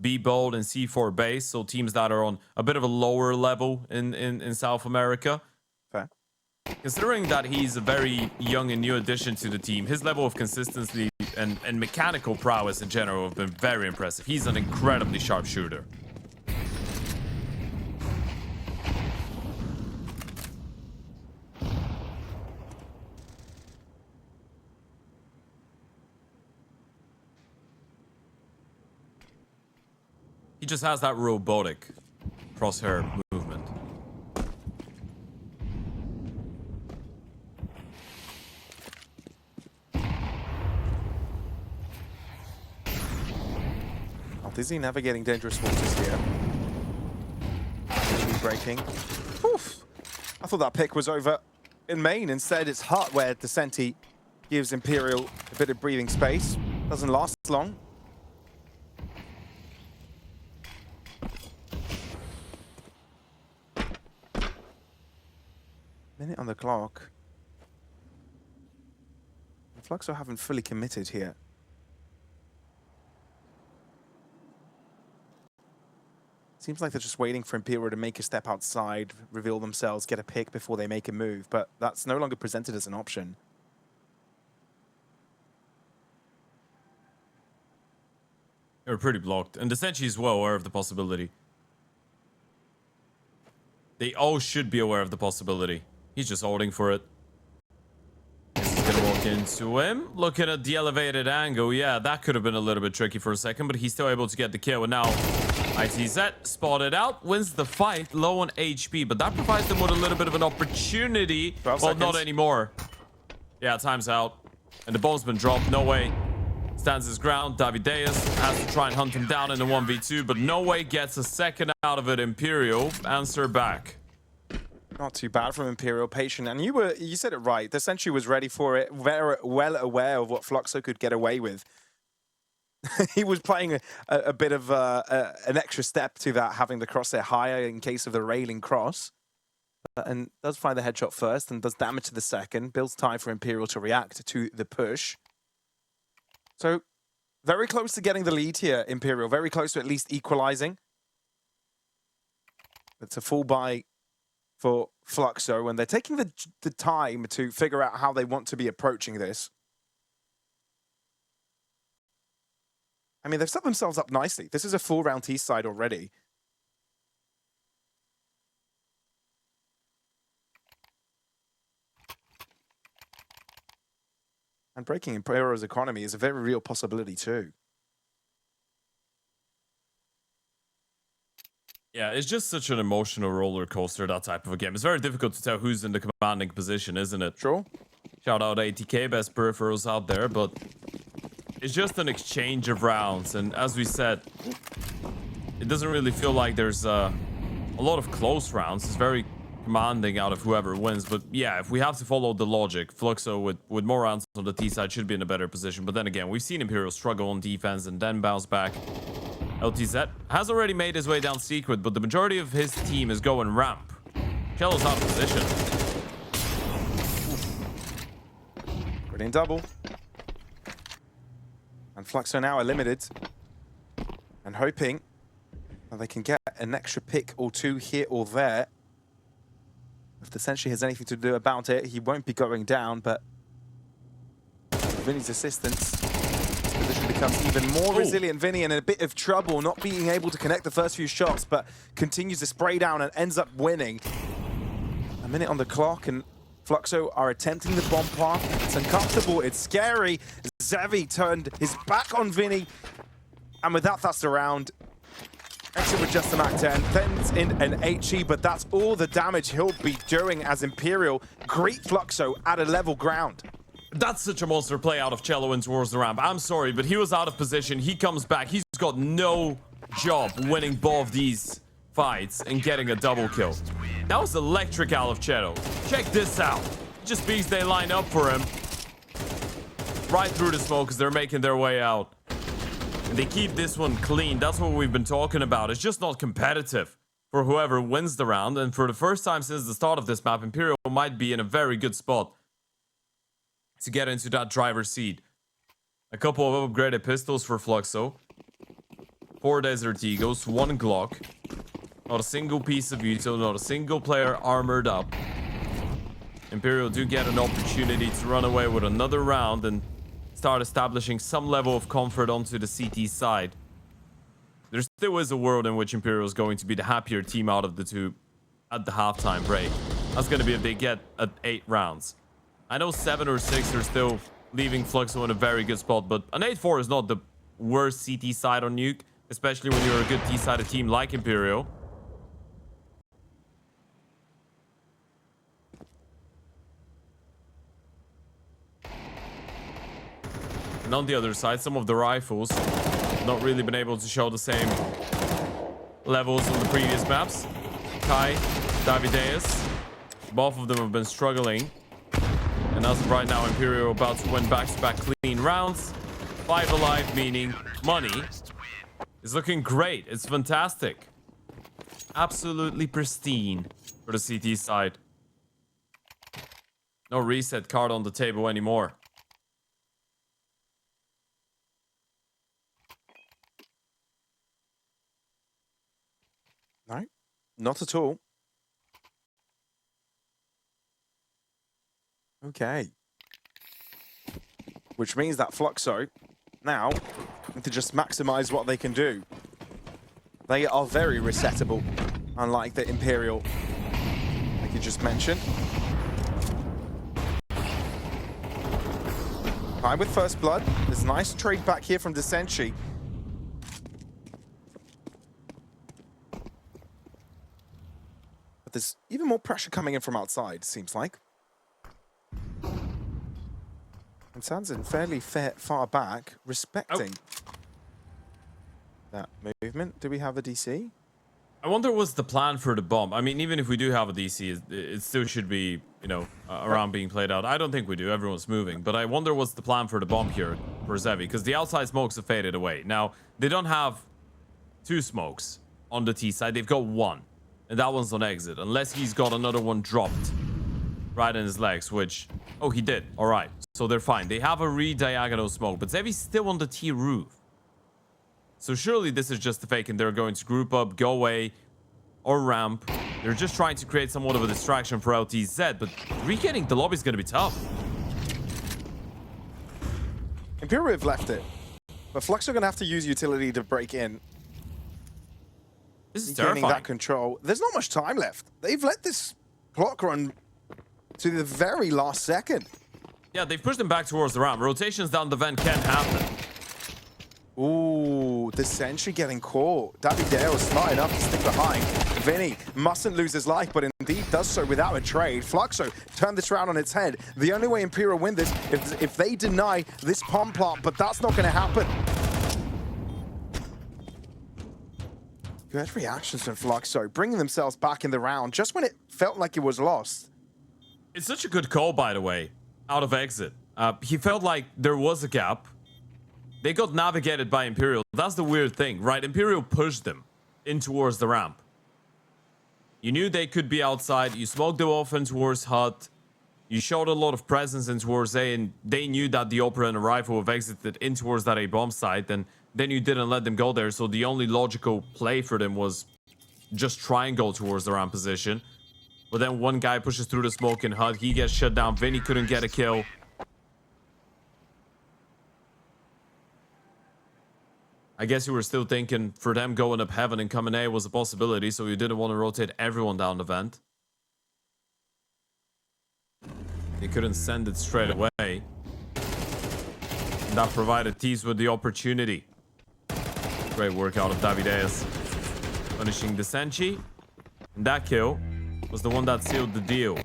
B Bold, and C4 Base. So teams that are on a bit of a lower level in South America. Fair. Considering that he's a very young and new addition to the team, his level of consistency and mechanical prowess in general have been very impressive. He's an incredibly sharp shooter. He just has that robotic crosshair movement. Dizzy navigating dangerous waters here. Breaking. Oof. I thought that pick was over in main. Instead, it's Hut where Descenti gives Imperial a bit of breathing space. Doesn't last long. Minute on the clock. Fluxo haven't fully committed here. Seems like they're just waiting for Imperial to make a step outside, reveal themselves, get a pick before they make a move, but that's no longer presented as an option. They're pretty blocked, and Descenti is well aware of the possibility. They all should be aware of the possibility. He's just holding for it. He's gonna walk into him. Looking at the elevated angle, yeah, that could have been a little bit tricky for a second, but he's still able to get the kill, and now ITZ spotted out, wins the fight, low on HP, but that provides them with a little bit of an opportunity. Well, not anymore. Yeah, time's out. And the bomb's been dropped. Noway stands his ground. Davideus has to try and hunt him down in the 1v2, but Noway gets a second out of it. Imperial answer back. Not too bad from Imperial, patient. And you said it right. The Sentry was ready for it, very well aware of what Fluxo could get away with. He was playing a bit of an extra step to that, having the crosshair higher in case of the railing cross. And does find the headshot first and does damage to the second. Builds time for Imperial to react to the push. So very close to getting the lead here, Imperial. Very close to at least equalizing. It's a full buy for Fluxo, and they're taking the time to figure out how they want to be approaching this. I mean, they've set themselves up nicely. This is a full round T side already. And breaking Imperial's economy is a very real possibility too. Yeah, it's just such an emotional roller coaster, that type of a game. It's very difficult to tell who's in the commanding position, isn't it? Sure. Shout out ATK, best peripherals out there, but it's just an exchange of rounds. And as we said, it doesn't really feel like there's a lot of close rounds. It's very commanding out of whoever wins. But yeah, if we have to follow the logic, Fluxo with more rounds on the T side should be in a better position. But then again, we've seen Imperial struggle on defense and then bounce back. LTZ has already made his way down secret, but the majority of his team is going ramp. Cello's out of position. Brilliant double. And Fluxo now are limited. And hoping that they can get an extra pick or two here or there. If the Sentry has anything to do about it, he won't be going down, but Vini's assistance. Position becomes even more resilient. Vini in a bit of trouble, not being able to connect the first few shots, but continues to spray down and ends up winning. A minute on the clock, and Fluxo are attempting the bomb plant. It's uncomfortable, it's scary. Xavi turned his back on Vini, and with that, that's the round. Exit with just a Mac 10, thens in an HE, but that's all the damage he'll be doing as Imperial greet Fluxo at a level ground. That's such a monster play out of Cello in towards the ramp. I'm sorry, but he was out of position. He comes back. He's got no job winning both these fights and getting a double kill. That was electric out of Cello. Check this out. Just beats they line up for him. Right through the smoke as they're making their way out. And they keep this one clean. That's what we've been talking about. It's just not competitive for whoever wins the round. And for the first time since the start of this map, Imperial might be in a very good spot to get into that driver's seat. A couple of upgraded pistols for Fluxo. 4 Desert Eagles, 1 Glock. Not a single piece of util, not a single player armored up. Imperial do get an opportunity to run away with another round and start establishing some level of comfort onto the CT side. There still is a world in which Imperial is going to be the happier team out of the two at the halftime break. That's going to be if they get at 8 rounds. I know 7 or 6 are still leaving Fluxo in a very good spot, but an 8-4 is not the worst CT side on Nuke, especially when you're a good T-sided team like Imperial. And on the other side, some of the rifles not really been able to show the same levels on the previous maps. Kai, Davideus, both of them have been struggling. And as of right now, Imperial about to win back-to-back clean rounds. 5 alive, meaning money. Is looking great. It's fantastic. Absolutely pristine for the CT side. No reset card on the table anymore. No, not at all. Okay. Which means that Fluxo now need to just maximize what they can do. They are very resettable, unlike the Imperial, like you just mentioned. High with first blood. There's a nice trade back here from Desenchi. But there's even more pressure coming in from outside, seems like. And Sanson fairly far back, respecting that movement. Do we have a DC? I wonder what's the plan for the bomb. I mean, even if we do have a DC, it still should be, you know, around being played out. I don't think we do. Everyone's moving. But I wonder what's the plan for the bomb here for Xavi, because the outside smokes have faded away. Now, they don't have 2 smokes on the T side. They've got 1. And that one's on exit, unless he's got another one dropped right in his legs, which... Oh, he did. All right. So they're fine. They have a re-diagonal smoke, but Xavi's still on the T roof. So surely this is just a fake and they're going to group up, go away, or ramp. They're just trying to create somewhat of a distraction for LTZ, but re-getting the lobby is going to be tough. Imperial have left it. But Fluxo are going to have to use utility to break in. This is Gaining terrifying. that control. There's not much time left. They've let this clock run to the very last second. Yeah, they've pushed them back towards the ramp. Rotations down the vent can happen. Ooh, the sentry getting caught. Davide smart enough to stick behind. Vini mustn't lose his life, but indeed does so without a trade. Fluxo turned this round on its head. The only way Imperial win this if they deny this palm plant, but that's not going to happen. Good reactions from Fluxo, bringing themselves back in the round just when it felt like it was lost. It's such a good call, by the way, out of exit. He felt like there was a gap. They got navigated by Imperial. That's the weird thing, right? Imperial pushed them in towards the ramp. You knew they could be outside. You smoked them off in towards Hut. You showed a lot of presence in towards A, and they knew that the Opera and the Rifle have exited in towards that A bomb site, and then you didn't let them go there, so the only logical play for them was just try and go towards the ramp position. But then one guy pushes through the smoke in Hut. He gets shut down. Vini couldn't get a kill. I guess you were still thinking for them going up heaven and coming A was a possibility, so you didn't want to rotate everyone down the vent. They couldn't send it straight away. And that provided Tease with the opportunity. Great work out of Davideus. Punishing the Senchi. And that kill was the one that sealed the deal.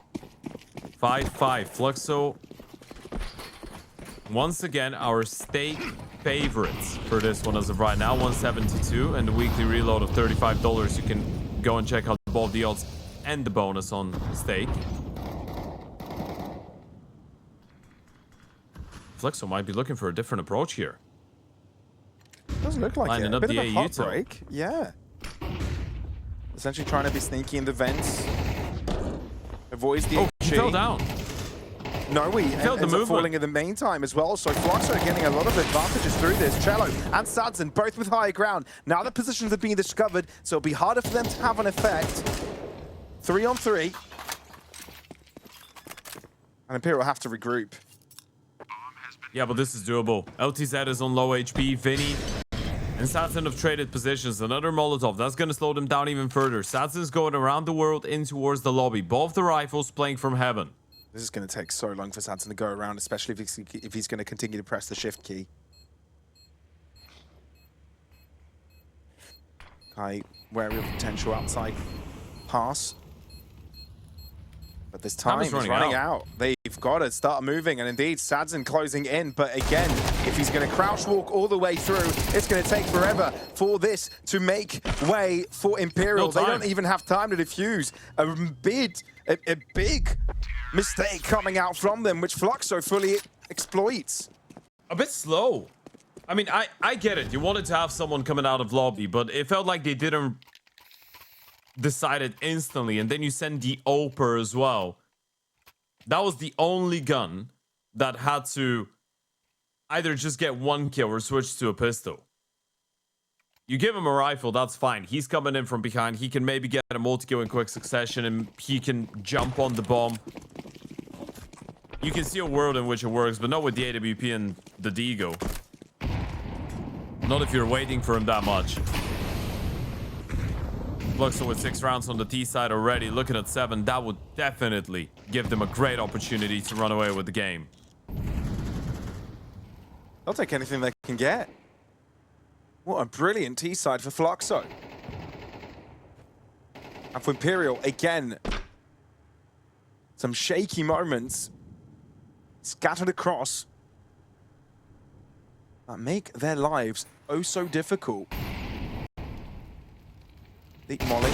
5-5. Fluxo. Once again, our stake favorites for this one as of right now. 172 and the weekly reload of $35. You can go and check out both the odds and the bonus on stake. Fluxo might be looking for a different approach here. Doesn't look like Lining it. up A bit the of a AU heartbreak. Yeah. Essentially trying to be sneaky in the vents. Avoids the Oh, he fell down. Noway felt the ends up movement. falling in the main time as well, so Fluxo are getting a lot of advantages through this. Cello and Sadzen both with higher ground. Now the positions are being discovered, so it'll be harder for them to have an effect. 3-on-3. And Imperial will have to regroup. Yeah, but this is doable. LTZ is on low HP. Vini and Sadzen have traded positions. Another Molotov. That's going to slow them down even further. Sadzen's going around the world in towards the lobby. Both the rifles playing from heaven. This is going to take so long for Sadzen to go around, especially if he's going to continue to press the shift key. Kai wary of potential outside pass. But this time is running out. They've got to start moving, and indeed, Sadzen closing in. But again, if he's going to crouch walk all the way through, it's going to take forever for this to make way for Imperial. They don't even have time to defuse. A big mistake coming out from them, which Fluxo fully exploits. A bit slow. I mean, I get it. You wanted to have someone coming out of lobby, but it felt like they didn't decide it instantly. And then you send the Oper as well. That was the only gun that had to either just get one kill or switch to a pistol. You give him a rifle, that's fine. He's coming in from behind. He can maybe get a multi-kill in quick succession, and he can jump on the bomb. You can see a world in which it works, but not with the AWP and the Deagle. Not if you're waiting for him that much. Fluxo with 6 rounds on the T side already, looking at 7. That would definitely give them a great opportunity to run away with the game. They'll take anything they can get. What a brilliant T side for Fluxo. And for Imperial, again, some shaky moments scattered across that make their lives oh so difficult. Deep molly.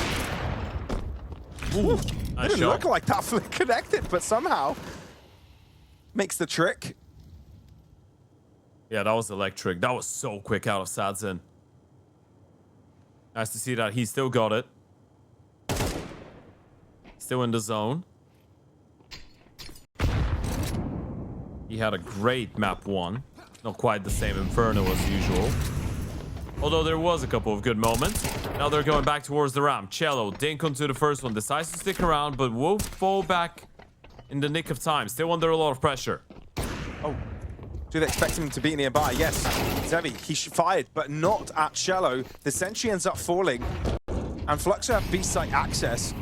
Ooh, nice Didn't shot. look like that flick connected, but somehow makes the trick. Yeah, that was electric. That was so quick out of Sadzen. Nice to see that he still got it. Still in the zone. He had a great map 1. Not quite the same Inferno as usual. Although there was a couple of good moments. Now they're going back towards the ramp. Cello, dink onto the first one. Decides to stick around, but will fall back in the nick of time. Still under a lot of pressure. Oh, Do they expect him to be nearby? Yes. Zevi, he fired, but not at Shallow. The Sentry ends up falling. And Fluxo have B-site access.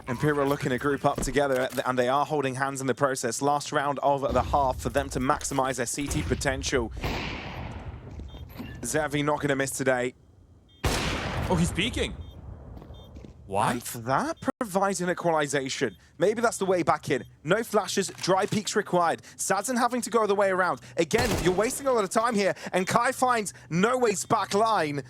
Imperial looking to group up together, and they are holding hands in the process. Last round of the half for them to maximize their CT potential. Zevi not going to miss today. Oh, he's peeking. Why? And for that provides an equalization. Maybe that's the way back in. No flashes, dry peaks required. Sadzen having to go the way around. Again, you're wasting a lot of time here, and Kai finds noway's back line.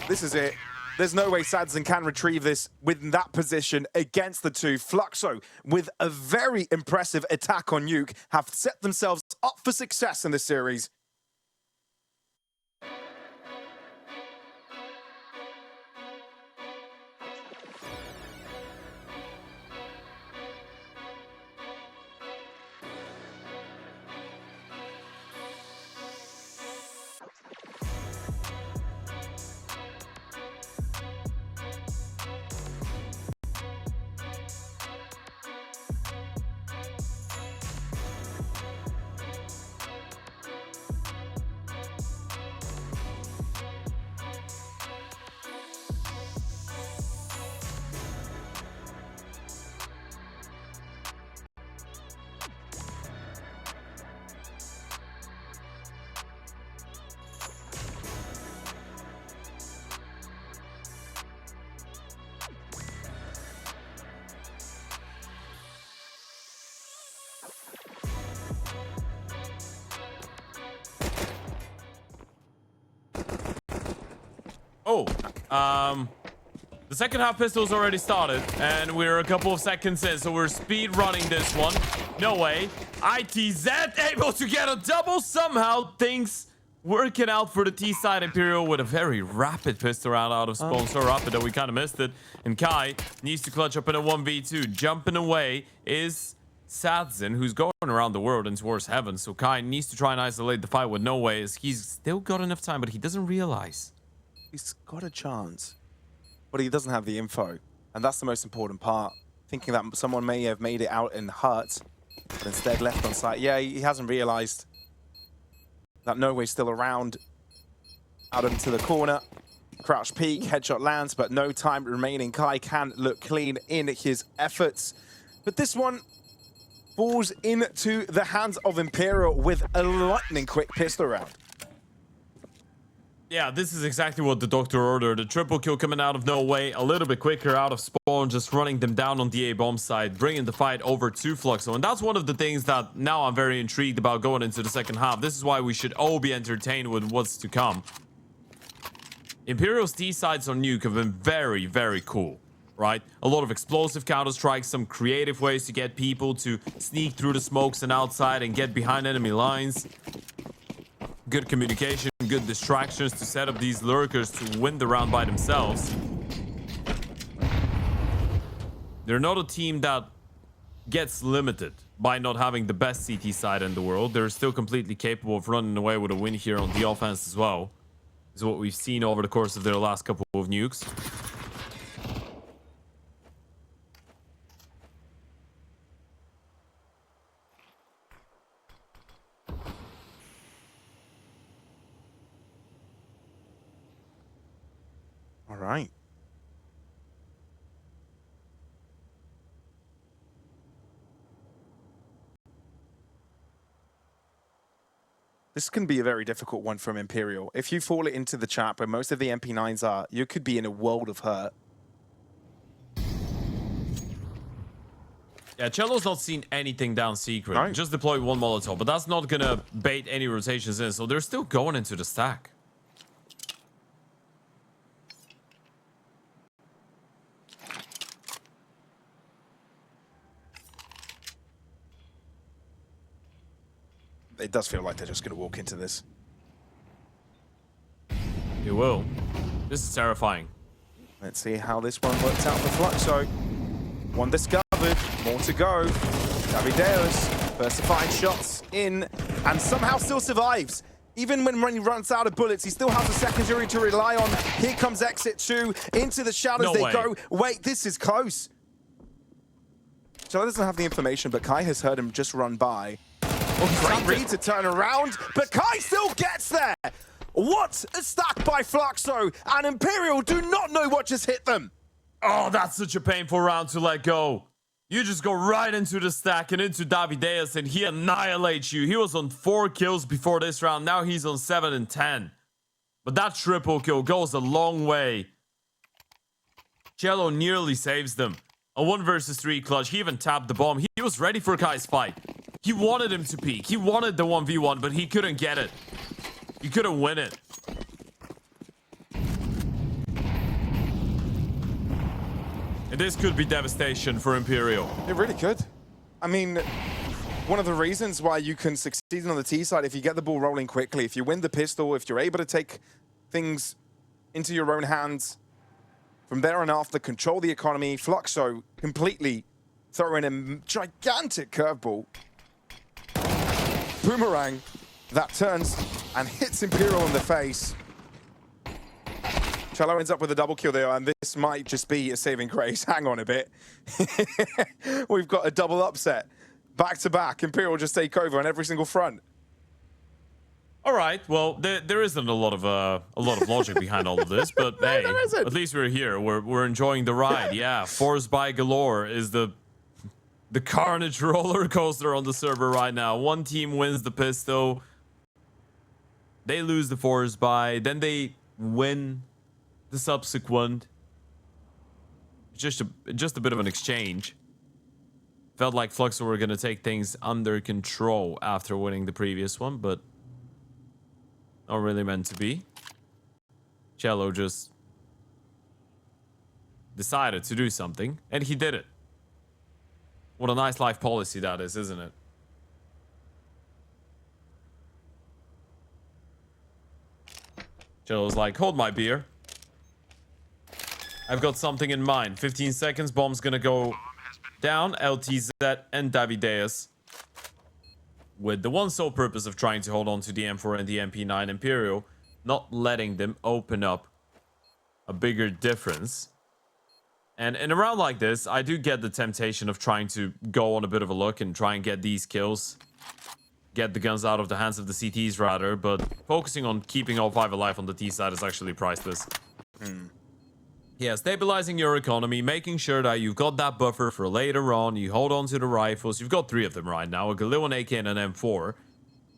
This is it. There's no way Sadzen can retrieve this within that position against the two. Fluxo, with a very impressive attack on Nuke, have set themselves up for success in this series. Oh, the second half pistol's already started, and we're a couple of seconds in, so we're speed running this one. No way. ITZ able to get a double somehow. Things working out for the T side. Imperial with a very rapid pistol round out of spawn. So rapid that we kind of missed it. And Kai needs to clutch up in a 1v2. Jumping away is Sadzen, who's going around the world and towards heaven. So Kai needs to try and isolate the fight with noway, as he's still got enough time, but he doesn't realize. He's got a chance, but he doesn't have the info. And that's the most important part. Thinking that someone may have made it out and hurt, but instead left on site. Yeah, he hasn't realized that noway's still around. Out into the corner. Crouch peek, headshot lands, but no time remaining. Kai can look clean in his efforts. But this one falls into the hands of Imperial with a lightning quick pistol round. Yeah, this is exactly what the doctor ordered. A triple kill coming out of noway, a little bit quicker out of spawn, just running them down on the A-bomb side, bringing the fight over to Fluxo. And that's one of the things that now I'm very intrigued about going into the second half. This is why we should all be entertained with what's to come. Imperial's T-sides on Nuke have been very, very cool, right? A lot of explosive counter-strikes, some creative ways to get people to sneak through the smokes and outside and get behind enemy lines. Good communication, good distractions to set up these lurkers to win the round by themselves. They're not a team that gets limited by not having the best CT side in the world. They're still completely capable of running away with a win here on the offense as well. Is what we've seen over the course of their last couple of nukes. All right. This can be a very difficult one from Imperial. If you fall into the trap where most of the MP9s are, you could be in a world of hurt. Yeah, Cello's not seen anything down secret. Right. Just deployed one Molotov, but that's not gonna bait any rotations in, so they're still going into the stack. It does feel like they're just going to walk into this. You will. This is terrifying. Let's see how this one works out for Fluxo. One discovered, more to go. Davideus, first to find shots in, and somehow still survives. Even when he runs out of bullets, he still has a secondary to rely on. Here comes Exit 2, into the shadows No they way. go. Wait, this is close. Cello doesn't have the information, but Kai has heard him just run by. Great read to turn around, but Kai still gets there. What a stack by Fluxo, and Imperial do not know what just hit them. Oh, that's such a painful round to let go. You just go right into the stack and into Davideus, and he annihilates you. He was on 4 kills before this round. Now he's on 7 and 10. But that triple kill goes a long way. Cello nearly saves them. A 1 versus 3 clutch. He even tapped the bomb. He was ready for Kai's fight. He wanted him to peek. He wanted the 1v1, but he couldn't get it. He couldn't win it. And this could be devastation for Imperial. It really could. I mean, one of the reasons why you can succeed on the T side, if you get the ball rolling quickly, if you win the pistol, if you're able to take things into your own hands, from there on after, control the economy, Fluxo completely throw in a gigantic curveball. Boomerang that turns and hits Imperial in the face. Cello ends up with a double kill there, and this might just be a saving grace. Hang on a bit. We've got a double upset. Back to back, Imperial just take over on every single front. All right, well, there isn't a lot of logic behind all of this, but hey, at least we're here. We're enjoying the ride. Yeah, Forced by Galore is the carnage roller coaster on the server right now. One team wins the pistol, they lose the Forced by, then they win the subsequent. Just a bit of an exchange. Felt like Fluxo were gonna take things under control after winning the previous one, but not really meant to be. Cello just decided to do something, and he did it. What a nice life policy that is, isn't it? Cello's like, hold my beer. I've got something in mind. 15 seconds, bomb's gonna go down. LTZ and Davideus, with the one sole purpose of trying to hold on to the M4 and the MP9 Imperial, not letting them open up a bigger difference. And in a round like this, I do get the temptation of trying to go on a bit of a look and try and get these kills. Get the guns out of the hands of the CTs rather, but focusing on keeping all 5 alive on the T side is actually priceless. Yeah, stabilizing your economy, making sure that you've got that buffer for later on. You hold on to the rifles. You've got 3 of them right now, a Galil, an AK, and an M4.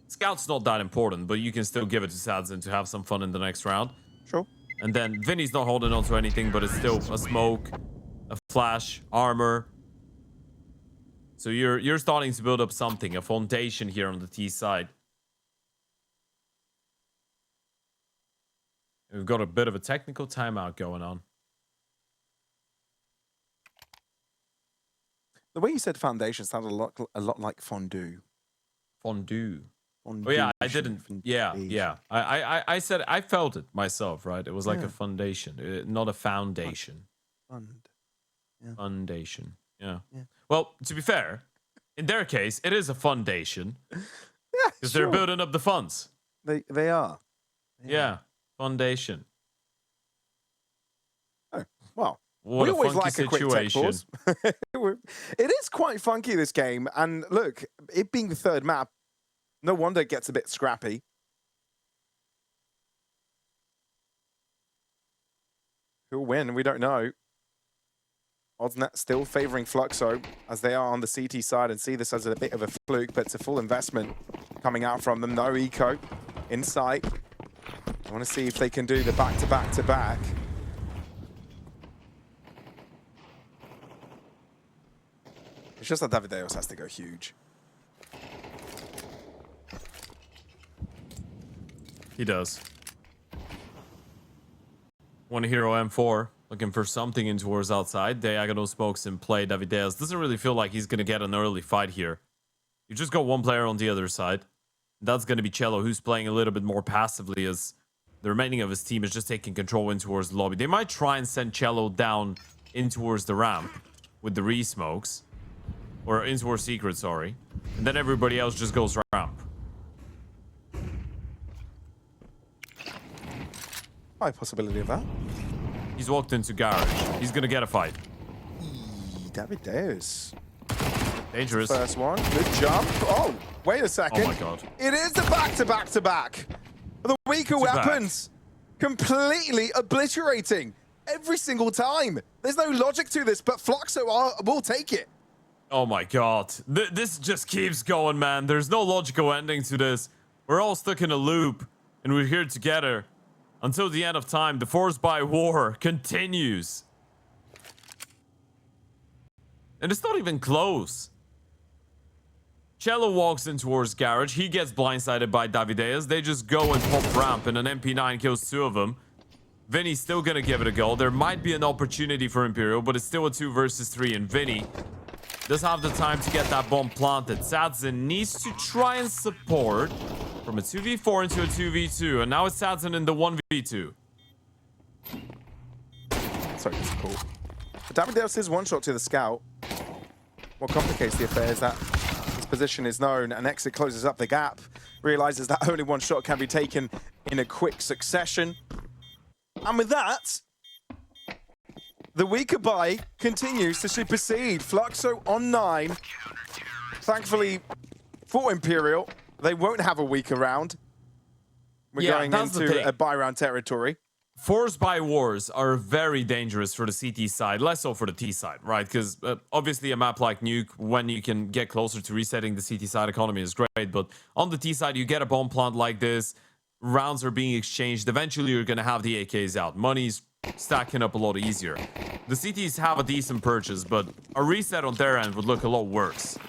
Scout's not that important, but you can still give it to Sadzin to have some fun in the next round. Sure. And then Vini's not holding on to anything, but it's still a smoke, a flash, armor. So you're starting to build up something, a foundation here on the T side. We've got a bit of a technical timeout going on. The way you said foundation sounded a lot like fondue. Fondue. Oh yeah, I didn't. Yeah. I said I felt it myself, right? It was like a foundation, not a foundation. Yeah. Foundation. Yeah. Well, to be fair, in their case, it is a foundation. Yeah, because they're building up the funds. They are. Yeah, foundation. Oh, well. What we a always funky like a quick tech situation. pause. It is quite funky, this game. And look, it being the 3rd map, no wonder it gets a bit scrappy. Who'll win? We don't know. Oddsnet still favoring Fluxo, as they are on the CT side, and see this as a bit of a fluke, but it's a full investment coming out from them. No eco in sight. I want to see if they can do the back-to-back-to-back. It's just that Davideus has to go huge. He does. One hero M4 looking for something in towards outside. Diagonal smokes in play. Davideus doesn't really feel like he's gonna get an early fight here. You just got one player on the other side. That's gonna be Cello, who's playing a little bit more passively, as the remaining of his team is just taking control in towards the lobby. They might try and send Cello down in towards the ramp with the re-smokes. Or in towards secret, sorry. And then everybody else just goes ramp. High possibility of that. He's walked into garage. He's gonna get a fight. Davideus. Dangerous. First one. Good jump. Oh, wait a second. Oh my god. It is the back-to-back-to-back. The weaker weapons completely obliterating every single time. There's no logic to this, but Fluxo will take it. Oh my god. This just keeps going, man. There's no logical ending to this. We're all stuck in a loop, and we're here together until the end of time. The force by war continues. And it's not even close. Cello walks in towards Garage. He gets blindsided by Davideus. They just go and pop ramp, and an MP9 kills two of them. Vini's still gonna give it a go. There might be an opportunity for Imperial, but it's still a 2 versus 3, and Vini does have the time to get that bomb planted. Sadzin needs to try and support from a 2v4 into a 2v2, and now it's Sadzin in the 1v2. Sorry, that's cool. But Davideus is one shot to the scout. What complicates the affair is that his position is known, and Exit closes up the gap, realizes that only one shot can be taken in a quick succession. And with that, the weaker buy continues to supersede. Fluxo on 9. Thankfully, for Imperial, they won't have a weaker round. We're going into a buy round territory. Force by wars are very dangerous for the CT side, less so for the T side, right? Because obviously a map like Nuke, when you can get closer to resetting the CT side economy is great, but on the T side, you get a bomb plant like this, rounds are being exchanged, eventually you're going to have the AKs out. Money's stacking up a lot easier. The CTs have a decent purchase, but a reset on their end would look a lot worse.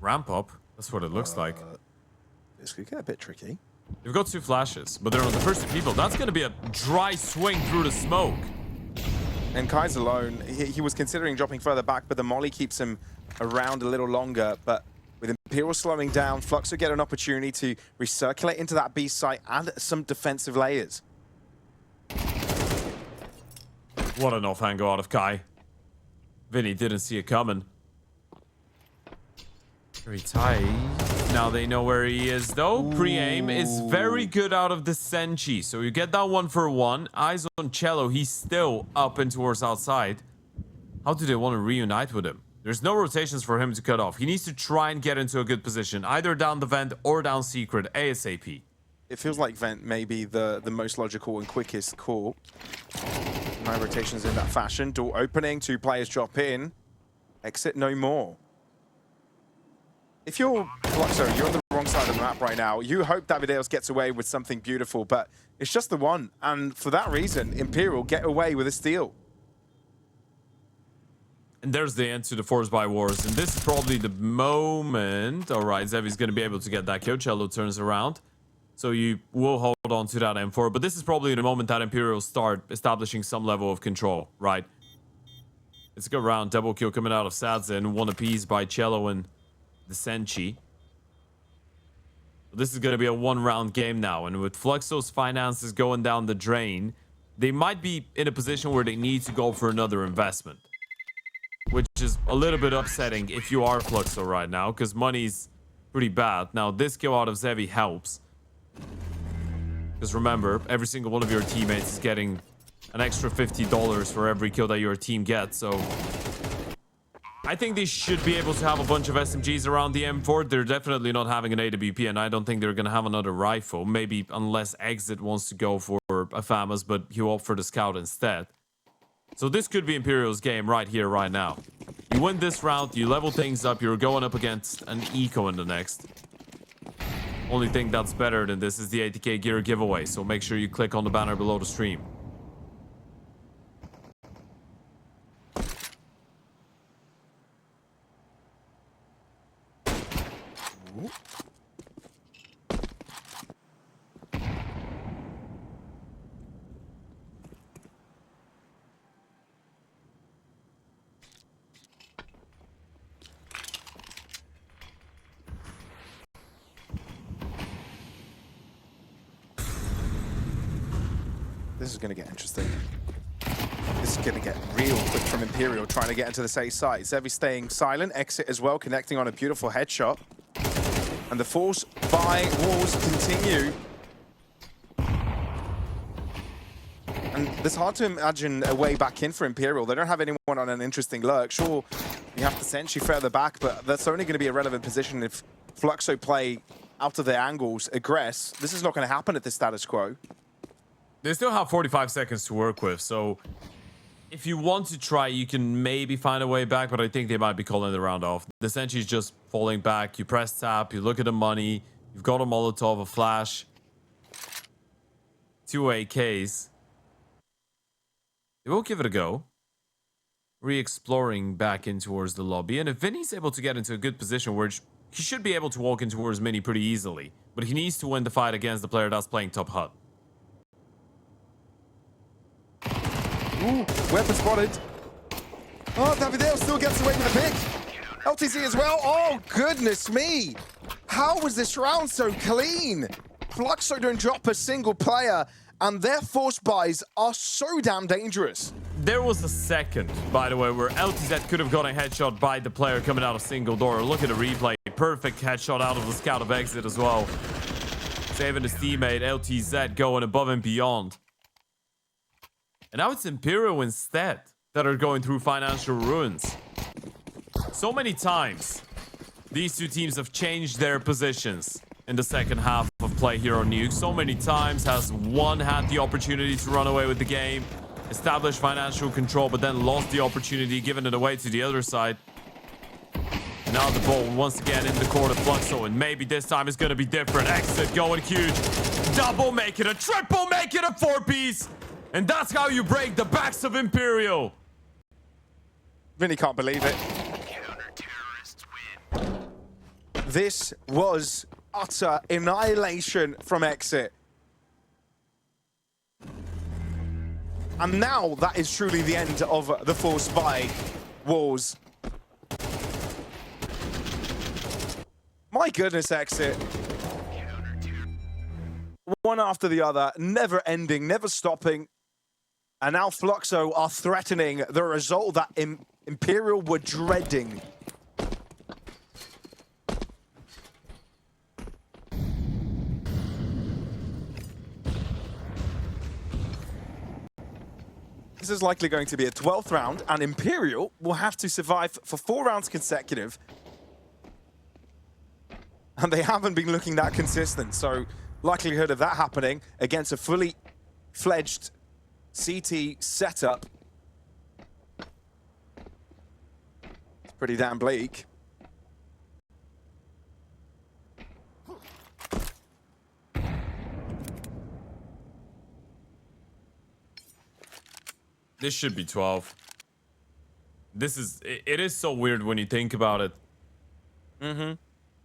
Ramp up. That's what it looks like. This could get a bit tricky. You've got 2 flashes, but they're on the first 2 people. That's going to be a dry swing through the smoke. And Kai's alone. He was considering dropping further back, but the molly keeps him around a little longer. But with Imperial slowing down, Fluxo get an opportunity to recirculate into that B site and some defensive layers. What an off angle out of Kai. Vini didn't see it coming. Very tight. Now they know where he is, though. Pre-aim is very good out of the Senchi. So you get that 1 for 1. Eyes on Cello. He's still up and towards outside. How do they want to reunite with him? There's no rotations for him to cut off. He needs to try and get into a good position, either down the vent or down secret ASAP. It feels like vent may be the most logical and quickest call. 9 rotations in that fashion. Door opening. 2 players drop in. Exit no more. If you're Fluxo, you're on the wrong side of the map right now. You hope Davideus gets away with something beautiful, but it's just the one. And for that reason, Imperial get away with a steal. And there's the end to the Force by Wars. And this is probably the moment. All right, Zevi's going to be able to get that kill. Cello turns around. So you will hold on to that M4. But this is probably the moment that Imperial start establishing some level of control, right? It's a good round. Double kill coming out of Sadzin. 1 apiece by Cello and the Senchi. This is going to be a 1-round game now, and with Fluxo's finances going down the drain, they might be in a position where they need to go for another investment, which is a little bit upsetting if you are Fluxo right now, because money's pretty bad. Now, this kill out of Zevi helps, because remember, every single one of your teammates is getting an extra $50 for every kill that your team gets, so I think they should be able to have a bunch of SMGs around the M4. They're definitely not having an AWP, and I don't think they're going to have another rifle. Maybe unless Exit wants to go for a FAMAS, but he'll opt for the Scout instead. So this could be Imperial's game right here, right now. You win this round, you level things up, you're going up against an Eco in the next. Only thing that's better than this is the 80k gear giveaway, so make sure you click on the banner below the stream. This is going to get interesting. This is going to get real quick from Imperial, trying to get into the safe side. Zevi staying silent. Exit as well, connecting on a beautiful headshot. And the force by walls continue. And it's hard to imagine a way back in for Imperial. They don't have anyone on an interesting lurk. Sure, you have the Sentry further back, but that's only going to be a relevant position if Fluxo play out of their angles, aggress. This is not going to happen at the status quo. They still have 45 seconds to work with, so if you want to try, you can maybe find a way back, but I think they might be calling the round off. The Sentry's just falling back. You press tap, you look at the money, you've got a Molotov, a flash, 2 AKs. They will give it a go. Re-exploring back in towards the lobby. And if Vini's able to get into a good position where he should be able to walk in towards Mini pretty easily, but he needs to win the fight against the player that's playing top hut. Ooh, weapon spotted. Oh, Davidale still gets away with the pick. LTC as well. Oh, goodness me. How was this round so clean? Fluxo don't drop a single player, and their force buys are so damn dangerous. There was a second, by the way, where LTZ could have gotten a headshot by the player coming out of single door. Look at the replay. Perfect headshot out of the scout of exit as well. Saving his teammate, LTZ going above and beyond. And now it's Imperial instead that are going through financial ruins. So many times, these two teams have changed their positions in the second half of play here on Nuke. So many times has one had the opportunity to run away with the game, establish financial control, but then lost the opportunity, giving it away to the other side. And now the ball once again in the court of Fluxo, and maybe this time is going to be different. Exit going huge. Double, make it a triple, make it a 4-piece. And that's how you break the backs of Imperial. Vinny can't believe it. This was utter annihilation from Exit. And now that is truly the end of the force by walls. My goodness, Exit. One after the other, never ending, never stopping. And now Fluxo are threatening the result that Imperial were dreading. This is likely going to be a 12th round, and Imperial will have to survive for 4 rounds consecutive. And they haven't been looking that consistent, so likelihood of that happening against a fully fledged CT setup. It's pretty damn bleak. This should be 12. It is so weird when you think about it.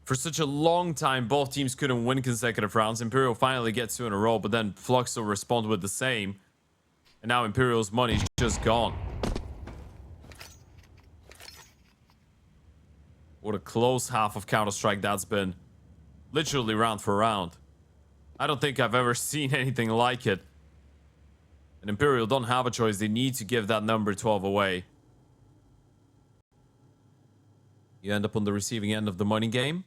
For such a long time, both teams couldn't win consecutive rounds. Imperial finally gets 2 in a row, but then Fluxo respond with the same. And now Imperial's money's just gone. What a close half of Counter-Strike that's been. Literally round for round. I don't think I've ever seen anything like it. And Imperial don't have a choice. They need to give that number 12 away. You end up on the receiving end of the money game.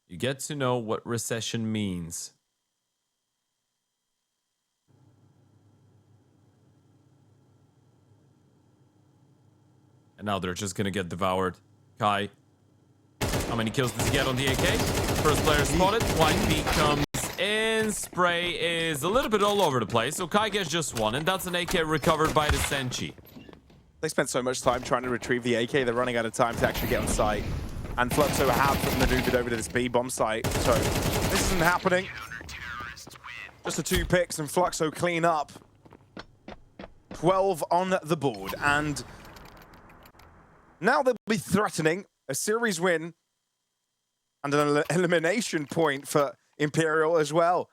You get to know what recession means. And now they're just gonna get devoured. Kai, how many kills does he get on the AK? First player spotted. White Peak comes in. Spray is a little bit all over the place. So Kai gets just 1, and that's an AK recovered by the Senchi. They spent so much time trying to retrieve the AK, they're running out of time to actually get on site. And Fluxo have maneuvered over to this B-bomb site, so this isn't happening. Just the 2 picks and Fluxo clean up. 12 on the board, and now they'll be threatening a series win and an elimination point for Imperial as well.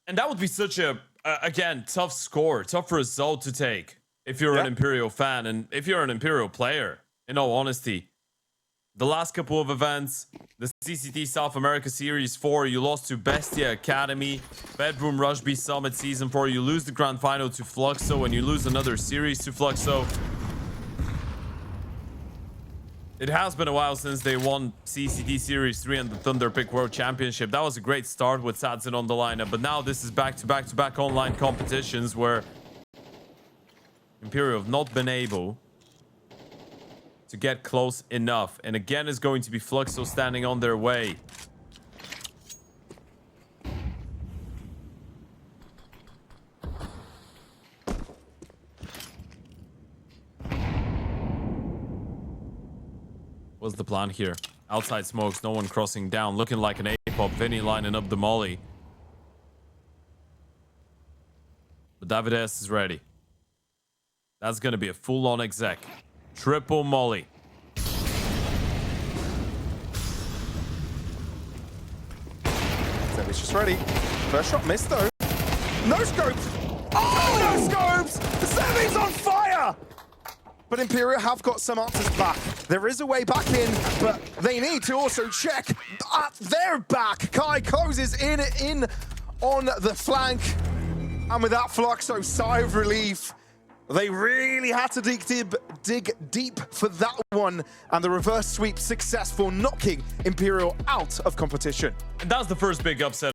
And that would be such a, again, tough score, tough result to take if you're an Imperial fan and if you're an Imperial player, in all honesty. The last couple of events, the CCT South America Series 4, you lost to BESTIA Academy, Bedroom Rush B Summit Season 4, you lose the Grand Final to Fluxo, and you lose another series to Fluxo. It has been a while since they won CCT Series 3 and the Thunder Pick World Championship. That was a great start with Sadzen on the lineup, but now this is back-to-back online competitions where Imperial have not been able to get close enough. And again, it's going to be Fluxo standing on their way. What's the plan here? Outside smokes, no one crossing down, looking like an A-pop. Vini lining up the molly. But David S is ready. That's gonna be a full-on exec. Triple molly. Sevi's just ready. First shot missed though. No scopes! Oh, no scopes! Sevi's on fire! But Imperial have got some answers back. There is a way back in, but they need to also check at their back. Kai closes in on the flank. And with that Fluxo sigh of relief, they really had to dig deep for that one. And the reverse sweep successful, knocking Imperial out of competition. And that's the first big upset